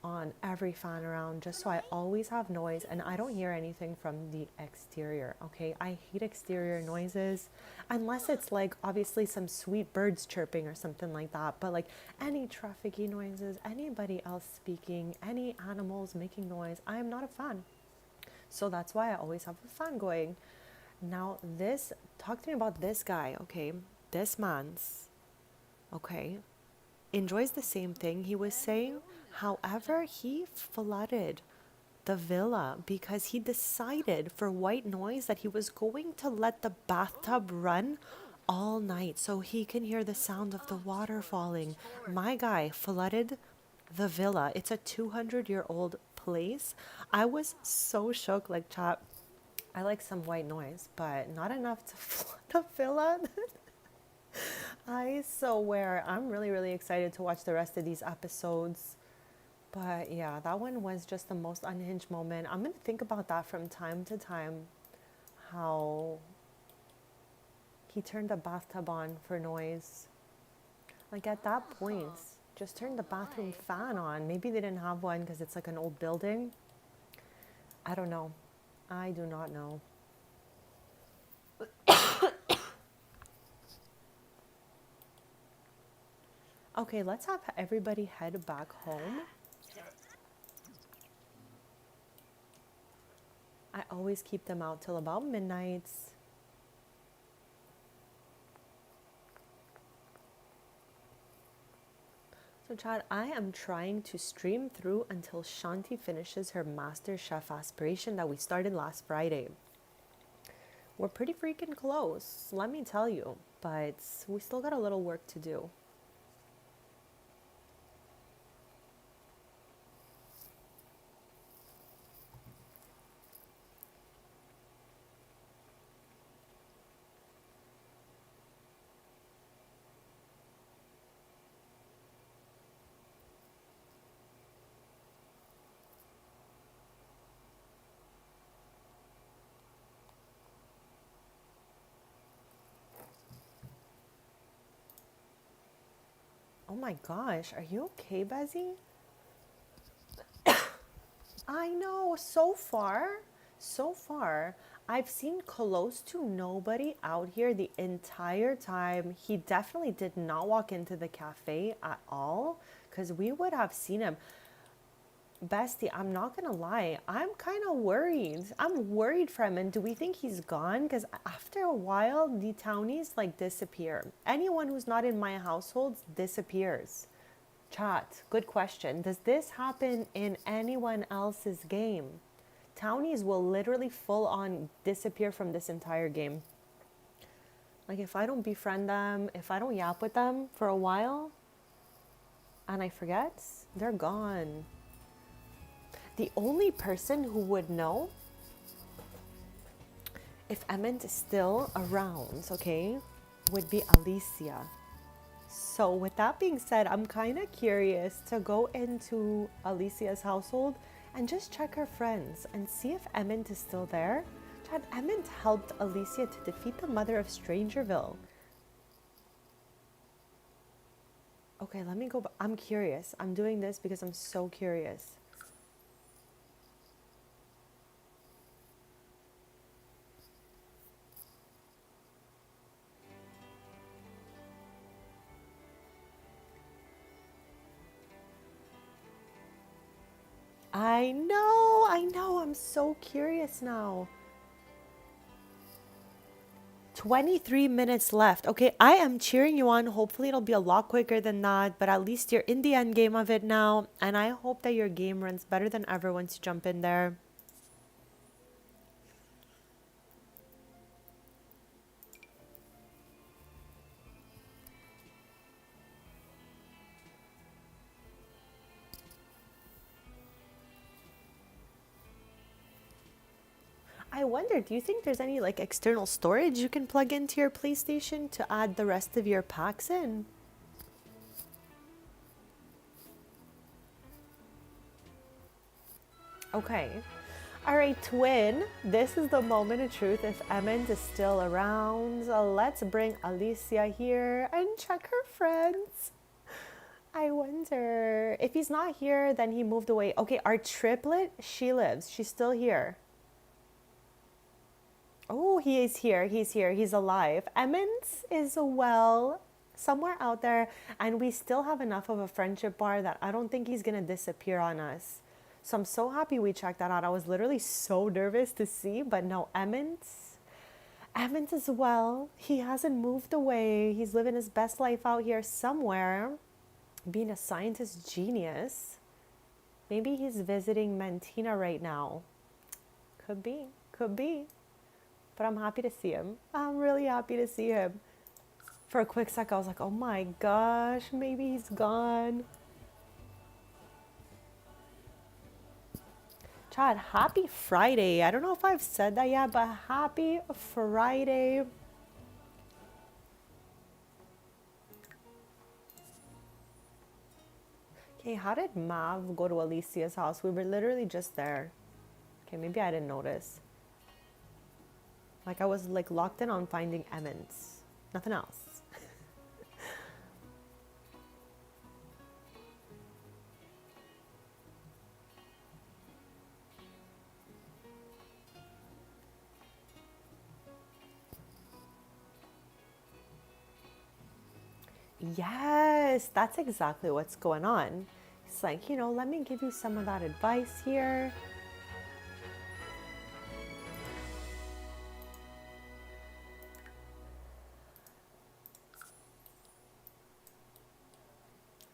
on every fan around just so I always have noise and I don't hear anything from the exterior, okay? I hate exterior noises unless it's like obviously some sweet birds chirping or something like that, but like any trafficy noises, anybody else speaking, any animals making noise, I am not a fan. So that's why I always have a fan going. Now this, talk to me about this guy, okay? This man's, okay, enjoys the same thing he was saying. However, he flooded the villa because he decided for white noise that he was going to let the bathtub run all night so he can hear the sound of the water falling. My guy flooded the villa. It's a 200-year-old place. I was so shook, like, chat. I like some white noise, but not enough to flood the villa. I swear, I'm really, really excited to watch the rest of these episodes. But yeah, that one was just the most unhinged moment. I'm going to think about that from time to time, how he turned the bathtub on for noise. Like at that point, just turn the bathroom fan on. Maybe they didn't have one because it's like an old building. I don't know. I do not know. Okay, let's have everybody head back home. I always keep them out till about midnight. So Chad, I am trying to stream through until Shanti finishes her Master Chef aspiration that we started last Friday. We're pretty freaking close, let me tell you, but we still got a little work to do. Oh my gosh, are you okay, Bezzy? I know, so far, I've seen close to nobody out here the entire time. He definitely did not walk into the cafe at all because we would have seen him. Bestie, I'm not gonna lie, I'm kind of worried. I'm worried for him. And do we think he's gone? Because after a while, the townies like disappear. Anyone who's not in my household disappears. Chat, good question. Does this happen in anyone else's game? Townies will literally full on disappear from this entire game. Like if I don't befriend them, if I don't yap with them for a while, and I forget, they're gone. The only person who would know if Emmett is still around, okay, would be Alicia. So with that being said, I'm kind of curious to go into Alicia's household and just check her friends and see if Emmett is still there. Chad, Emmett helped Alicia to defeat the mother of Strangerville. Okay, let me go back. I'm curious. I'm doing this because I'm so curious. I know. I'm so curious now. 23 minutes left. Okay, I am cheering you on. Hopefully, it'll be a lot quicker than that, but at least you're in the end game of it now. And I hope that your game runs better than ever once you jump in there. I wonder, do you think there's any like external storage you can plug into your PlayStation to add the rest of your packs in? Okay. All right, twin. This is the moment of truth. If Emmons is still around, let's bring Alicia here and check her friends. I wonder if he's not here, then he moved away. Okay, our triplet, she lives. She's still here. Oh, he is here. He's here. He's alive. Emmons is well somewhere out there, and we still have enough of a friendship bar that I don't think he's gonna disappear on us. So I'm so happy we checked that out. I was literally so nervous to see, but no, Emmons as well. He hasn't moved away. He's living his best life out here somewhere, being a scientist genius. Maybe he's visiting Mantina right now. Could be, could be. But I'm happy to see him. I'm really happy to see him. For a quick sec, I was like, oh my gosh, maybe he's gone. Chad, happy Friday. I don't know if I've said that yet, but happy Friday. Okay, how did Mav go to Alicia's house? We were literally just there. Okay, maybe I didn't notice. Like I was like locked in on finding Emmons. Nothing else. Yes, that's exactly what's going on. It's like, let me give you some of that advice here.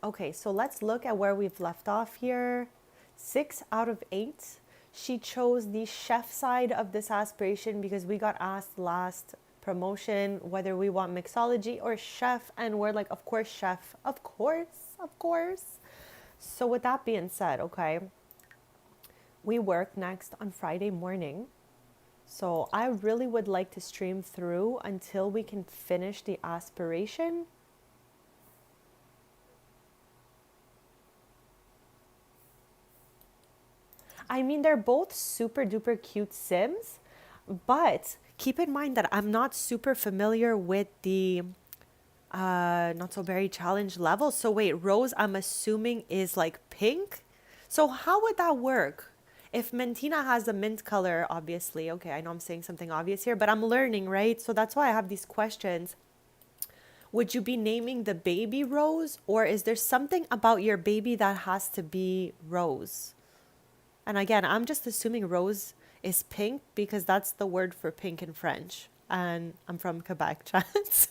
Okay, so let's look at where we've left off here. 6 out of 8. She chose the chef side of this aspiration because we got asked last promotion whether we want mixology or chef, and we're like, of course, chef. Of course, of course. So with that being said, okay, we work next on Friday morning. So I really would like to stream through until we can finish the aspiration. I mean, they're both super duper cute Sims, but keep in mind that I'm not super familiar with the not so very challenge level. So wait, Rose, I'm assuming is like pink. So how would that work? If Mentina has the mint color, obviously, okay, I know I'm saying something obvious here, but I'm learning, right? So that's why I have these questions. Would you be naming the baby Rose, or is there something about your baby that has to be Rose? And again, I'm just assuming rose is pink because that's the word for pink in French. And I'm from Quebec, chance.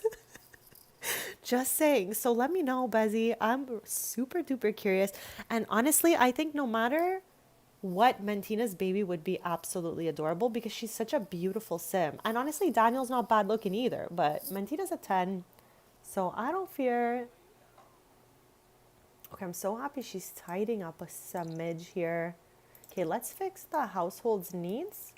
Just saying. So let me know, Bezzy. I'm super duper curious. And honestly, I think no matter what, Mentina's baby would be absolutely adorable because she's such a beautiful sim. And honestly, Daniel's not bad looking either, but Mentina's a 10. So I don't fear. Okay, I'm so happy she's tidying up a smidge here. Okay, let's fix the household's needs.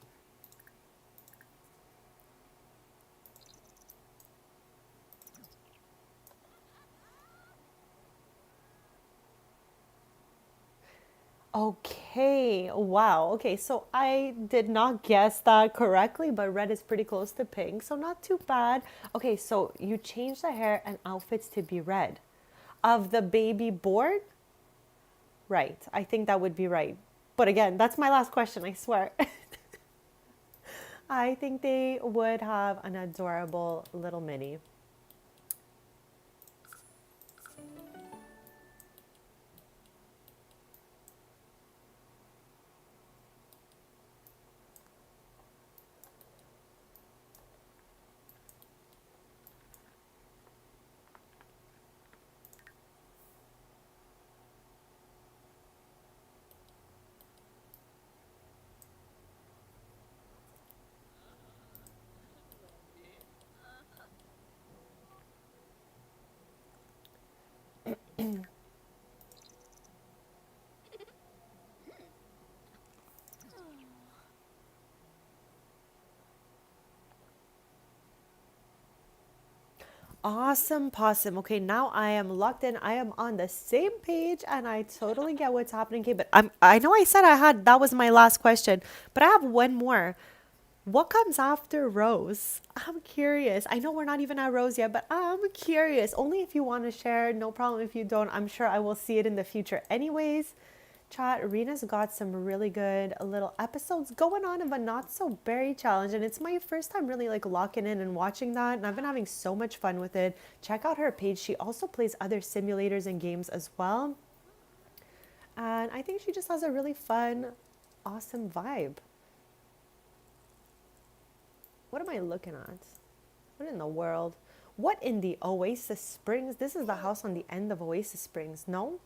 Okay, wow. Okay, so I did not guess that correctly, but red is pretty close to pink, so not too bad. Okay, so you changed the hair and outfits to be red. Of the baby board? Right, I think that would be right. But again, that's my last question, I swear. I think they would have an adorable little mini. Awesome possum. Okay, now I am locked in. I am on the same page and I totally get what's happening. Okay, but I know I said I had that was my last question, but I have one more. What comes after Rose? I'm curious. I know we're not even at Rose yet, but I'm curious. Only if you want to share, no problem if you don't. I'm sure I will see it in the future anyways. Chat, Rena's got some really good little episodes going on of a not so berry challenge, and it's my first time really like locking in and watching that, and I've been having so much fun with it. Check out her page. She also plays other simulators and games as well, and I think she just has a really fun, awesome vibe. What am I looking at? What in the world? What in the Oasis Springs? This is the house on the end of Oasis Springs, no?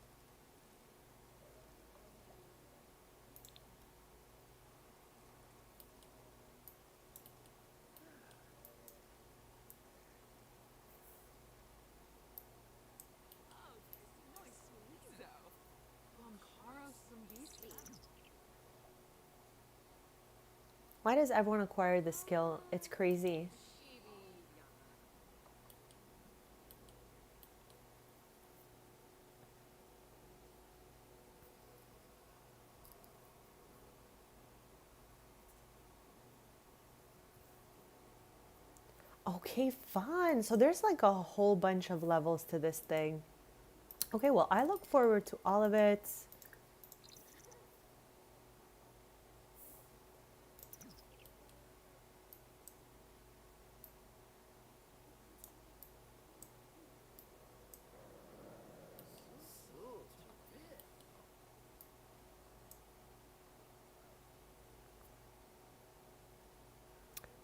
Why does everyone acquire this skill? It's crazy. Okay, fun. So there's like a whole bunch of levels to this thing. Okay, well, I look forward to all of it.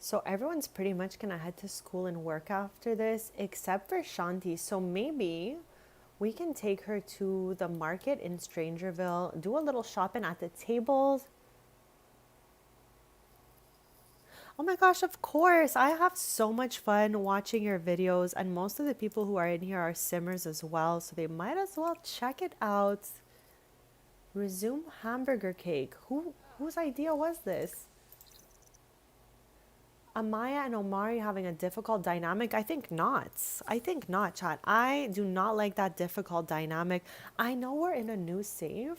So everyone's pretty much gonna head to school and work after this, except for Shanti. So maybe we can take her to the market in Strangerville, do a little shopping at the tables. Oh my gosh, of course. I have so much fun watching your videos, and most of the people who are in here are simmers as well, so they might as well check it out. Resume hamburger cake. Whose idea was this? Amaya and Omari having a difficult dynamic? I think not. I think not, chat. I do not like that difficult dynamic. I know we're in a new save,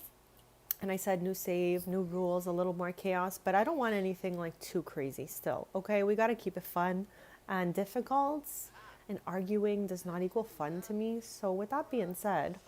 and I said new save, new rules, a little more chaos, but I don't want anything like too crazy still. Okay, we got to keep it fun and difficult, and arguing does not equal fun to me. So with that being said,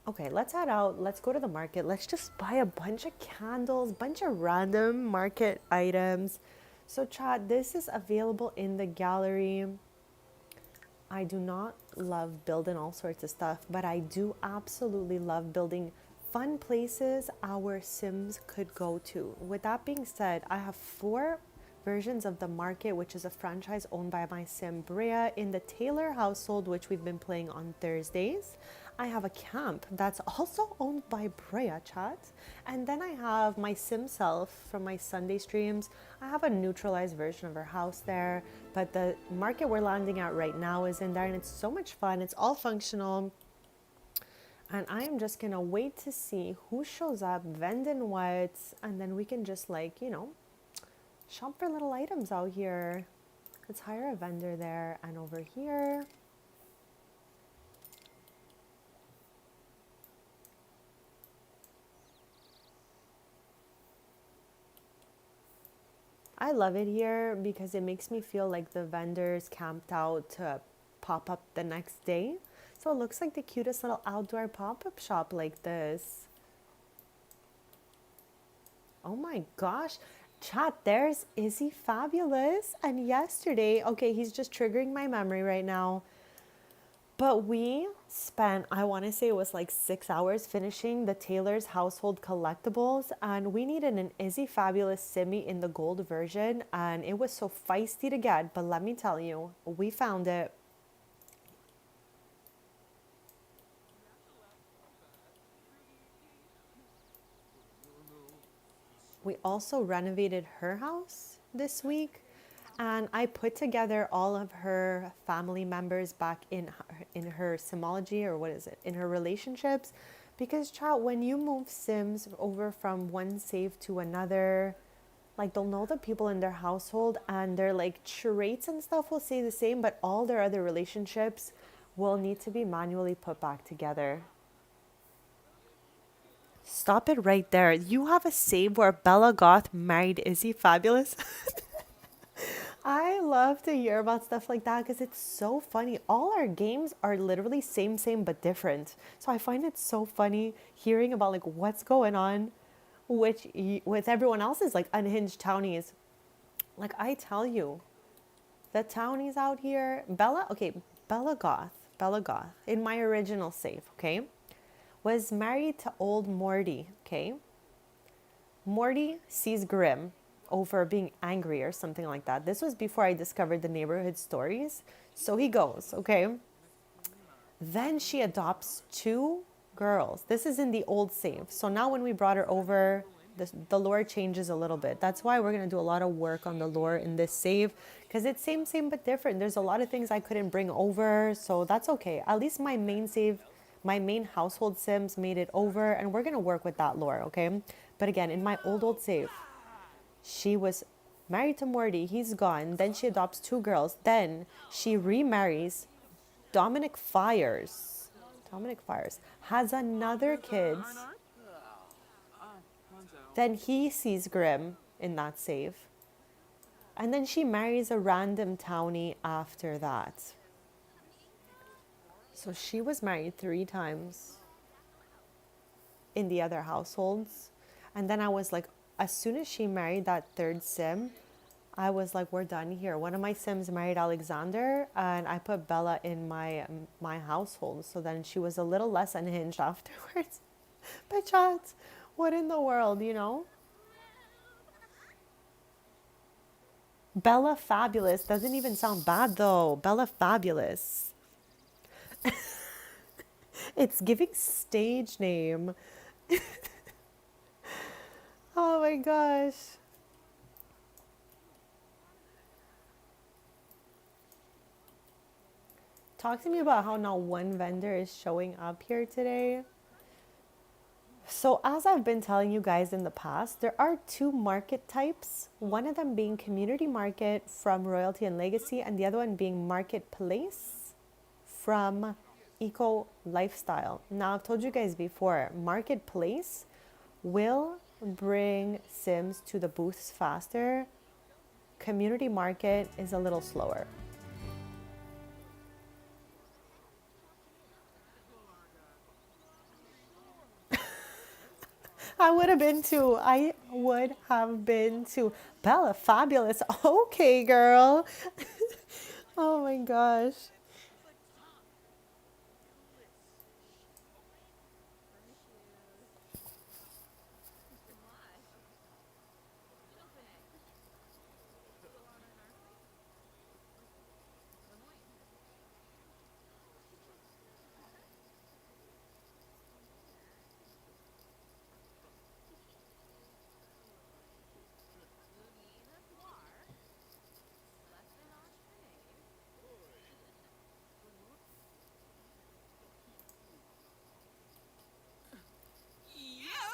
okay, let's head out. Let's go to the market. Let's just buy a bunch of candles, bunch of random market items. So chat, this is available in the gallery. I do not love building all sorts of stuff, but I do absolutely love building fun places our Sims could go to. With that being said, I have 4 versions of the market, which is a franchise owned by my Sim Brea in the Taylor household, which we've been playing on Thursdays. I have a camp that's also owned by Brea, chat. And then I have my Sim self from my Sunday streams. I have a neutralized version of her house there, but the market we're landing at right now is in there, and it's so much fun. It's all functional. And I am just gonna wait to see who shows up, vending what, and then we can just like, shop for little items out here. Let's hire a vendor there and over here. I love it here because it makes me feel like the vendors camped out to pop up the next day. So it looks like the cutest little outdoor pop-up shop like this. Oh my gosh. Chat, there's Izzy Fabulous. And yesterday, okay, he's just triggering my memory right now. But we spent, I want to say it was like 6 hours finishing the Taylor's household collectibles. And we needed an Izzy Fabulous Simi in the gold version. And it was so feisty to get. But let me tell you, we found it. We also renovated her house this week. and I put together all of her family members back in her simology, or what is it, in her relationships, because child, when you move Sims over from one save to another, like they'll know the people in their household and their like traits and stuff will stay the same, but all their other relationships will need to be manually put back together. Stop it right there. You have a save where Bella Goth married Izzy Fabulous. I love to hear about stuff like that because it's so funny. All our games are literally same, but different. So I find it so funny hearing about like what's going on with everyone else's like unhinged townies. Like I tell you, the townies out here, Bella Goth, in my original save, okay, was married to old Morty, okay? Morty sees Grim over being angry or something like that. This was before I discovered the neighborhood stories. So he goes, okay? Then she adopts 2 girls. This is in the old save. So now when we brought her over, the lore changes a little bit. That's why we're going to do a lot of work on the lore in this save, because it's same but different. There's a lot of things I couldn't bring over, so that's okay. At least my main save, my main household Sims made it over, and we're going to work with that lore, okay? But again, in my old save, she was married to Morty. He's gone. Then she adopts 2 girls. Then she remarries Dominic Fires. Dominic Fires has another kid. Then he sees Grim in that save. And then she marries a random townie after that. So she was married 3 times in the other households. And then I was like, as soon as she married that 3rd sim, I was like, we're done here. One of my Sims married Alexander, and I put Bella in my household. So then she was a little less unhinged afterwards. But chat, what in the world, you know? Bella Fabulous doesn't even sound bad though. Bella Fabulous. It's giving stage name. Oh my gosh. Talk to me about how not one vendor is showing up here today. So as I've been telling you guys in the past, there are 2 market types. One of them being community market from Royalty and Legacy, and the other one being marketplace from Eco Lifestyle. Now I've told you guys before, marketplace will bring Sims to the booths faster. Community market is a little slower. I would have been too. I would have been too. Bella Fabulous. Okay, girl. Oh my gosh.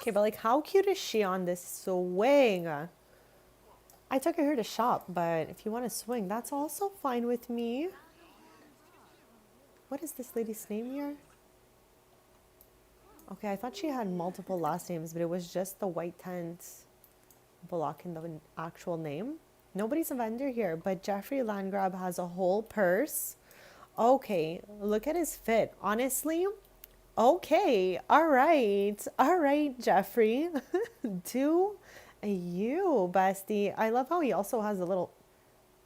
Okay, but like, how cute is she on this swing? I took her here to shop, but if you want to swing, that's also fine with me. What is this lady's name here? Okay, I thought she had multiple last names, but it was just the white tent blocking the actual name. Nobody's a vendor here, but Jeffrey Landgrab has a whole purse. Okay, look at his fit. Honestly, okay, all right, Jeffrey. Do you, bestie. I love how he also has a little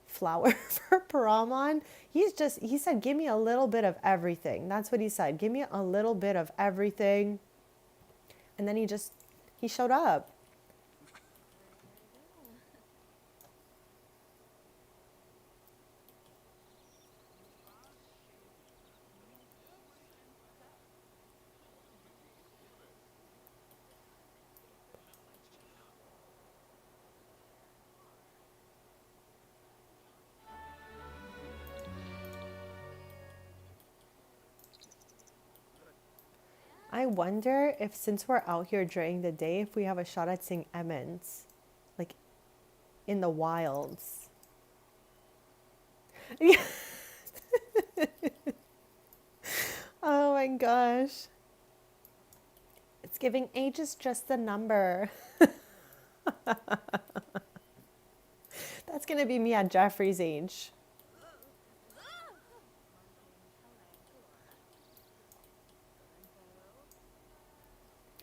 flower for prom on. He said, give me a little bit of everything. That's what he said. Give me a little bit of everything. And then he showed up. I wonder if since we're out here during the day, if we have a shot at seeing Emmons, like in the wilds. Yeah. Oh my gosh. It's giving age is just a number. That's gonna be me at Jeffrey's age.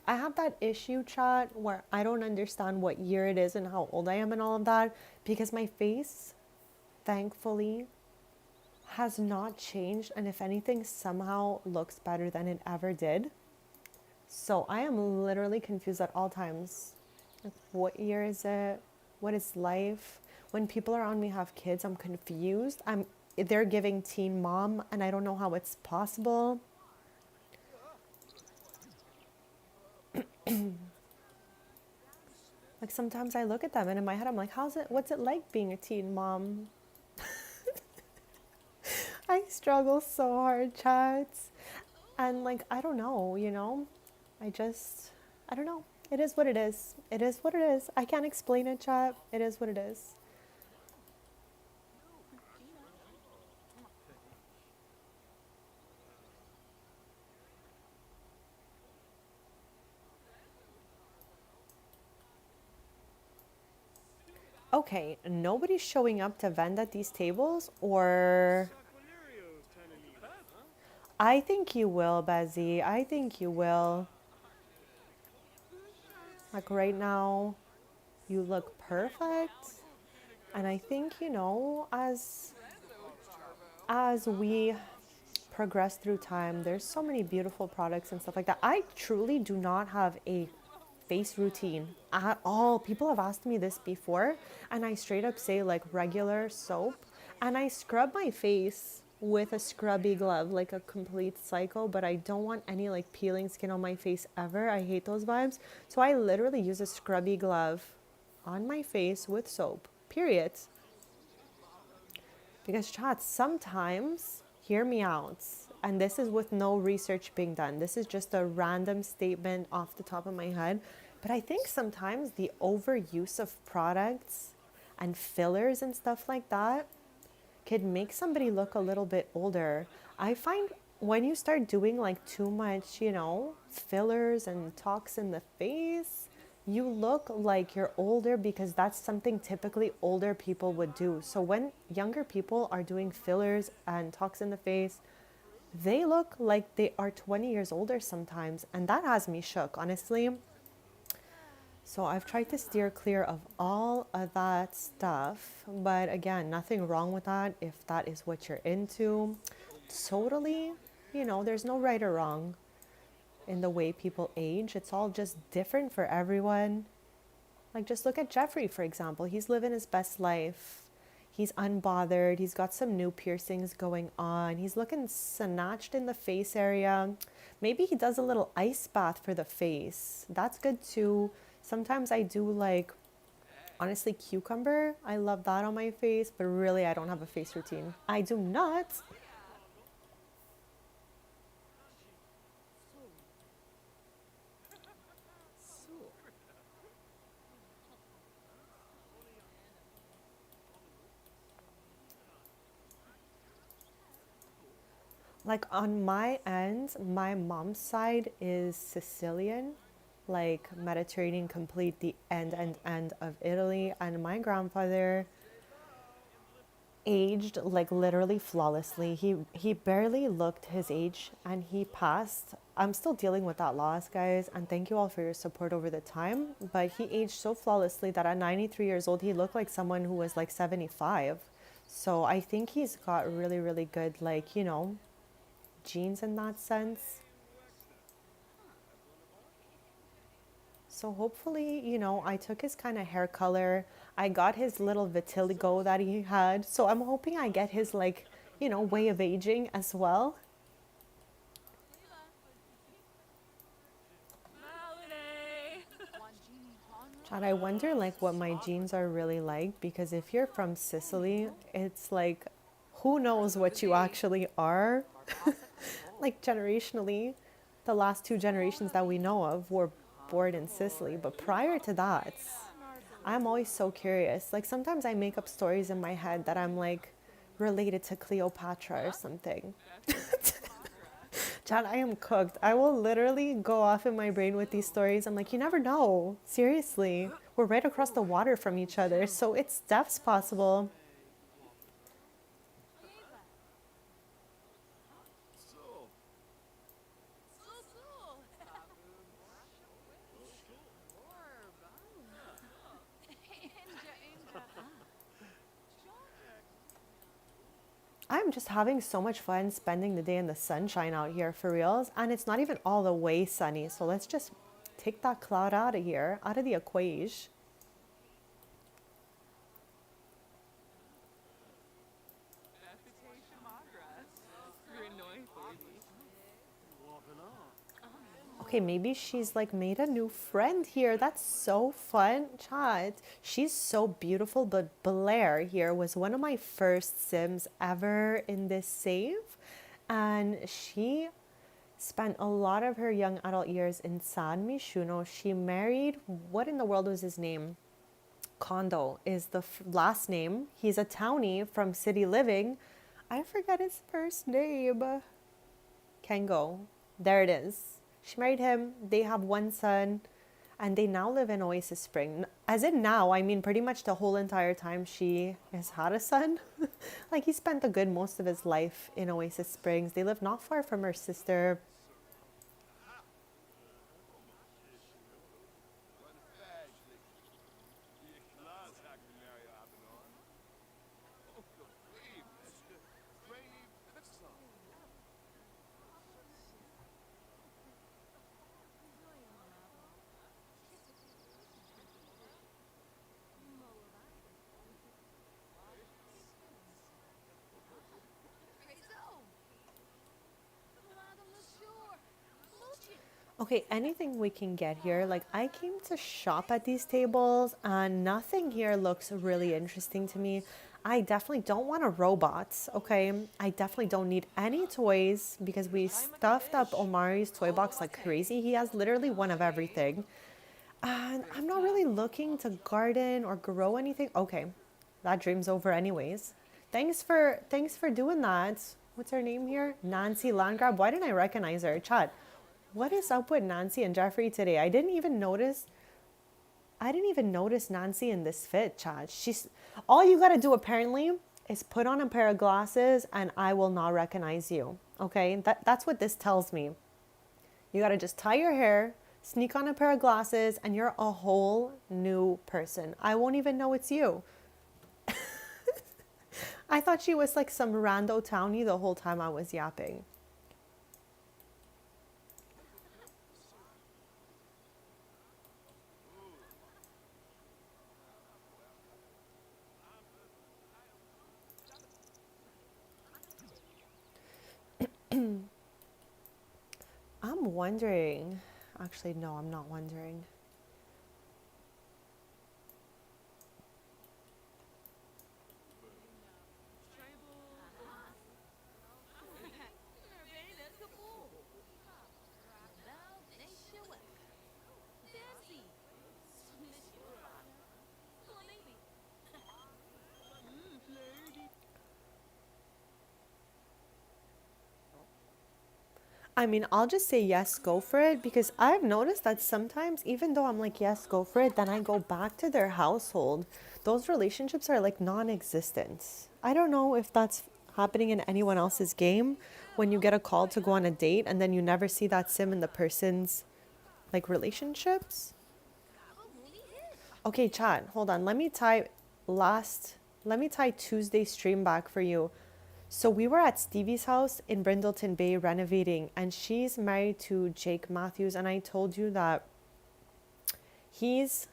I have that issue, chat, where I don't understand what year it is and how old I am and all of that because my face, thankfully, has not changed, and if anything, somehow looks better than it ever did. So I am literally confused at all times. Like, what year is it? What is life? When people around me have kids, I'm confused. They're giving teen mom, and I don't know how it's possible. Like sometimes I look at them, and in my head, I'm like, what's it like being a teen mom? I struggle so hard, chats. And like, I don't know, I don't know. It is what it is. It is what it is. I can't explain it, chat. It is what it is. Okay, nobody's showing up to vend at these tables, or I think you will, Bezzy. I think you will. Like right now, you look perfect. And I think, as we progress through time, there's so many beautiful products and stuff like that. I truly do not have a face routine at all. People have asked me this before, and I straight up say like regular soap, and I scrub my face with a scrubby glove like a complete psycho, but I don't want any like peeling skin on my face ever. I hate those vibes. So I literally use a scrubby glove on my face with soap, period. Because chat, sometimes, hear me out, and this is with no research being done. This is just a random statement off the top of my head. But I think sometimes the overuse of products and fillers and stuff like that could make somebody look a little bit older. I find when you start doing like too much, fillers and talks in the face, you look like you're older because that's something typically older people would do. So when younger people are doing fillers and talks in the face, they look like they are 20 years older sometimes. And that has me shook, honestly. So I've tried to steer clear of all of that stuff. But again, nothing wrong with that if that is what you're into. Totally, there's no right or wrong in the way people age. It's all just different for everyone. Like, just look at Jeffrey, for example. He's living his best life. He's unbothered. He's got some new piercings going on. He's looking snatched in the face area. Maybe he does a little ice bath for the face. That's good too. Sometimes I do like, honestly, cucumber. I love that on my face, but really I don't have a face routine. I do not. Like on my end, my mom's side is Sicilian, like Mediterranean, complete the end of Italy. And my grandfather aged like literally flawlessly. He barely looked his age and he passed. I'm still dealing with that loss, guys, and thank you all for your support over the time. But he aged so flawlessly that at 93 years old, he looked like someone who was like 75. So I think he's got really, really good, like, genes in that sense. So hopefully, I took his kind of hair color. I got his little vitiligo that he had. So I'm hoping I get his like, way of aging as well. Chad, I wonder like what my genes are really like, because if you're from Sicily, it's like, who knows what you actually are, like generationally. the last two generations that we know of were born in Sicily. But prior to that, I'm always so curious. Like sometimes I make up stories in my head that I'm like related to Cleopatra or something. Chad, I am cooked. I will literally go off in my brain with these stories. I'm like, you never know. Seriously. We're right across the water from each other, so it's death's possible. So, I'm just having so much fun spending the day in the sunshine out here for reals. And it's not even all the way sunny. So let's just take that cloud out of here, out of the equation. walking on. Okay, maybe she's like made a new friend here. That's so fun. Chat. She's so beautiful, but Blair here was one of my first Sims ever in this save. And she spent a lot of her young adult years in San Mishuno. She married, what in the world was his name? Kondo is the last name. He's a townie from City Living. I forget his first name. Kengo. There it is. She married him. They have one son. And they now live in Oasis Spring. As in now, I mean pretty much the whole entire time she has had a son. Like he spent a good most of his life in Oasis Springs. They live not far from her sister. Okay, anything we can get here. Like I came to shop at these tables and nothing here looks really interesting to me. I definitely don't want a robot, okay? I definitely don't need any toys because we stuffed up Omari's toy box like crazy. He has literally one of everything. And I'm not really looking to garden or grow anything. Okay, that dream's over anyways. Thanks for doing that. What's her name here? Nancy Landgrab. Why didn't I recognize her? Chat. What is up with Nancy and Jeffrey today? I didn't even notice Nancy in this fit, chat. She's all you gotta do apparently is put on a pair of glasses and I will not recognize you. Okay? That's what this tells me. You gotta just tie your hair, sneak on a pair of glasses, and you're a whole new person. I won't even know it's you. I thought she was like some rando townie the whole time I was yapping. I'm wondering. Actually, no, I'm not wondering. I mean, I'll just say yes, go for it because I've noticed that sometimes, even though I'm like, yes, go for it, then I go back to their household. Those relationships are like non existent. I don't know if that's happening in anyone else's game when you get a call to go on a date and then you never see that sim in the person's like relationships. Okay, chat, hold on. Let me tie Tuesday stream back for you. So we were at Stevie's house in Brindleton Bay renovating, and she's married to Jake Matthews. And I told you that his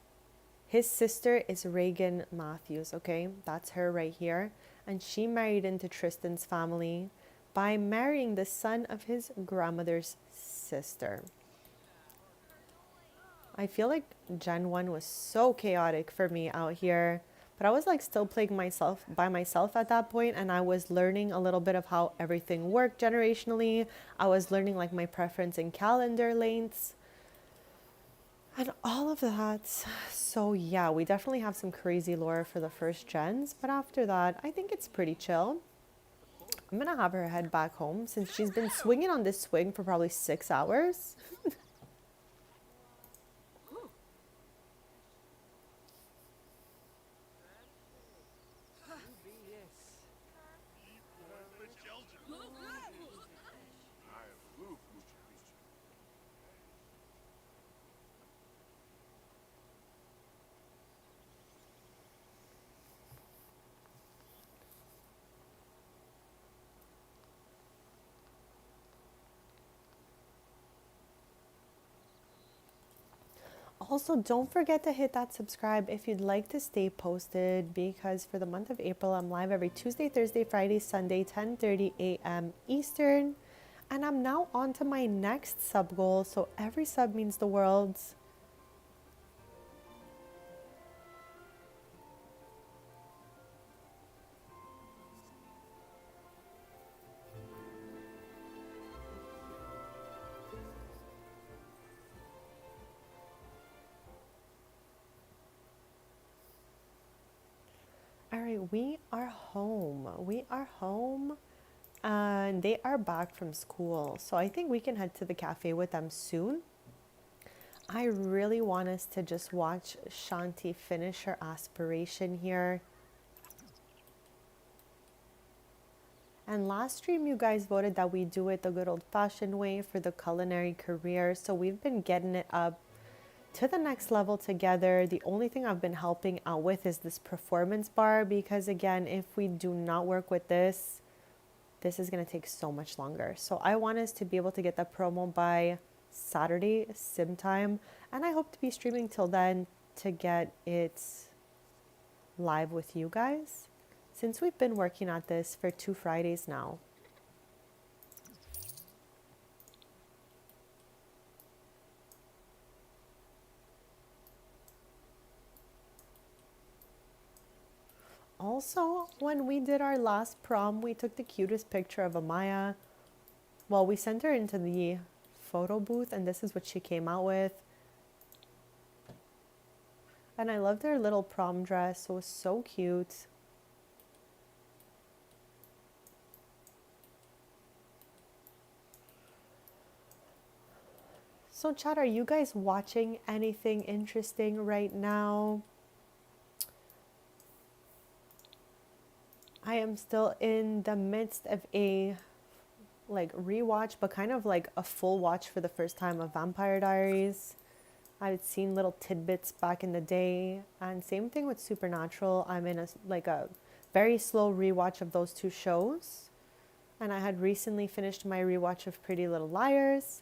sister is Reagan Matthews, okay? That's her right here. And she married into Tristan's family by marrying the son of his grandmother's sister. I feel like Gen 1 was so chaotic for me out here. But I was like still playing myself by myself at that point, and I was learning a little bit of how everything worked generationally. I was learning like my preference in calendar lengths and all of that. So yeah, we definitely have some crazy lore for the first gens, but after that, I think it's pretty chill. I'm gonna have her head back home since she's been swinging on this swing for probably 6 hours. Also, don't forget to hit that subscribe if you'd like to stay posted, because for the month of April, I'm live every Tuesday, Thursday, Friday, Sunday, 10:30 a.m. Eastern. And I'm now on to my next sub goal, so every sub means the world. All right, we are home. We are home. And they are back from school. So I think we can head to the cafe with them soon. I really want us to just watch Shanti finish her aspiration here. And last stream, you guys voted that we do it the good old-fashioned way for the culinary career. So we've been getting it up to the next level together. The only thing I've been helping out with is this performance bar, because again, if we do not work with this, this is going to take so much longer. So I want us to be able to get the promo by Saturday sim time, and I hope to be streaming till then to get it live with you guys, since we've been working at this for 2 Fridays now. Also, when we did our last prom, we took the cutest picture of Amaya. Well, we sent her into the photo booth, and this is what she came out with. And I loved her little prom dress. It was so cute. So chat, are you guys watching anything interesting right now? I am still in the midst of a like rewatch, but kind of like a full watch for the first time of Vampire Diaries. I'd seen little tidbits back in the day, and same thing with Supernatural. I'm in a very slow rewatch of those two shows, and I had recently finished my rewatch of Pretty Little Liars,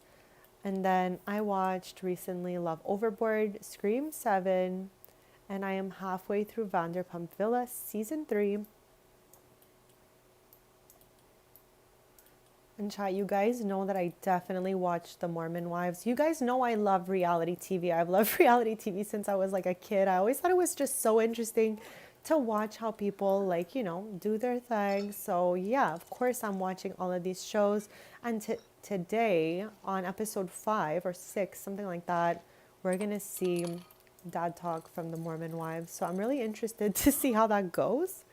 and then I watched recently Love Overboard, Scream 7, and I am halfway through Vanderpump Villa season 3. And chat, you guys know that I definitely watched The Mormon Wives. You guys know I love reality TV. I've loved reality TV since I was like a kid. I always thought it was just so interesting to watch how people like, do their thing. So yeah, of course I'm watching all of these shows. And today on episode 5 or 6, something like that, we're going to see Dad Talk from The Mormon Wives. So I'm really interested to see how that goes.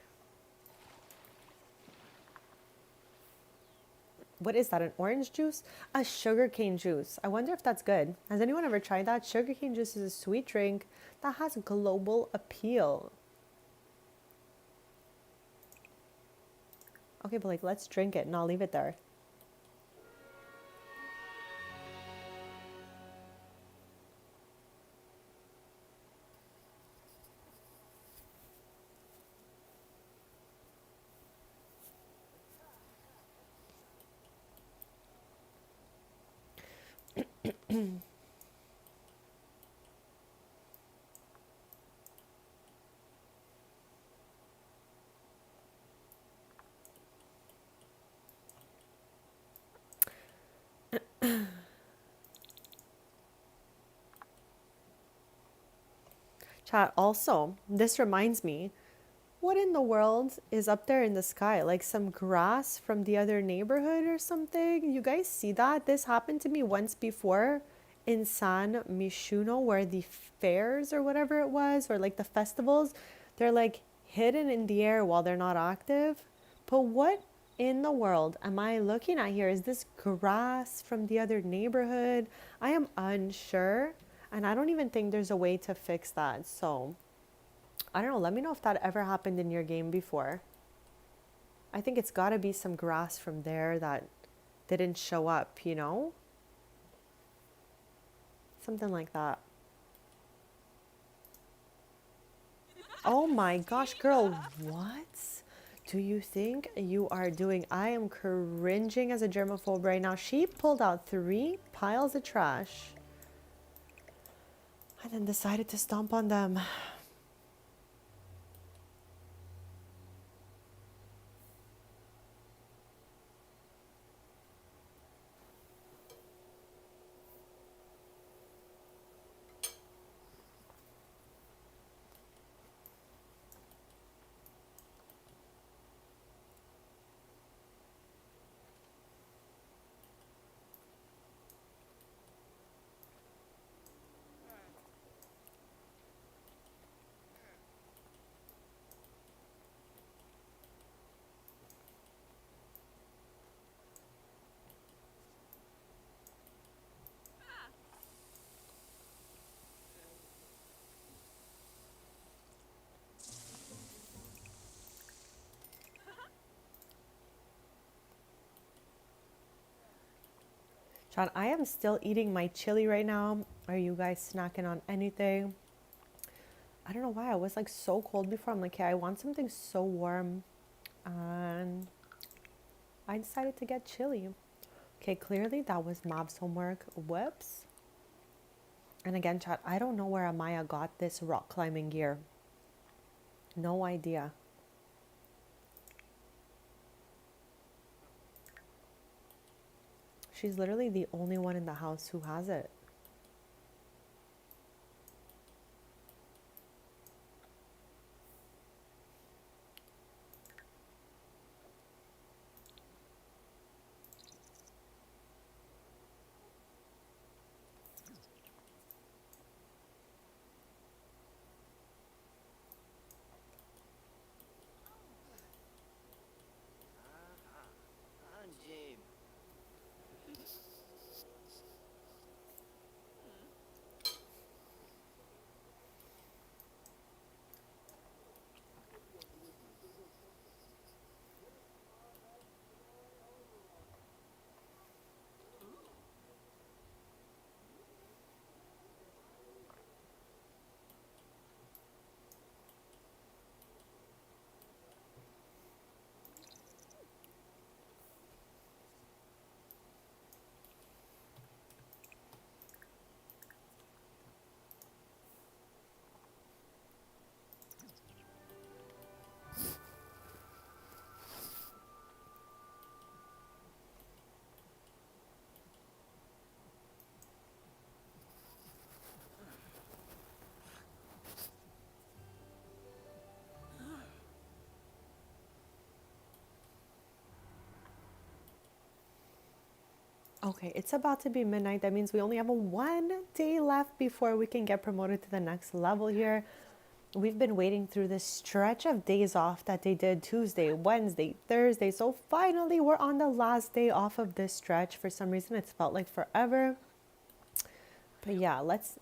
What is that, an orange juice? A sugarcane juice. I wonder if that's good. Has anyone ever tried that? Sugarcane juice is a sweet drink that has global appeal. Okay, but like, let's drink it and I'll leave it there. Chat, also, this reminds me, What in the world is up there in the sky? Like some grass from the other neighborhood or something? You guys see that? This happened to me once before in San Mishuno, where the fairs or whatever it was, or like the festivals, they're like hidden in the air while they're not active. But what in the world am I looking at here? Is this grass from the other neighborhood? I am unsure, and I don't even think there's a way to fix that. So I don't know. Let me know if that ever happened in your game before. I think it's got to be some grass from there that didn't show up, you know? Something like that. Oh my gosh, girl, what do you think you are doing? I am cringing as a germaphobe right now. She pulled out 3 piles of trash and then decided to stomp on them. John, I am still eating my chili right now. Are you guys snacking on anything? I don't know why I was like so cold before. I'm like, yeah, I want something so warm. And I decided to get chili. Okay, clearly that was Mob's homework. Whoops. And again, chat, I don't know where Amaya got this rock climbing gear. No idea. She's literally the only one in the house who has it. Jim. Okay, it's about to be midnight. That means we only have 1 day left before we can get promoted to the next level here. We've been waiting through this stretch of days off that they did Tuesday, Wednesday, Thursday. So finally, we're on the last day off of this stretch. For some reason, it's felt like forever. But yeah, let's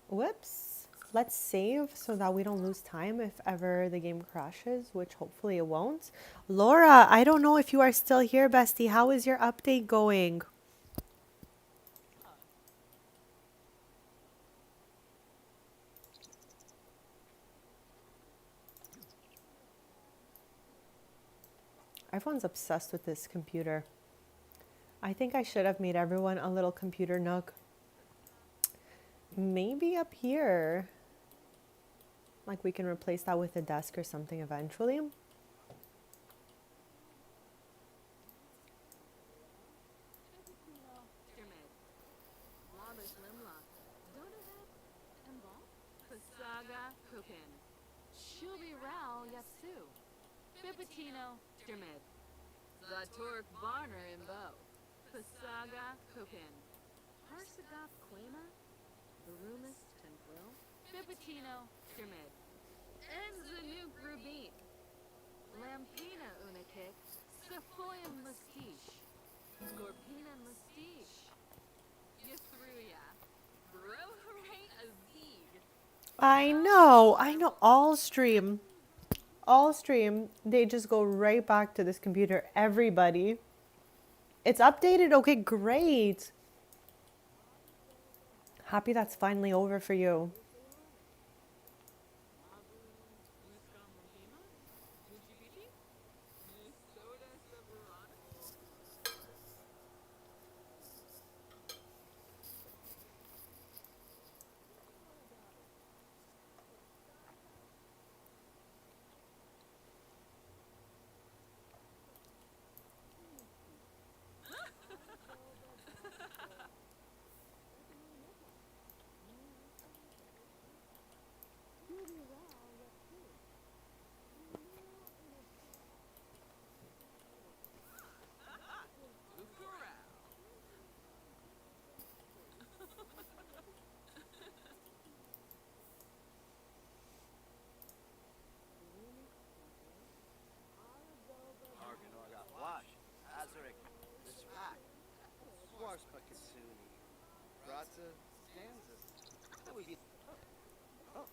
save so that we don't lose time if ever the game crashes, which hopefully it won't. Laura, I don't know if you are still here, bestie. How is your update going? Everyone's obsessed with this computer. I think I should have made everyone a little computer nook. Maybe up here. Like we can replace that with a desk or something eventually. Pasaga Kukin. Shubi Rao Yasu. Pipatino, Dermid. Zatork Barner in Bow. Pasaga Kopin. Harsagaf Quema. Barumas Templil. Pipatino, Dermid. Enzanuk Rubin. Lampina Unakik. Sefoyan Mustiche. Scorpina Mustiche. Yathruya. Brohare Azig. I know, all stream, they just go right back to this computer. Everybody. It's updated? Okay, great. Happy that's finally over for you. Argonaga Wash, Azarik, Svak, Warspa Kasuni, Brata, Stanzas. That would be. Oh, oh,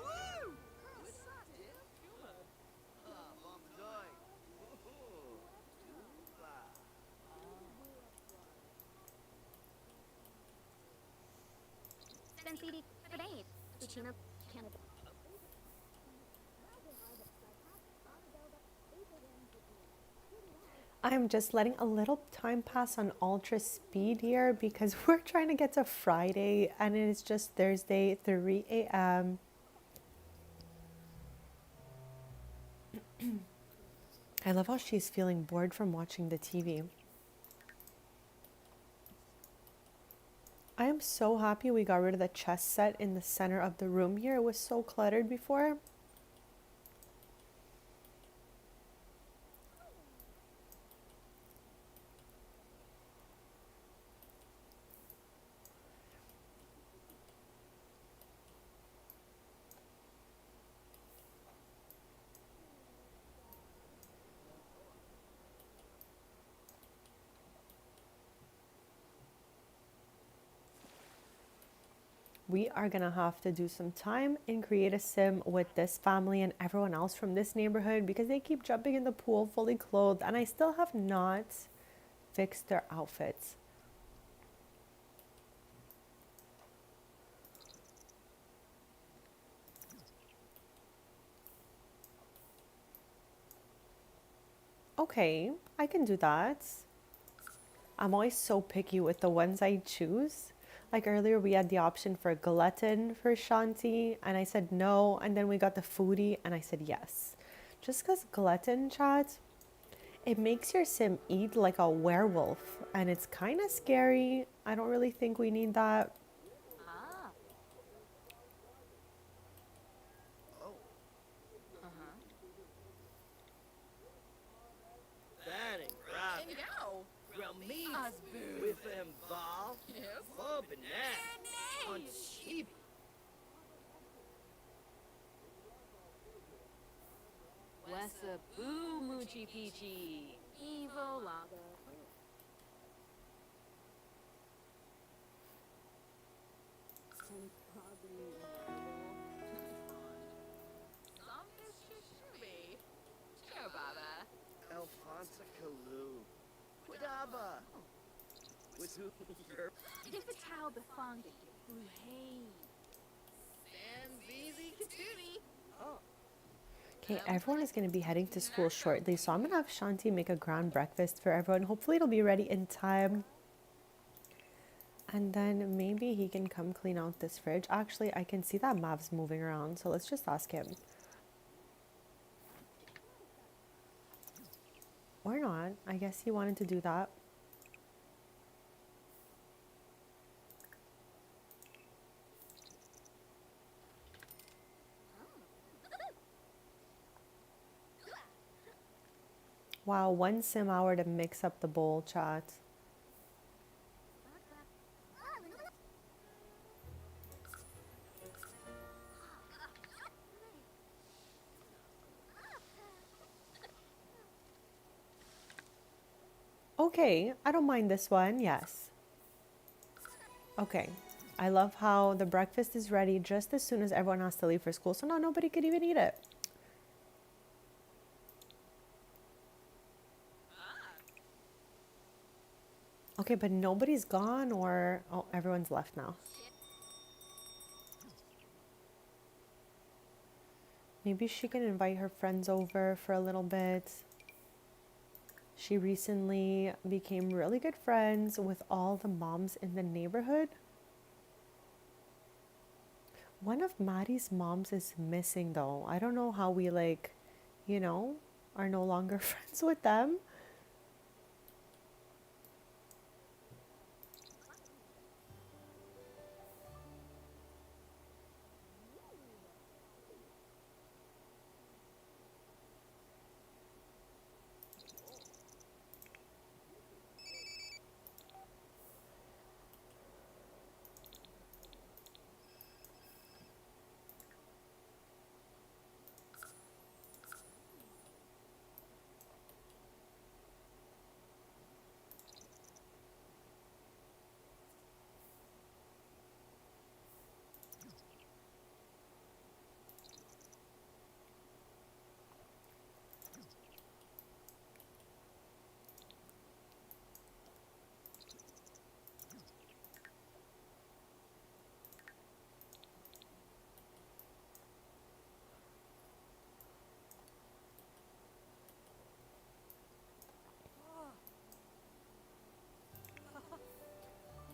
woo! What's up, dude? Ah, Bombadoi. Ooh, Duba. Sensei Fadane. Uchima Canada. I'm just letting a little time pass on ultra speed here because we're trying to get to Friday and it is just Thursday, 3 a.m. I love how she's feeling bored from watching the TV. I am so happy we got rid of the chess set in the center of the room here. It was so cluttered before. We are gonna have to do some time and create a sim with this family and everyone else from this neighborhood because they keep jumping in the pool fully clothed and I still have not fixed their outfits. Okay, I can do that. I'm always so picky with the ones I choose. Like earlier, we had the option for glutton for Shanti, and I said no. And then we got the foodie, and I said yes. Just because glutton, chat, it makes your sim eat like a werewolf, and it's kind of scary. I don't really think we need that. Ah. Oh, Uh-huh. that ain't right. Yo! Well, me Asboo. with them ball, Yes. Bob and that on cheap. Wessa Boo Moochie Peachy. Evo Laga. Alfonso Kalu. Quidaba. With who you're Diffitao Befanga. Blue Hay. Sanzizi Katuni. oh. Okay, everyone is going to be heading to school shortly, so I'm going to have Shanti make a grand breakfast for everyone. Hopefully, it'll be ready in time. And then maybe he can come clean out this fridge. Actually, I can see that Mav's moving around, so let's just ask him. Or not. I guess he wanted to do that. Wow, 1 sim hour to mix up the bowl, chat. Okay, I don't mind this one, yes. Okay. I love how the breakfast is ready just as soon as everyone has to leave for school, so now nobody could even eat it. Okay, but nobody's gone or... Oh, everyone's left now. Maybe she can invite her friends over for a little bit. She recently became really good friends with all the moms in the neighborhood. One of Maddie's moms is missing though. I don't know how we you know, are no longer friends with them.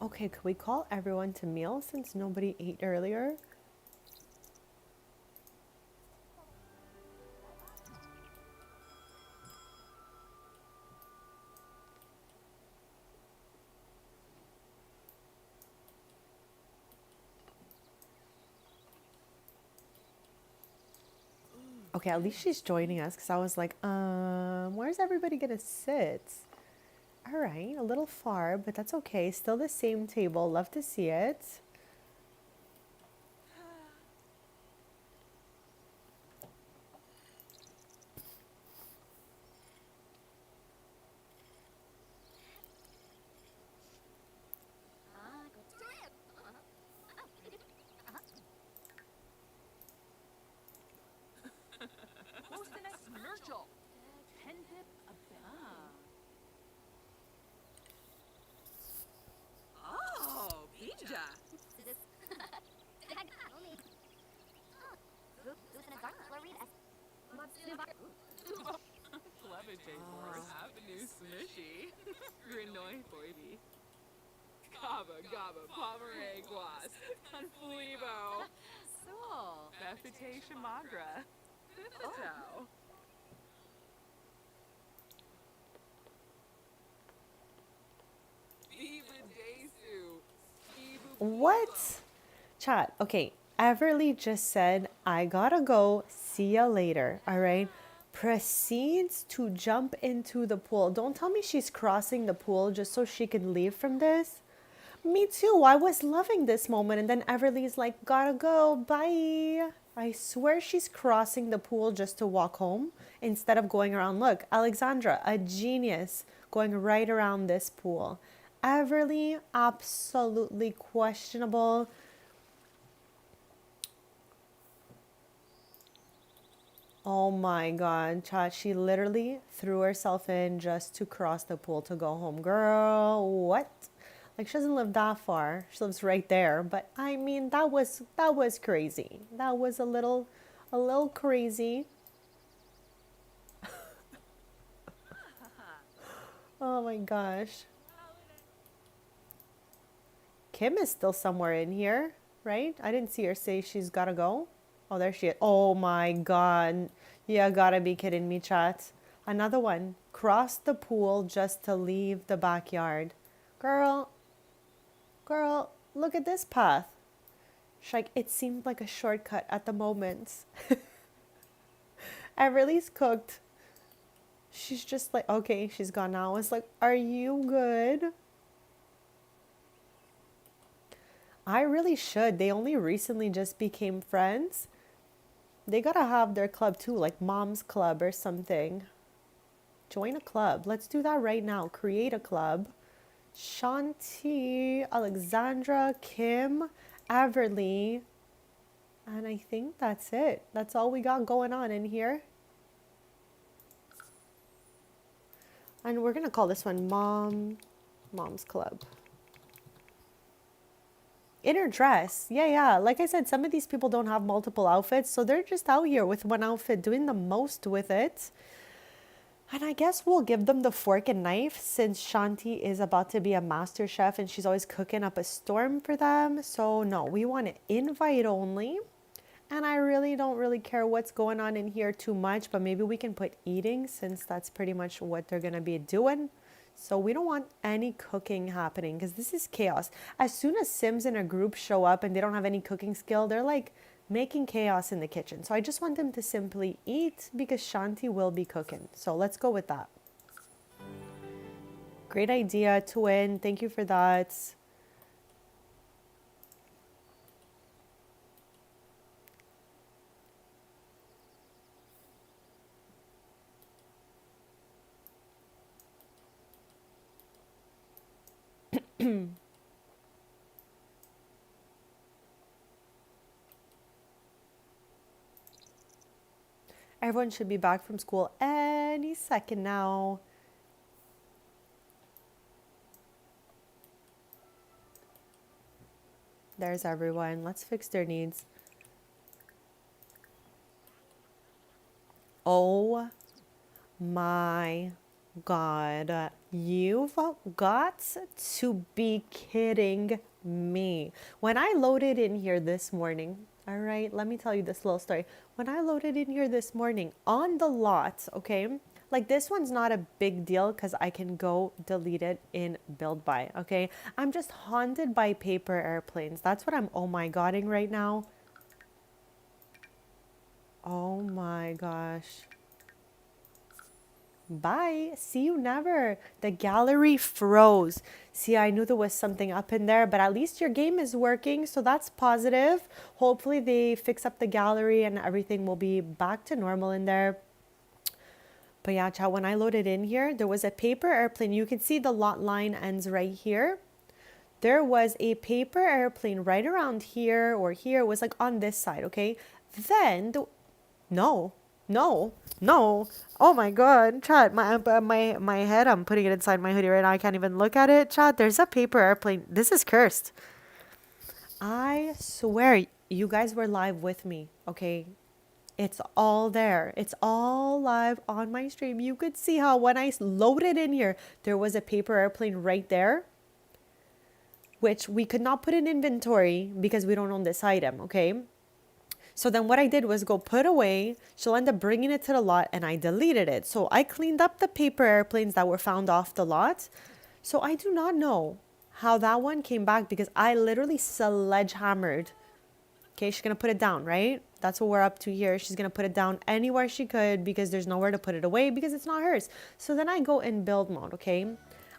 Okay, could we call everyone to meal since nobody ate earlier? Okay, at least she's joining us because I was like, where's everybody gonna sit? All right, a little far, but that's okay. Still the same table. Love to see it. Oh, pizza. Clever J4. Avenue Smushy. Grinoy Boyby. Gaba Gaba Pomeray Guas. Confuivo. Sol. Reputation Magra. Fifito. Viva Desu. What? Chat, okay. Everly just said, I gotta go. See ya later. All right. Proceeds to jump into the pool. Don't tell me she's crossing the pool just so she can leave from this. Me too. I was loving this moment. And then Everly's like, gotta go. Bye. I swear she's crossing the pool just to walk home instead of going around. Look, Alexandra, a genius, going right around this pool. Everly, absolutely questionable. Oh my God, chat. She literally threw herself in just to cross the pool to go home. Girl, what? Like she doesn't live that far. She lives right there. But I mean, that was crazy. That was a little crazy. Oh my gosh. Kim is still somewhere in here, right? I didn't see her say she's gotta go. Oh, there she is. Oh my God. Yeah, gotta be kidding me, chat. Another one. Cross the pool just to leave the backyard. Girl, girl, look at this path. She's like, it seemed like a shortcut at the moment. Everly's cooked. She's just like, okay, she's gone now. It's like, are you good? I really should. They only recently just became friends. They gotta have their club too, like mom's club or something. Join a club. Let's do that right now. Create a club. Shanti, Alexandra, Kim, Everly, and I think that's it. That's all we got going on in here. And we're gonna call this one Mom's Club. Inner dress. Yeah. Like I said, some of these people don't have multiple outfits, so they're just out here with one outfit doing the most with it. And I guess we'll give them the fork and knife since Shanti is about to be a master chef and she's always cooking up a storm for them. So no, we want to invite only. And I really don't really care what's going on in here too much, but maybe we can put eating since that's pretty much what they're going to be doing. So we don't want any cooking happening because this is chaos. As soon as Sims in a group show up and they don't have any cooking skill, they're like making chaos in the kitchen. So I just want them to simply eat because Shanti will be cooking. So let's go with that. Great idea, Twin. Thank you for that. Everyone should be back from school any second now. There's everyone. Let's fix their needs. Oh my God. You've got to be kidding me. When I loaded in here this morning, all right, let me tell you this little story. When I loaded in here this morning on the lot, okay, like this one's not a big deal because I can go delete it in build by, okay? I'm just haunted by paper airplanes. That's what I'm oh my godding right now. Oh my gosh. Bye. See you never. The gallery froze. See, I knew there was something up in there, but at least your game is working, so that's positive. Hopefully they fix up the gallery and everything will be back to normal in there. But yeah, chat, when I loaded in here, there was a paper airplane. You can see the lot line ends right here. There was a paper airplane right around here or here. It was like on this side, okay? Then, no. Oh my God, chat, my head, I'm putting it inside my hoodie right now. I can't even look at it, chat. There's a paper airplane. This is cursed. I swear you guys were live with me, okay? It's all there. It's all live on my stream. You could see how when I loaded in here, there was a paper airplane right there, which we could not put in inventory because we don't own this item, okay? So then what I did was go put away. She'll end up bringing it to the lot and I deleted it. So I cleaned up the paper airplanes that were found off the lot. So I do not know how that one came back because I literally sledgehammered. Okay, she's going to put it down, right? That's what we're up to here. She's going to put it down anywhere she could because there's nowhere to put it away because it's not hers. So then I go in build mode, okay?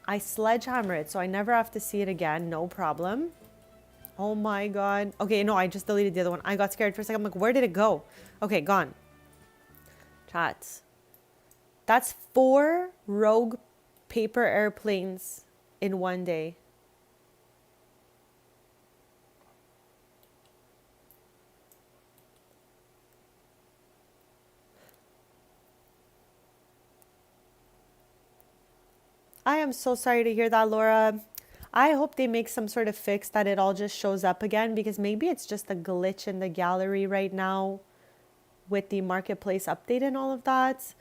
I sledgehammer it so I never have to see it again. No problem. Oh my God. Okay, no, I just deleted the other one. I got scared for a second. I'm like, where did it go? Okay, gone. Chat. That's 4 rogue paper airplanes in one day. I am so sorry to hear that, Laura. I hope they make some sort of fix that it all just shows up again because maybe it's just a glitch in the gallery right now with the marketplace update and all of that.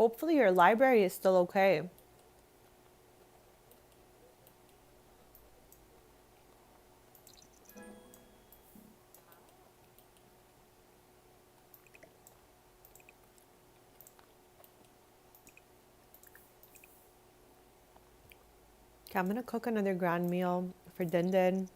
Hopefully your library is still okay. Okay, I'm gonna cook another grand meal for Din Din.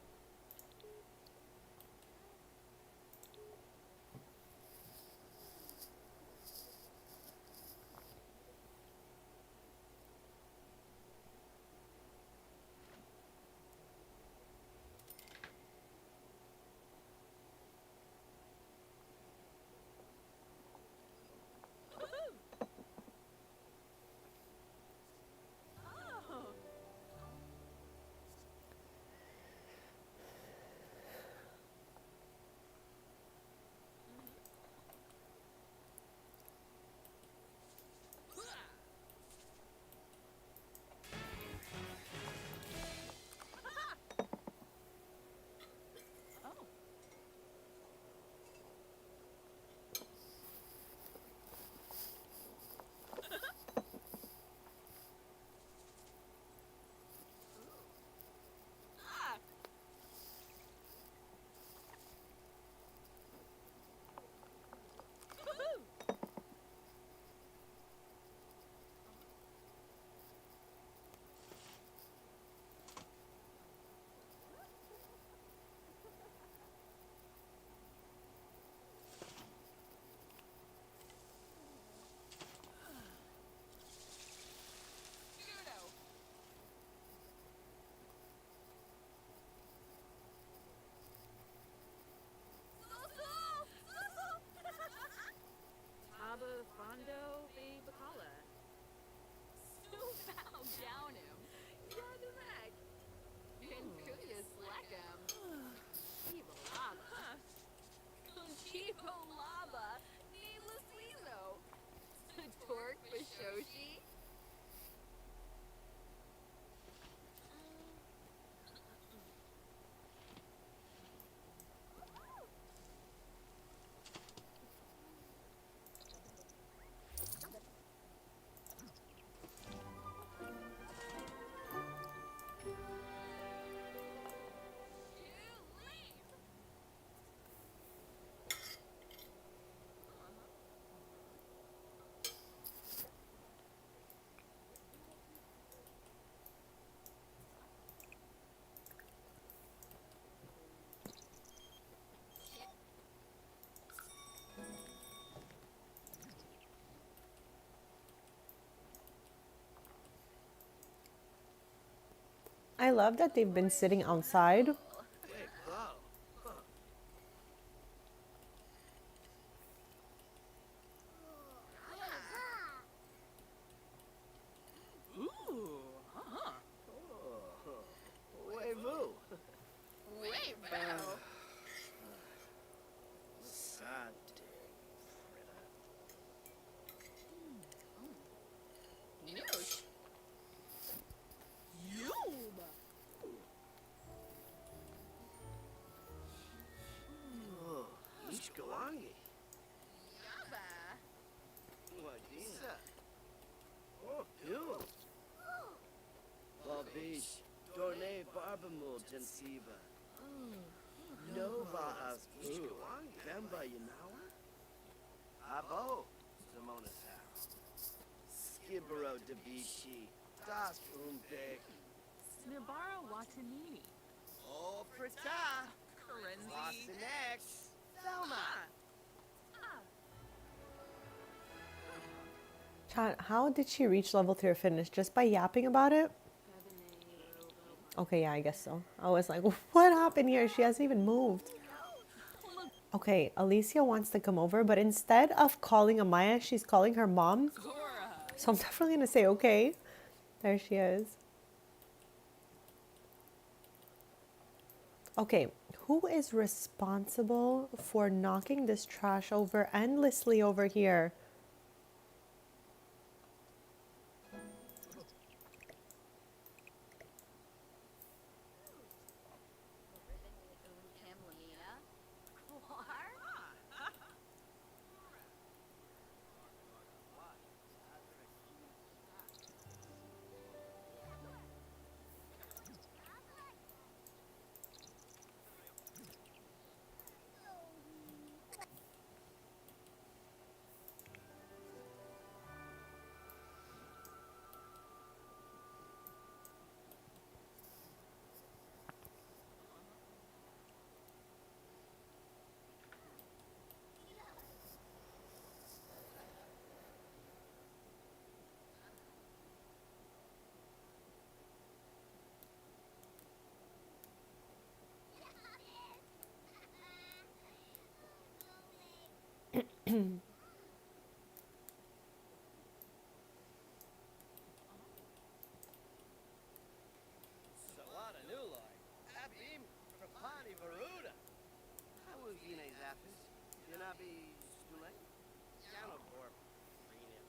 Taba Fondo de Bacala. Bow down him. Yadumak. Cancunius Lekam. Chivo Lava. Chivo Lava. Needless Lizo. Torque Bishoshi. I love that they've been sitting outside. Hey, Clow. Oh, hey, Vu. Wait, Bow. Sad Noosh. Yum. Oh, Ishkawangi. Yaba. Wadisa. Oh, Bill. Babish. Dorne Barbamul Jansiba. Nova as Ishkawangi. Bemba Yanawa. Abo. Simona's house. Skibero Dabishi. Das Umpek. Snibara Watanini. Oh, Prata. Karenzi. Boston X. Selma. Chat, how did she reach level 3 or finish? Just by yapping about it? Okay, yeah, I guess so. I was like, what happened here? She hasn't even moved. Okay, Alicia wants to come over, but instead of calling Amaya, she's calling her mom. So I'm definitely gonna say okay. There she is. Okay, who is responsible for knocking this trash over endlessly over here? Nabi Stule, Yano Corp, Premium,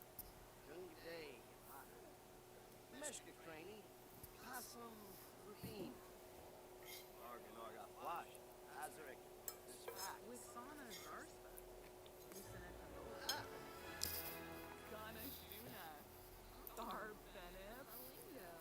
Jungi Day, Meshka Craney, Possum Rubin, Argan Arga Flash, Azaric, this fact. Wisana Garsa. Wisana Kanola. Kana Shuna. Thar Benip. Alingo.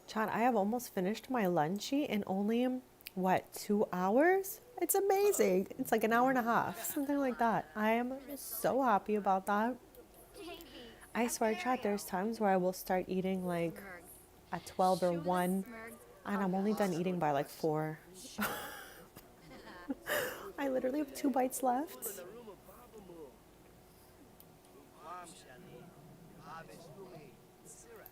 Chat, I have almost finished my lunchy in only, what, 2 hours? It's amazing. It's like an hour and a half, something like that. I am so happy about that. Shady. I swear, chat, there's times where I will start eating like Mergs. at 12 or 1, Mergs. and I'm only done eating by like 4. I literally have 2 bites left. The room of Babamoo, Uquam Shani, Havis Umi, Sira.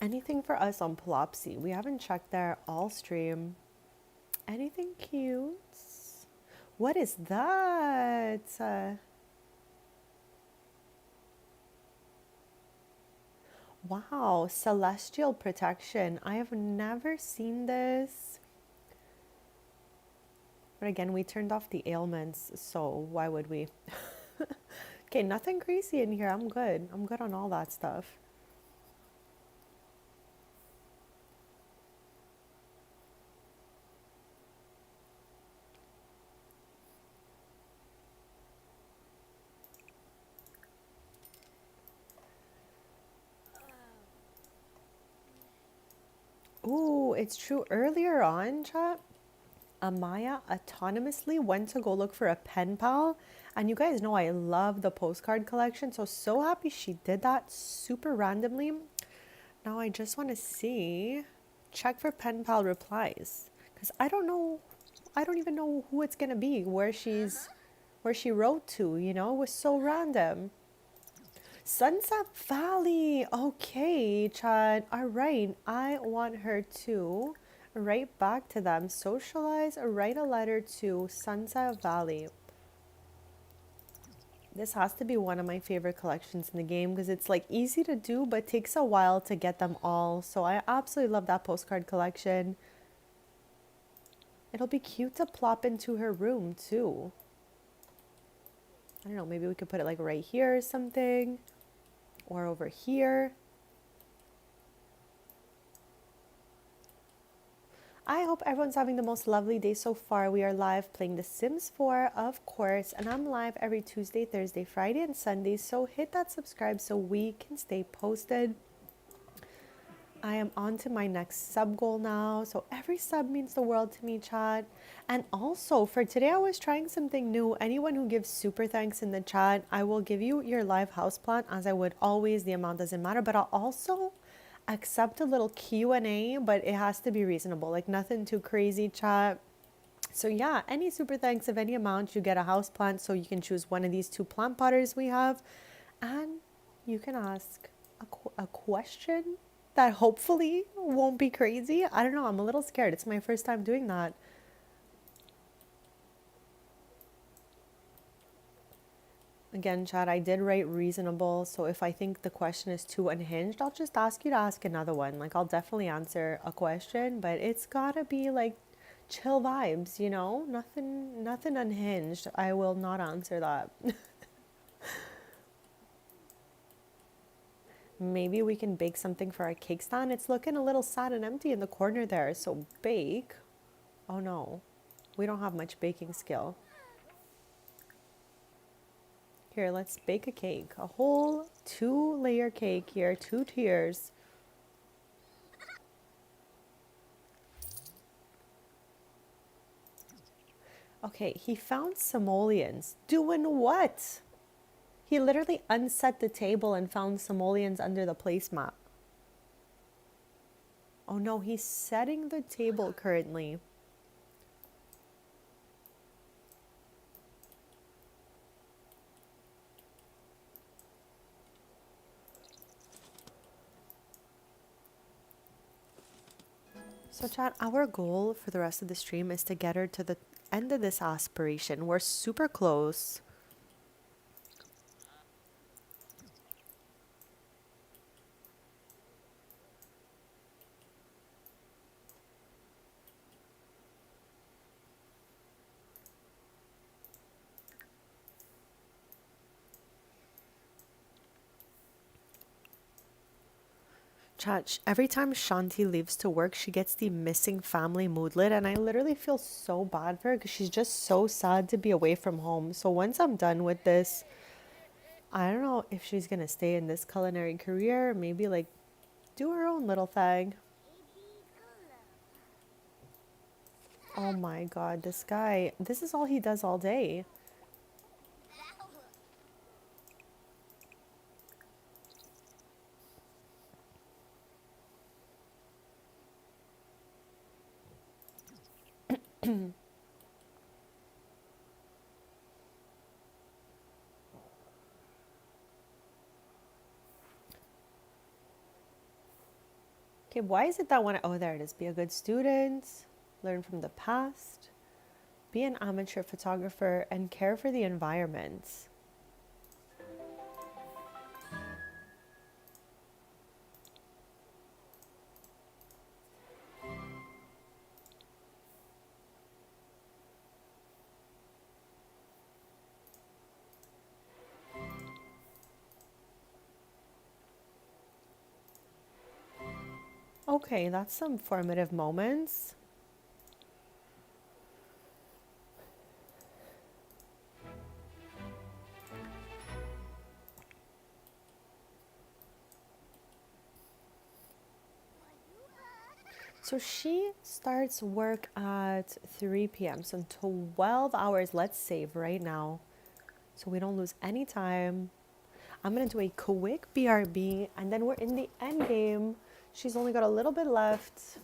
Anything for us on Plopsy? We haven't checked there all stream. Anything cute? What is that? Wow, celestial protection. I have never seen this. But again, we turned off the ailments, so why would we? Okay, nothing crazy in here. I'm good. I'm good on all that stuff. Ooh, it's true. Earlier on, chat, Amaya autonomously went to go look for a pen pal. And you guys know I love the postcard collection. So happy she did that super randomly. Now I just want to see, check for pen pal replies. Because I don't know, I don't even know who it's going to be, where she wrote to, you know? It was so random. Sunset Valley. Okay, Chad. All right. I want her to write back to them. Socialize or write a letter to Sunset Valley. This has to be one of my favorite collections in the game because it's like easy to do but takes a while to get them all. So I absolutely love that postcard collection. It'll be cute to plop into her room too. I don't know, maybe we could put it like right here or something. Or over here. I hope everyone's having the most lovely day so far. We are live playing The Sims 4, of course, and I'm live every Tuesday, Thursday, Friday, and Sunday. So hit that subscribe so we can stay posted. I am on to my next sub goal now. So every sub means the world to me, chat. And also for today, I was trying something new. Anyone who gives super thanks in the chat, I will give you your live houseplant as I would always. The amount doesn't matter, but I'll also accept a little Q&A, but it has to be reasonable. Like nothing too crazy, chat. So yeah, any super thanks of any amount, you get a houseplant. So you can choose one of these 2 plant potters we have. And you can ask a question that hopefully won't be crazy. I don't know. I'm a little scared. It's my first time doing that. Again, Chad, I did write reasonable. So if I think the question is too unhinged, I'll just ask you to ask another one. Like I'll definitely answer a question, but it's gotta be like chill vibes, you know? Nothing unhinged. I will not answer that. Maybe we can bake something for our cake stand. It's looking a little sad and empty in the corner there. So bake. Oh no, we don't have much baking skill. Here, let's bake a cake. A whole 2-layer cake here, 2 tiers. Okay, he found simoleons. Doing what? He literally unset the table and found simoleons under the placemat. Oh no, he's setting the table currently. So, chat, our goal for the rest of the stream is to get her to the end of this aspiration. We're super close. Chat, every time Shanti leaves to work, she gets the missing family moodlet, and I literally feel so bad for her because she's just so sad to be away from home. So, once I'm done with this, I don't know if she's gonna stay in this culinary career, maybe like do her own little thing. Oh my god, this guy, this is all he does all day. Okay, why is it that when oh, there it is. Be a good student, learn from the past, be an amateur photographer, and care for the environment. Okay, that's some formative moments. So she starts work at 3 p.m. So 12 hours. Let's save right now so we don't lose any time. I'm going to do a quick BRB and then we're in the end game. She's only got a little bit left.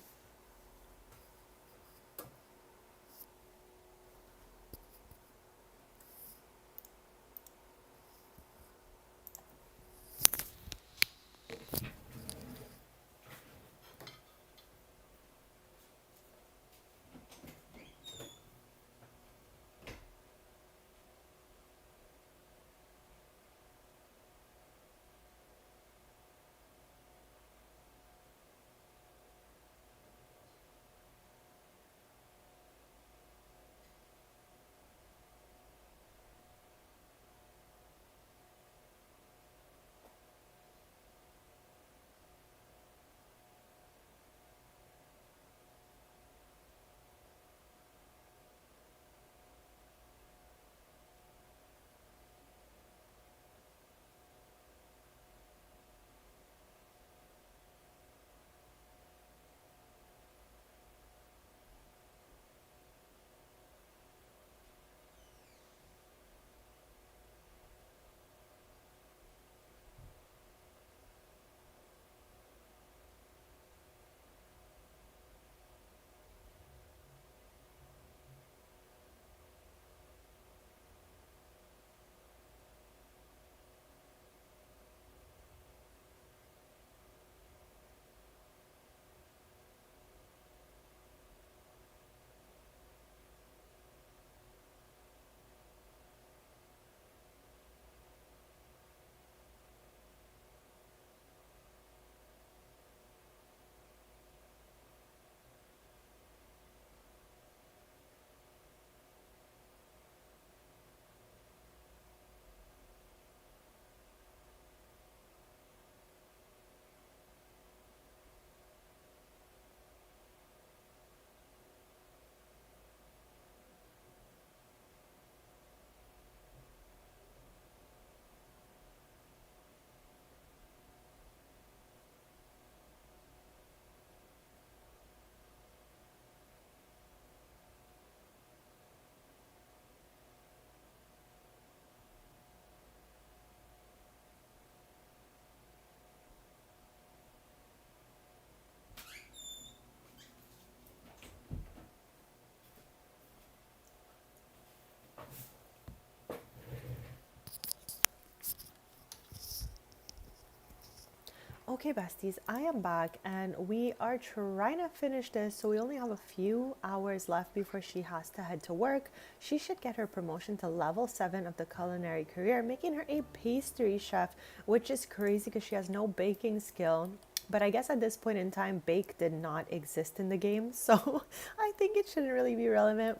Okay, besties, I am back and we are trying to finish this. So we only have a few hours left before she has to head to work. She should get her promotion to level 7 of the culinary career, making her a pastry chef, which is crazy because she has no baking skill. But I guess at this point in time, bake did not exist in the game. So I think it shouldn't really be relevant.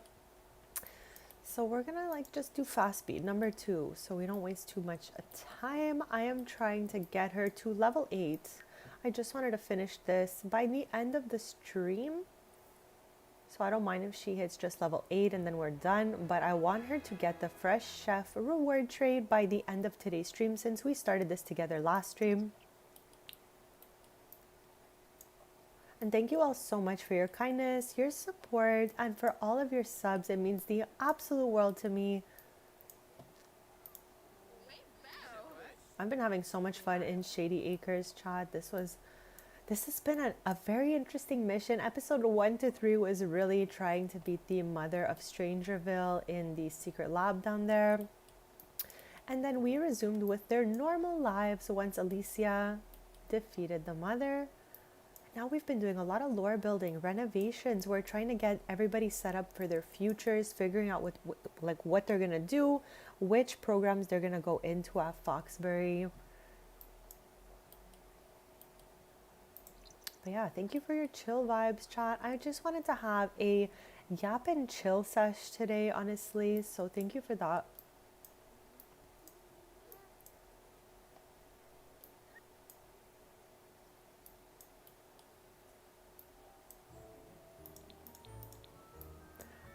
So we're gonna like just do fast speed number 2 so we don't waste too much time. I am trying to get her to level 8. I just wanted to finish this by the end of the stream. So I don't mind if she hits just level 8 and then we're done, but I want her to get the fresh chef reward trade by the end of today's stream since we started this together last stream. And thank you all so much for your kindness, your support, and for all of your subs. It means the absolute world to me. I've been having so much fun in Shady Acres chat. This has been a very interesting mission. Episode 1 to 3 was really trying to beat the mother of Strangerville in the secret lab down there. And then we resumed with their normal lives once Alicia defeated the mother. Now we've been doing a lot of lore building, renovations. We're trying to get everybody set up for their futures, figuring out what they're gonna do, which programs they're gonna go into at Foxbury. But yeah, thank you for your chill vibes, chat. I just wanted to have a yap and chill sesh today, honestly. So thank you for that.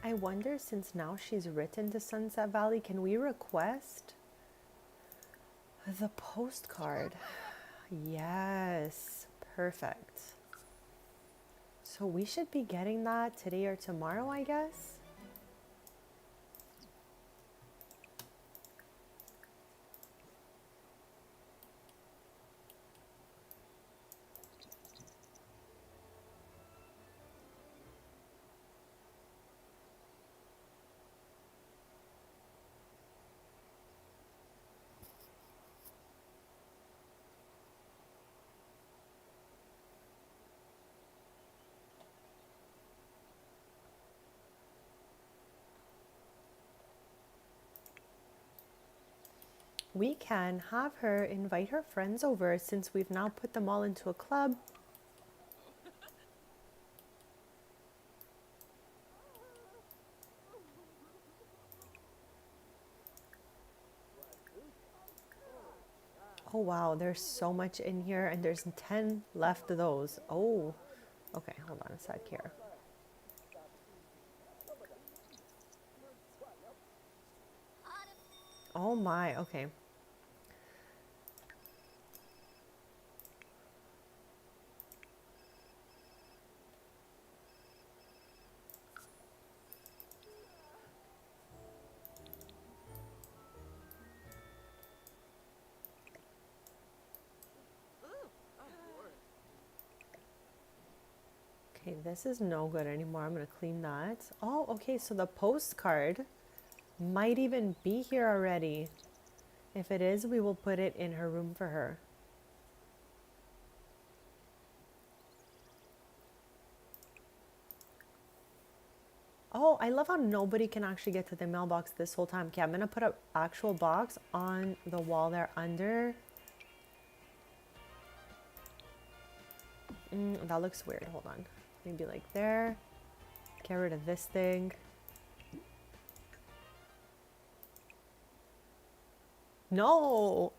I wonder, since now she's written to Sunset Valley, can we request the postcard? Yes, perfect. So we should be getting that today or tomorrow, I guess. We can have her invite her friends over since we've now put them all into a club. Oh wow, there's so much in here and there's 10 left of those. Oh, okay, hold on a sec here. Oh my, okay. Okay, this is no good anymore. I'm gonna clean that. Oh, okay, so the postcard might even be here already. If it is, we will put it in her room for her. Oh, I love how nobody can actually get to the mailbox this whole time. Okay, I'm gonna put an actual box on the wall there under. That looks weird. Hold on. Maybe like there. Get rid of this thing. No!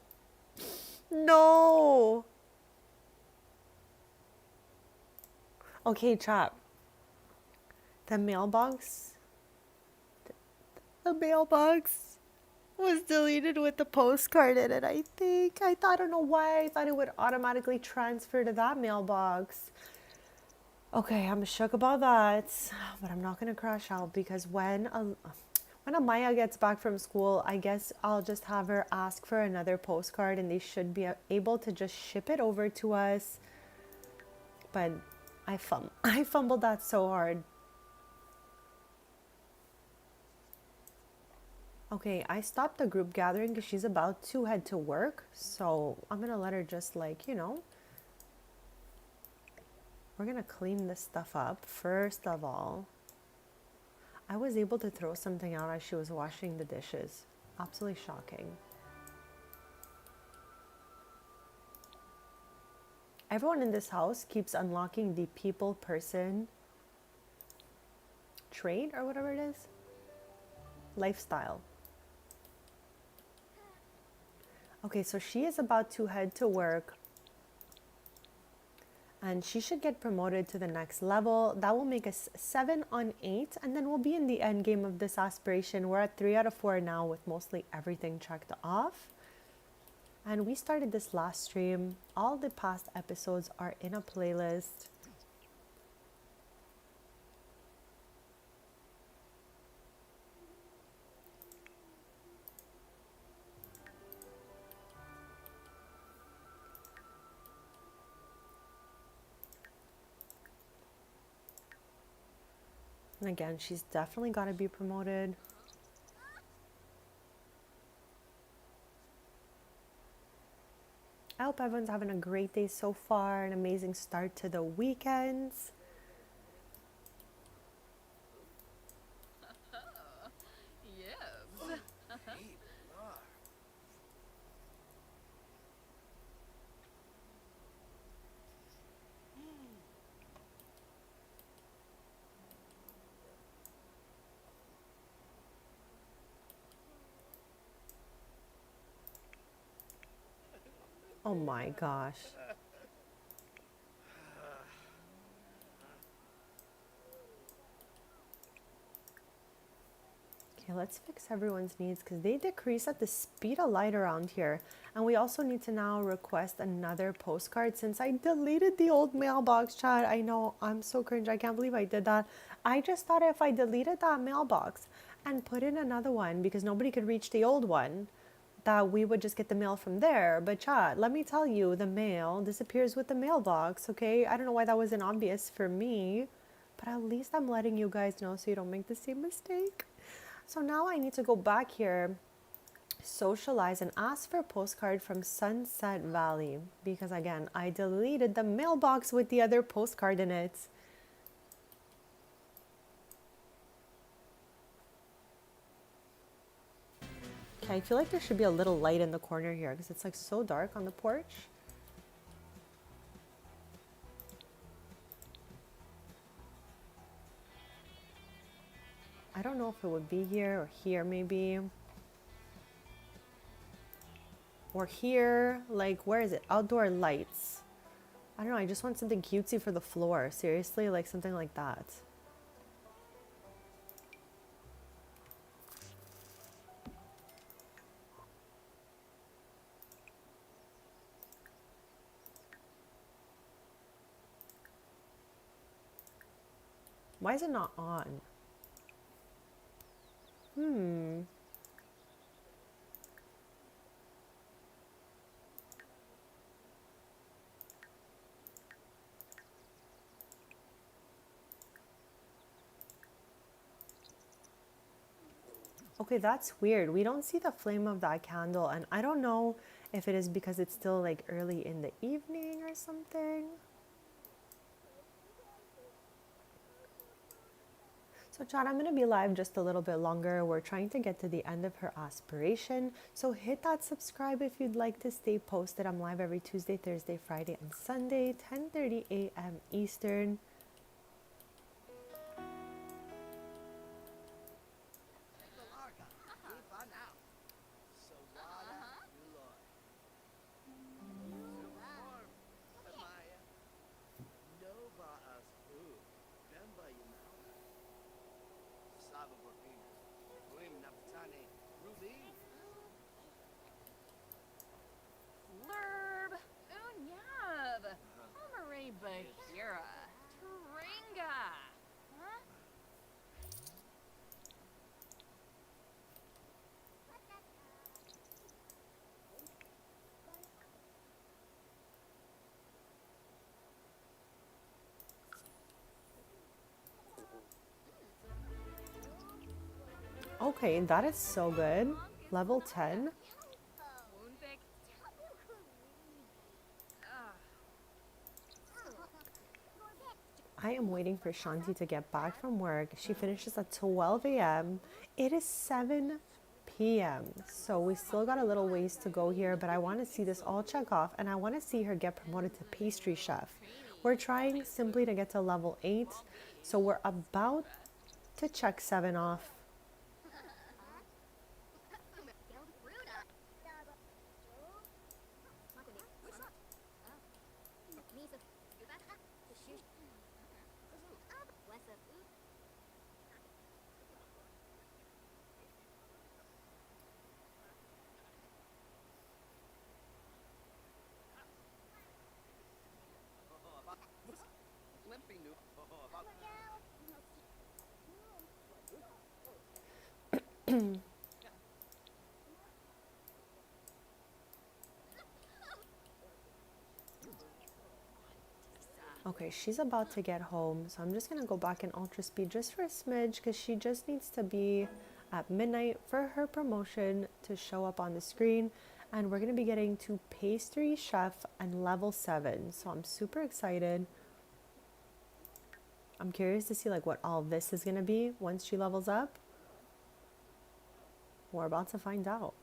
No! Okay, chat. The mailbox. The mailbox was deleted with the postcard in it, I think. I don't know why. I thought it would automatically transfer to that mailbox. Okay, I'm shook about that, but I'm not gonna crash out because when Amaya gets back from school, I guess I'll just have her ask for another postcard and they should be able to just ship it over to us. But I fumbled that so hard. Okay, I stopped the group gathering because she's about to head to work. So I'm going to let her just We're gonna clean this stuff up. First of all, I was able to throw something out as she was washing the dishes. Absolutely shocking. Everyone in this house keeps unlocking the people person trait or whatever it is. Lifestyle. Okay, so she is about to head to work and she should get promoted to the next level. That will make us 7 on 8 and then we'll be in the end game of this aspiration. We're at 3 out of 4 now with mostly everything checked off. And we started this last stream. All the past episodes are in a playlist. And again, she's definitely got to be promoted. I hope everyone's having a great day so far, an amazing start to the weekends. Yibs. Hey, Lar. Oh my gosh. Okay, let's fix everyone's needs because they decrease at the speed of light around here. And we also need to now request another postcard since I deleted the old mailbox, chat. I know, I'm so cringe. I can't believe I did that. I just thought if I deleted that mailbox and put in another one because nobody could reach the old one, that we would just get the mail from there. But chat, let me tell you, the mail disappears with the mailbox, okay? I don't know why that wasn't obvious for me, but at least I'm letting you guys know so you don't make the same mistake. So now I need to go back here, socialize, and ask for a postcard from Sunset Valley because again, I deleted the mailbox with the other postcard in it. Okay, I feel like there should be a little light in the corner here because it's like so dark on the porch. I don't know if it would be here or here maybe. Or here, like where is it? Outdoor lights. I don't know, I just want something cutesy for the floor. Seriously, like something like that. Why is it not on? Okay, that's weird. We don't see the flame of that candle, and I don't know if it is because it's still like early in the evening or something. So John, I'm going to be live just a little bit longer. We're trying to get to the end of her aspiration. So hit that subscribe if you'd like to stay posted. I'm live every Tuesday, Thursday, Friday, and Sunday, 10:30 a.m. Eastern. Larga, Ifa now. Sawada, Uloy. Warm, Amaya. Nova as food. Remember you now. Saba Burkina. Wim Napatane. Ruby. Flurb. Unyab. Homere Bahira. Tringa. Huh? Okay, that is so good. Level 10. Woundvik. I am waiting for Shanti to get back from work. She finishes at 12 a.m. It is 7 p.m. So we still got a little ways to go here, but I want to see this all check off and I want to see her get promoted to pastry chef. We're trying simply to get to level 8. So we're about to check 7 off. Okay, she's about to get home, so I'm just gonna go back in ultra speed just for a smidge because she just needs to be at midnight for her promotion to show up on the screen. And we're gonna be getting to pastry chef and level 7, so I'm super excited. I'm curious to see like what all this is gonna be once she levels up. We're about to find out.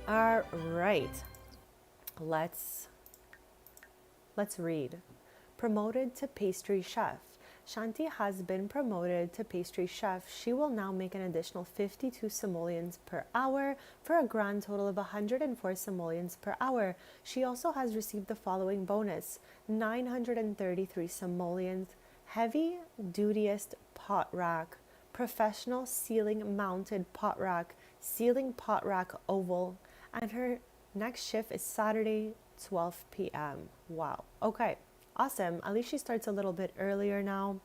All right. Let's read. Promoted to pastry chef. Shanti has been promoted to pastry chef. She will now make an additional 52 simoleons per hour for a grand total of 104 simoleons per hour. She also has received the following bonus: 933 simoleons, heavy dutiest pot rack, professional ceiling mounted pot rack, ceiling pot rack oval, and her next shift is Saturday, 12 p.m. Wow. Okay. Awesome. At least she starts a little bit earlier now.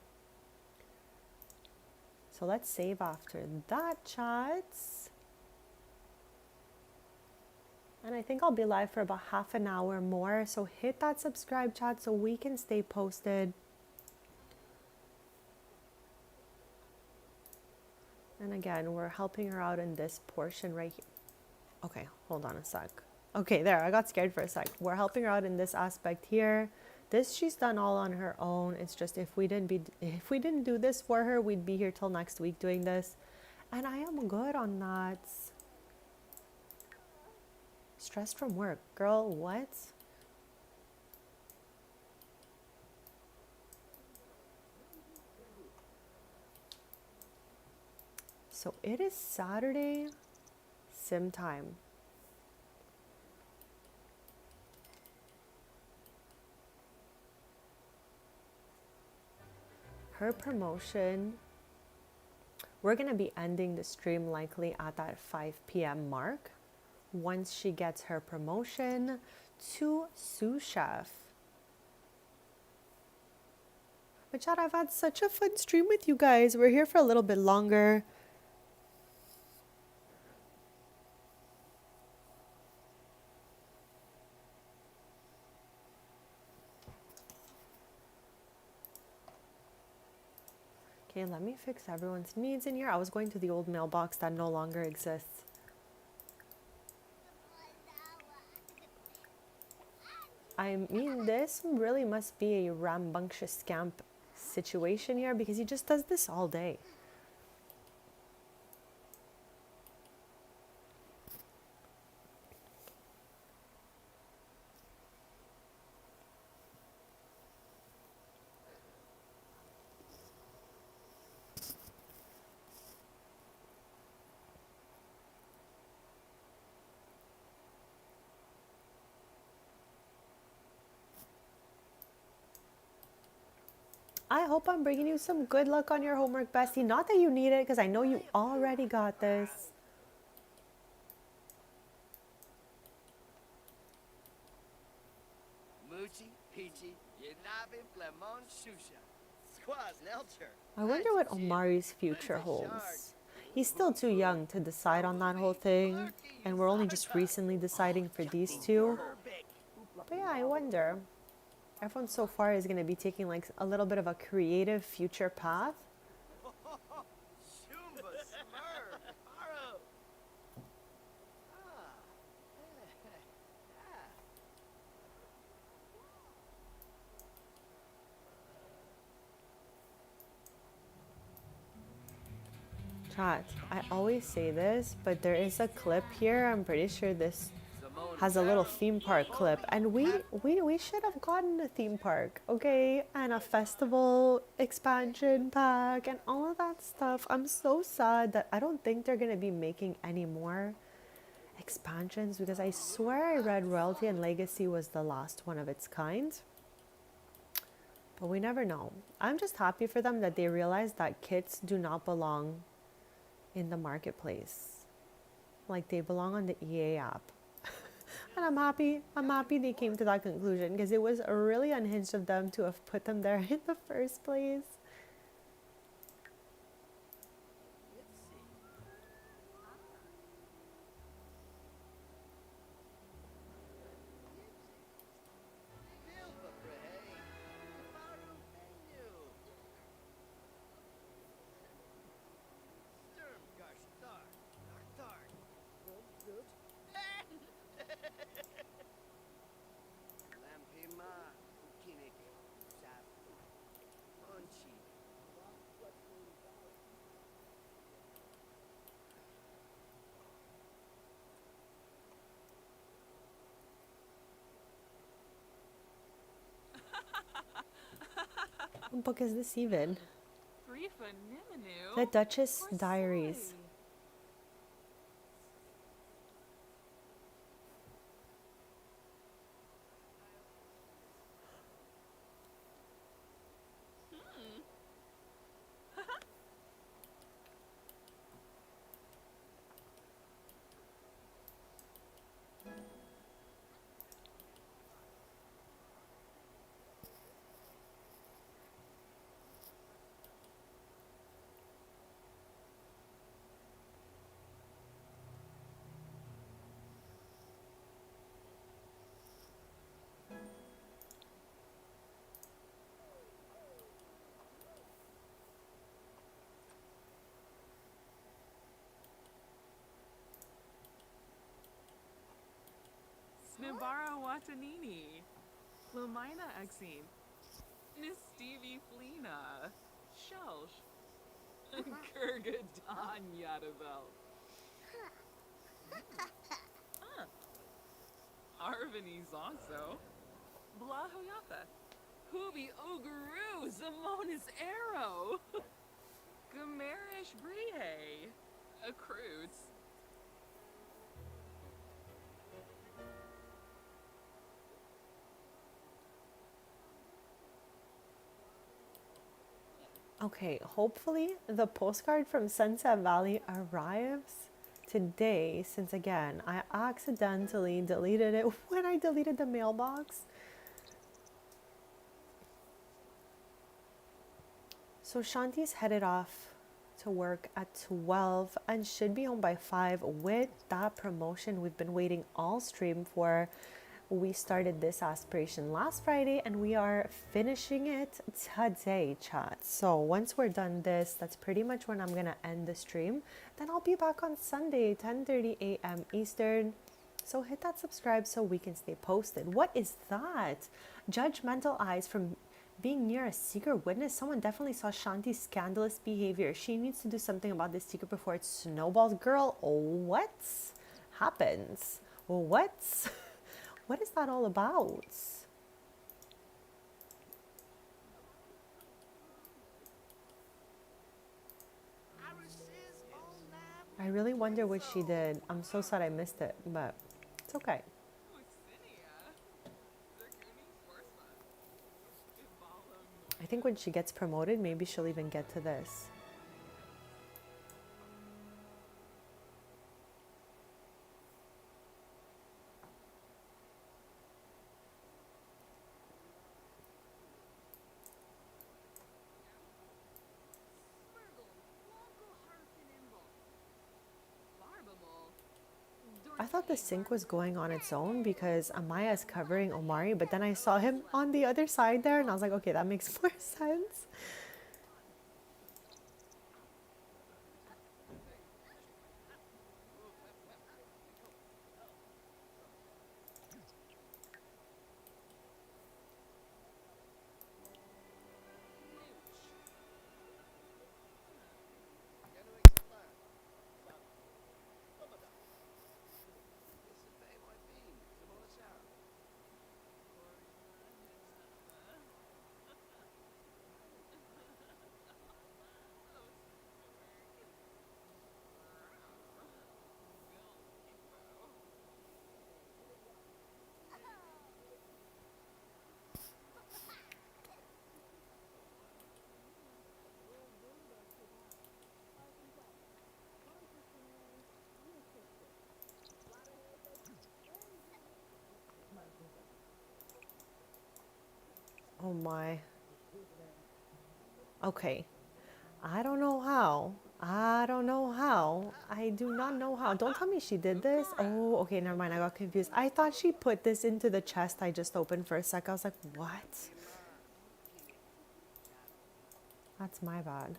So let's save after that, chats. And I think I'll be live for about half an hour more. So hit that subscribe, chat, so we can stay posted. And again, we're helping her out in this portion right here. Okay, hold on a sec. Okay, there, I got scared for a sec. We're helping her out in this aspect here. This she's done all on her own. It's just if we didn't do this for her, we'd be here till next week doing this. And I am good on that. Stressed from work. Girl, what? So it is Saturday sim time. Her promotion, we're going to be ending the stream likely at that 5 p.m. mark once she gets her promotion to sous chef. But chat, I've had such a fun stream with you guys. We're here for a little bit longer. Okay, let me fix everyone's needs in here. I was going to the old mailbox that no longer exists. I mean, this really must be a rambunctious scamp situation here because he just does this all day. I hope I'm bringing you some good luck on your homework, bestie. Not that you need it, because I know you already got this. I wonder what Omari's future holds. He's still too young to decide on that whole thing, and we're only just recently deciding for these two. But yeah, I wonder. Everyone so far is going to be taking like a little bit of a creative future path. Chat, I always say this, but there is a clip here. I'm pretty sure this has a little theme park clip, and we should have gotten a theme park, okay, and a festival expansion pack and all of that stuff. I'm so sad that I don't think they're gonna be making any more expansions, because I swear I read Royalty and Legacy was the last one of its kind, but we never know. I'm just happy for them that they realize that kits do not belong in the marketplace, like they belong on the EA app. And I'm happy they came to that conclusion, because it was really unhinged of them to have put them there in the first place. What book is this even? The Duchess Diaries. Nibara Watanini, Lumina Exine, Nistivi Flina, Shelsh, Kurgadan Yadavel, Arvini Zonso, Blahoyatha, Hubi Oguru, Zamonis Arrow, Gamerish Brie, Accruits. Okay, hopefully the postcard from Sunset Valley arrives today, since again, I accidentally deleted it when I deleted the mailbox. So Shanti's headed off to work at 12 and should be home by 5 with that promotion we've been waiting all stream for. We started this aspiration last Friday and we are finishing it today, chat. So once we're done this, that's pretty much when I'm gonna end the stream. Then I'll be back on Sunday, 10:30 a.m. Eastern. So hit that subscribe so we can stay posted. What is that? Judgmental eyes from being near a secret witness. Someone definitely saw Shanti's scandalous behavior. She needs to do something about this secret before it snowballs. Girl, what happens? What is that all about? I really wonder what she did. I'm so sad I missed it, but it's okay. I think when she gets promoted, maybe she'll even get to this. I thought the sync was going on its own because Amaya is covering Omari, but then I saw him on the other side there and I was like, okay, that makes more sense. Oh my. Okay. I don't know how. I don't know how. I do not know how. Don't tell me she did this. Oh, okay, never mind. I got confused. I thought she put this into the chest I just opened for a sec. I was like, what? That's my bad.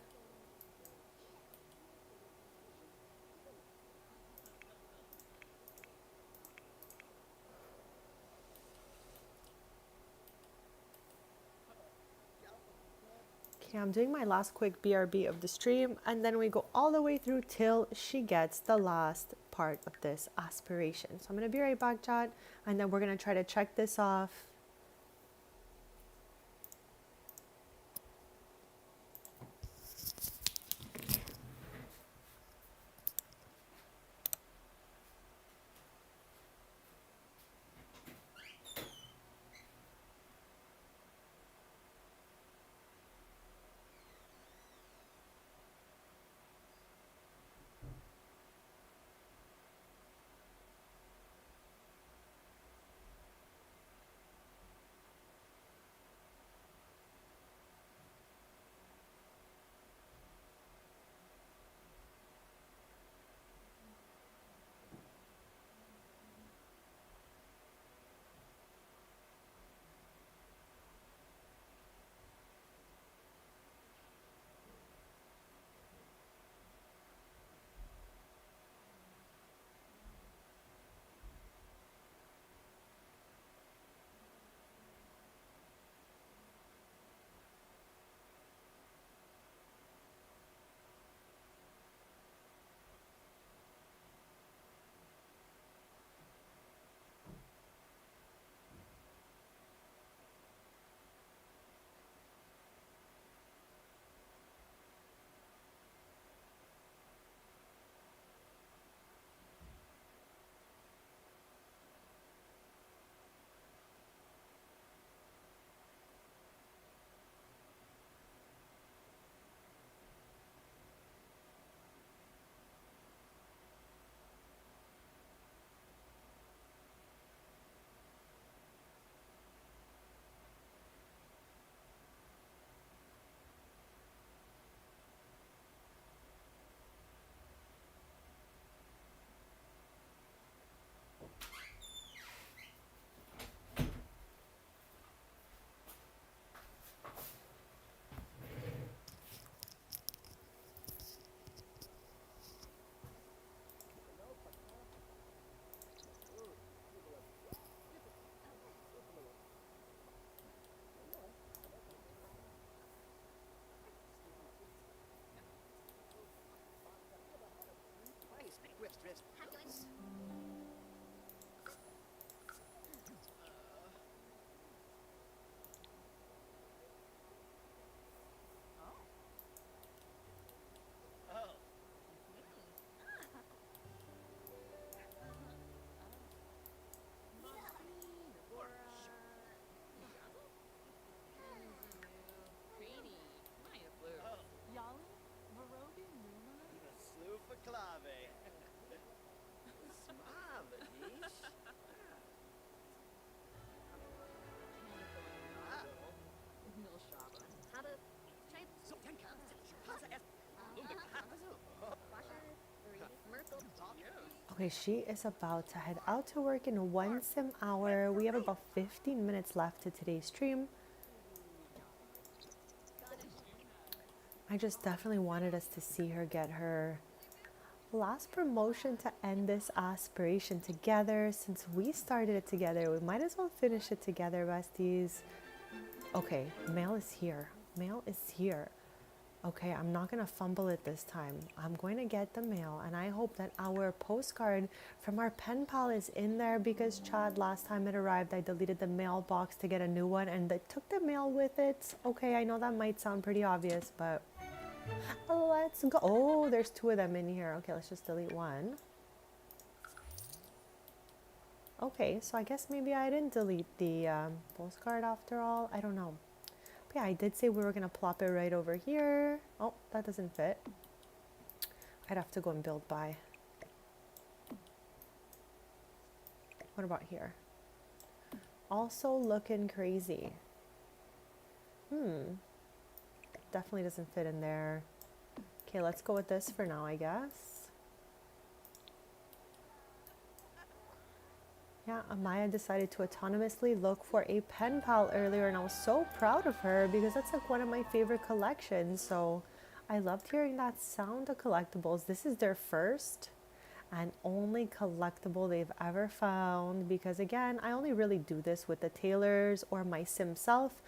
Okay, I'm doing my last quick BRB of the stream, and then we go all the way through till she gets the last part of this aspiration. So I'm going to be right back, chat, and then we're going to try to check this off. Okay, she is about to head out to work in 1 sim hour. We have about 15 minutes left to today's stream. I just definitely wanted us to see her get her last promotion to end this aspiration together. Since we started it together, we might as well finish it together, besties. Okay, mail is here. Mail is here. Okay, I'm not going to fumble it this time. I'm going to get the mail, and I hope that our postcard from our pen pal is in there, because Chad, last time it arrived, I deleted the mailbox to get a new one, and they took the mail with it. Okay, I know that might sound pretty obvious, but let's go. Oh, there's 2 of them in here. Okay, let's just delete one. Okay, so I guess maybe I didn't delete the postcard after all. I don't know. Yeah, I did say we were going to plop it right over here. Oh, that doesn't fit. I'd have to go and build by. What about here? Also looking crazy. Definitely doesn't fit in there. Okay, let's go with this for now, I guess. Yeah, Amaya decided to autonomously look for a pen pal earlier, and I was so proud of her because that's like one of my favorite collections. So I loved hearing that sound of collectibles. This is their first and only collectible they've ever found because, again, I only really do this with the tailors or my sim self,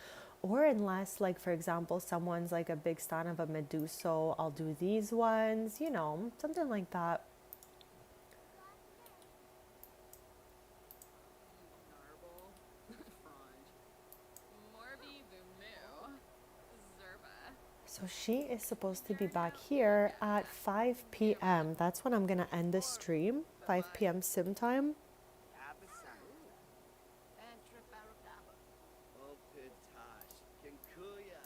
or unless, like, for example, someone's like a big stan of a Meduso, I'll do these ones, you know, something like that. Narble. Frond. Morby Vumu. Zerba. So she is supposed to be back here at 5 p.m. That's when I'm going to end the stream, 5 p.m. sim time. Abasan. Antra Barakaba. Opitash. Kinkuya.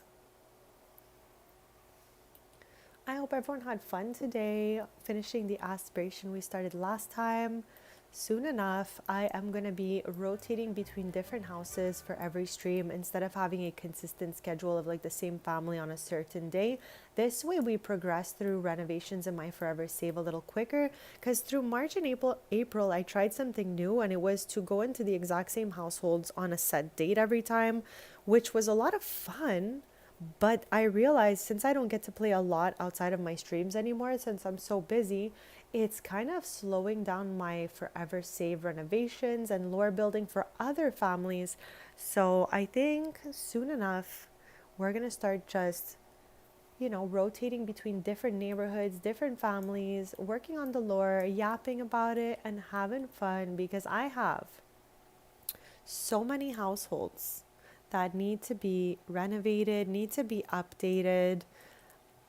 I hope everyone had fun today, finishing the aspiration we started last time. Soon enough, I am going to be rotating between different houses for every stream instead of having a consistent schedule of like the same family on a certain day. This way we progress through renovations in my forever save a little quicker, because through March and April I tried something new, and it was to go into the exact same households on a set date every time, which was a lot of fun. But I realized since I don't get to play a lot outside of my streams anymore, since I'm so busy, it's kind of slowing down my forever save renovations and lore building for other families. So I think soon enough, we're going to start just, you know, rotating between different neighborhoods, different families, working on the lore, yapping about it, and having fun, because I have so many households that need to be renovated, need to be updated.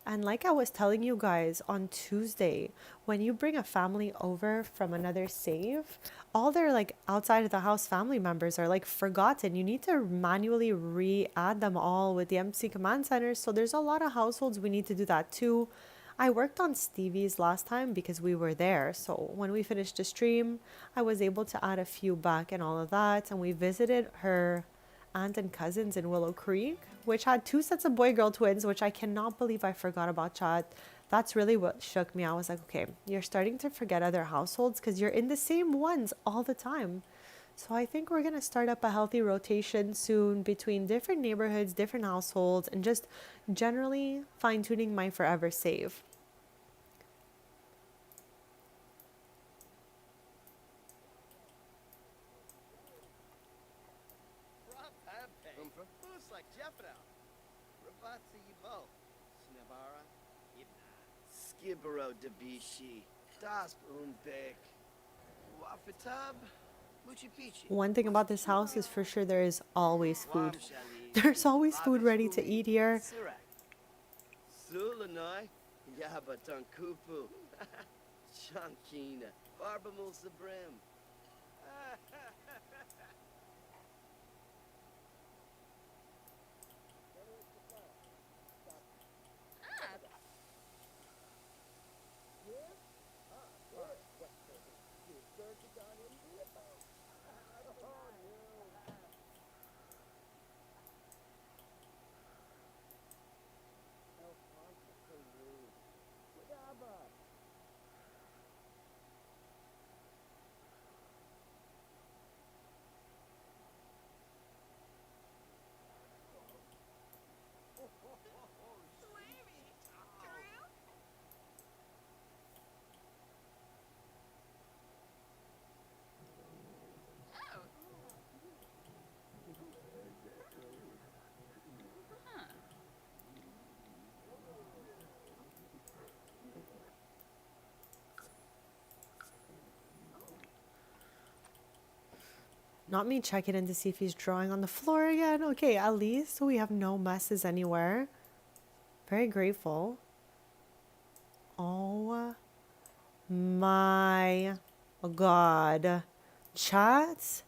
And like I was telling you guys on Tuesday, when you bring a family over from another save, all their like outside of the house family members are like forgotten. You need to manually re-add them all with the MC command center. So there's a lot of households we need to do that too. I worked on Stevie's last time because we were there. So when we finished the stream, I was able to add a few back and all of that. And we visited her aunt and cousins in Willow Creek, which had 2 sets of boy-girl twins, which I cannot believe I forgot about, chat. That's really what shook me. I was like, okay, you're starting to forget other households because you're in the same ones all the time. So I think we're going to start up a healthy rotation soon between different neighborhoods, different households, and just generally fine-tuning my forever save. Who's like Jeffro? Rabatsi Yibo. Snevara. Ibna. Skibero Debishi. Das Umbek. Wafitab. Muchi Pichi. One thing about this house is for sure there is always food. There's always food ready to eat here. Sulanoi. Yabatan Kupu. Shankina. Barbamul Sabrim. Not me checking in to see if he's drawing on the floor again. Okay, at least we have no messes anywhere. Very grateful. Oh my God. Chat?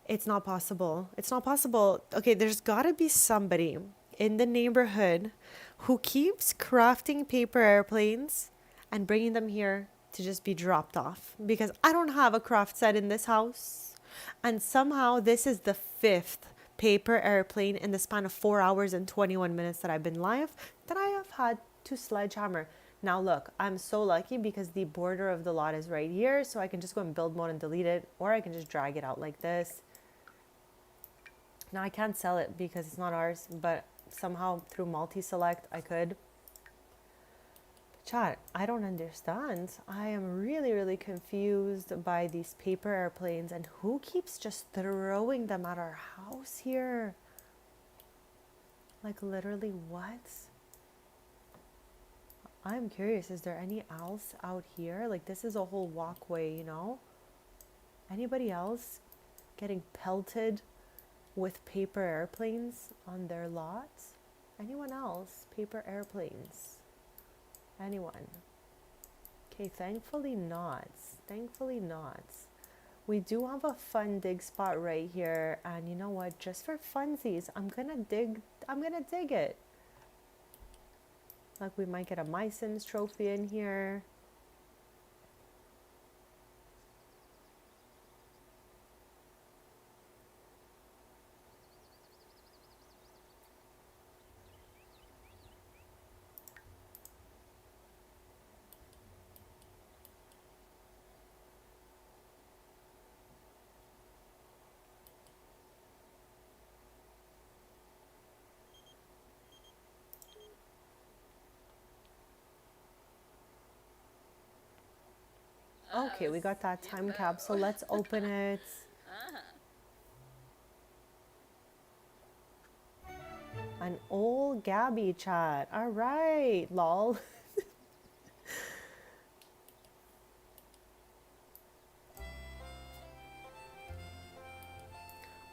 It's not possible. It's not possible. Okay, there's gotta be somebody in the neighborhood who keeps crafting paper airplanes and bringing them here to just be dropped off, because I don't have a craft set in this house. And somehow this is the 5th paper airplane in the span of 4 hours and 21 minutes that I've been live than I have had to sledgehammer. Now look, I'm so lucky because the border of the lot is right here, so I can just go in build mode and delete it, or I can just drag it out like this. Now I can't sell it because it's not ours, but somehow through multi-select I could. Chat, I don't understand. I am really, really confused by these paper airplanes and who keeps just throwing them at our house here. Like literally what? I'm curious, is there any else out here? Like this is a whole walkway, you know? Anybody else getting pelted with paper airplanes on their lots? Anyone else? Paper airplanes. Anyone? Okay, thankfully not. Thankfully not. We do have a fun dig spot right here, and you know what? Just for funsies, I'm gonna dig it. Like we might get a Myson's trophy in here. Okay, we got that time capsule. Let's open it. An old Gabby chat. All right, lol.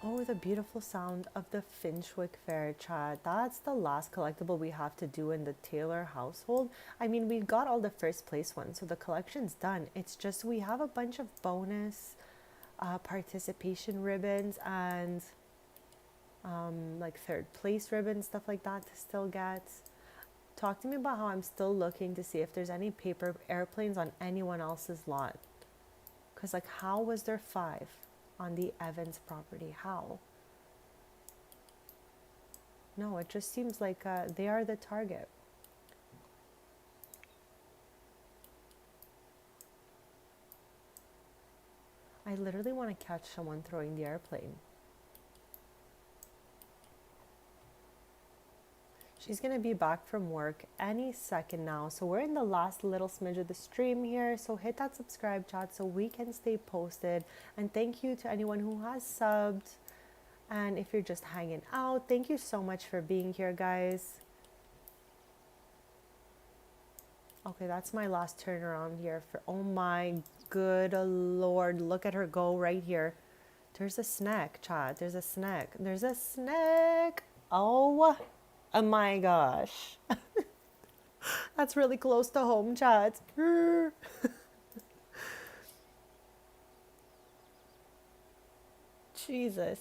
Oh, the beautiful sound of the Finchwick Fair chat. That's the last collectible we have to do in the Taylor household. I mean, we got all the first place ones, so the collection's done. It's just we have a bunch of bonus participation ribbons and like third place ribbons, stuff like that to still get. Talk to me about how I'm still looking to see if there's any paper airplanes on anyone else's lot. Because like, how was there 5 on the Evans property? How? No, it just seems like they are the target. I literally want to catch someone throwing the airplane. She's going to be back from work any second now. So we're in the last little smidge of the stream here. So hit that subscribe chat so we can stay posted. And thank you to anyone who has subbed. And if you're just hanging out, thank you so much for being here, guys. Okay, that's my last turnaround here. Oh my good Lord. Look at her go right here. There's a snack, chat. There's a snack. There's a snack. Oh my gosh. That's really close to home, chat. Jesus.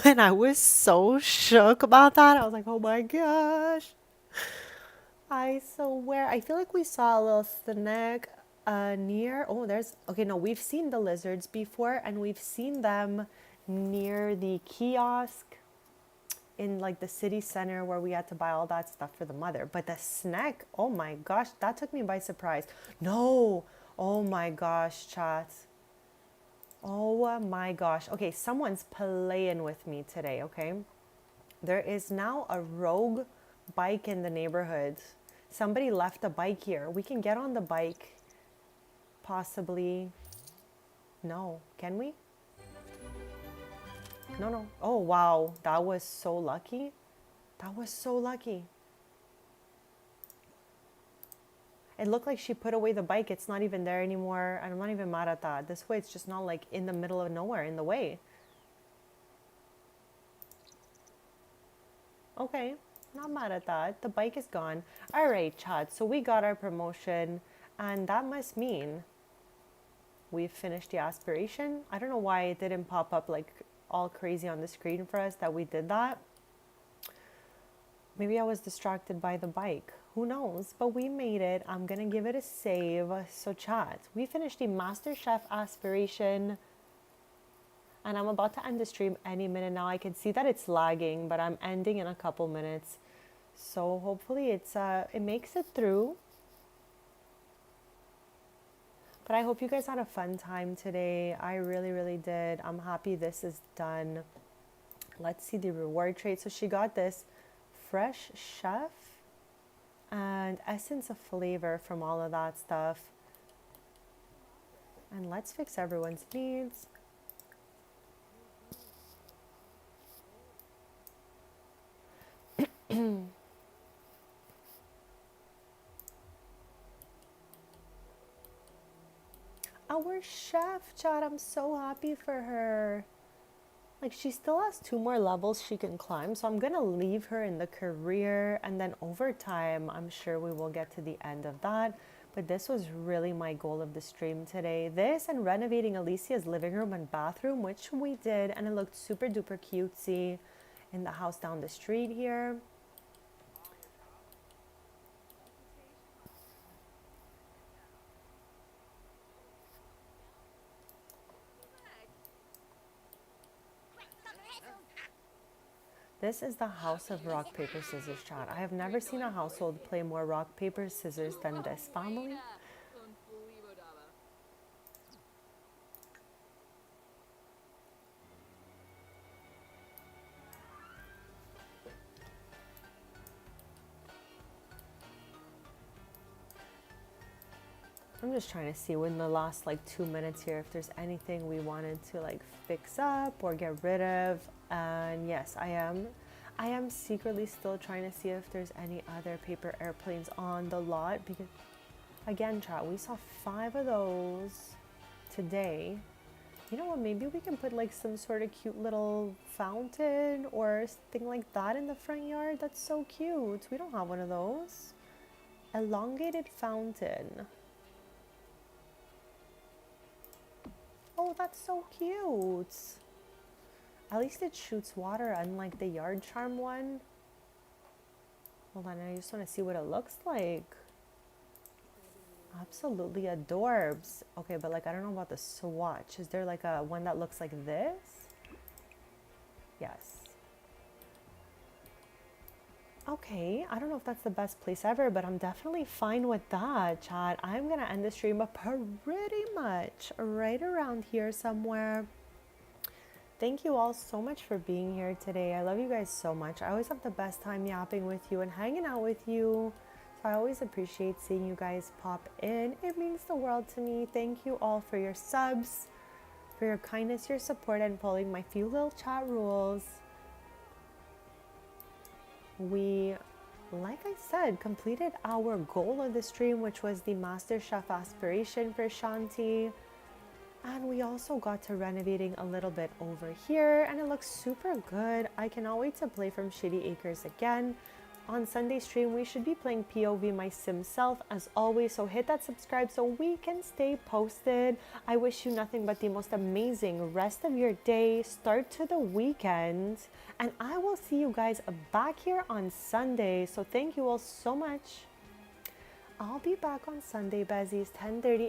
When I was so shook about that, I was like, oh my gosh. I swear. I feel like we saw a little snake near. Oh, there's. Okay, no, we've seen the lizards before, and we've seen them near the kiosk in like the city center where we had to buy all that stuff for the mother. But the snack, oh my gosh, that took me by surprise. No. Oh my gosh, chat. Oh my gosh. Okay, someone's playing with me today, okay? There is now a rogue bike in the neighborhood. Somebody left a bike here. We can get on the bike. Possibly. No. Can we? No. Oh, wow. That was so lucky. That was so lucky. It looked like she put away the bike. It's not even there anymore. And I'm not even mad at that. This way, it's just not like in the middle of nowhere, in the way. Okay. Not mad at that. The bike is gone. All right, chat. So we got our promotion, and that must mean we've finished the aspiration. I don't know why it didn't pop up like all crazy on the screen for us that we did that. Maybe I was distracted by the bike. Who knows? But we made it. I'm gonna give it a save. So chat, we finished the Master Chef aspiration, and I'm about to end the stream any minute now. I can see that it's lagging, but I'm ending in a couple minutes. So hopefully it makes it through. But I hope you guys had a fun time today. I really, really did. I'm happy this is done. Let's see the reward trait. So she got this fresh chef and essence of flavor from all of that stuff. And let's fix everyone's needs. Our chef, chat, I'm so happy for her. Like, she still has 2 more levels she can climb, so I'm gonna leave her in the career, and then over time, I'm sure we will get to the end of that. But this was really my goal of the stream today. This and renovating Alicia's living room and bathroom, which we did, and it looked super duper cutesy in the house down the street here. This is the house of rock, paper, scissors, chat. I have never seen a household play more rock, paper, scissors than this family. I'm just trying to see in the last like 2 minutes here if there's anything we wanted to like fix up or get rid of. And yes, I am secretly still trying to see if there's any other paper airplanes on the lot, because again, chat, we saw 5 of those today. You know what, maybe we can put like some sort of cute little fountain or thing like that in the front yard. That's so cute. We don't have one of those. Elongated fountain. Oh, that's so cute. At least it shoots water, unlike the yard charm one. Hold on, I just want to see what it looks like. Absolutely adorbs. Okay, but like, I don't know about the swatch. Is there like a one that looks like this? Yes. Okay, I don't know if that's the best place ever, but I'm definitely fine with that, chat. I'm gonna end the stream up pretty much right around here somewhere. Thank you all so much for being here today. I love you guys so much. I always have the best time yapping with you and hanging out with you. So I always appreciate seeing you guys pop in. It means the world to me. Thank you all for your subs, for your kindness, your support, and following my few little chat rules. We, like I said, completed our goal of the stream, which was the Master Chef aspiration for Shanti. And we also got to renovating a little bit over here, and it looks super good. I cannot wait to play from Shady Acres again. On Sunday stream, we should be playing POV My Sim Self as always, so hit that subscribe so we can stay posted. I wish you nothing but the most amazing rest of your day, start to the weekend, and I will see you guys back here on Sunday. So thank you all so much. I'll be back on Sunday, Besties, 10:30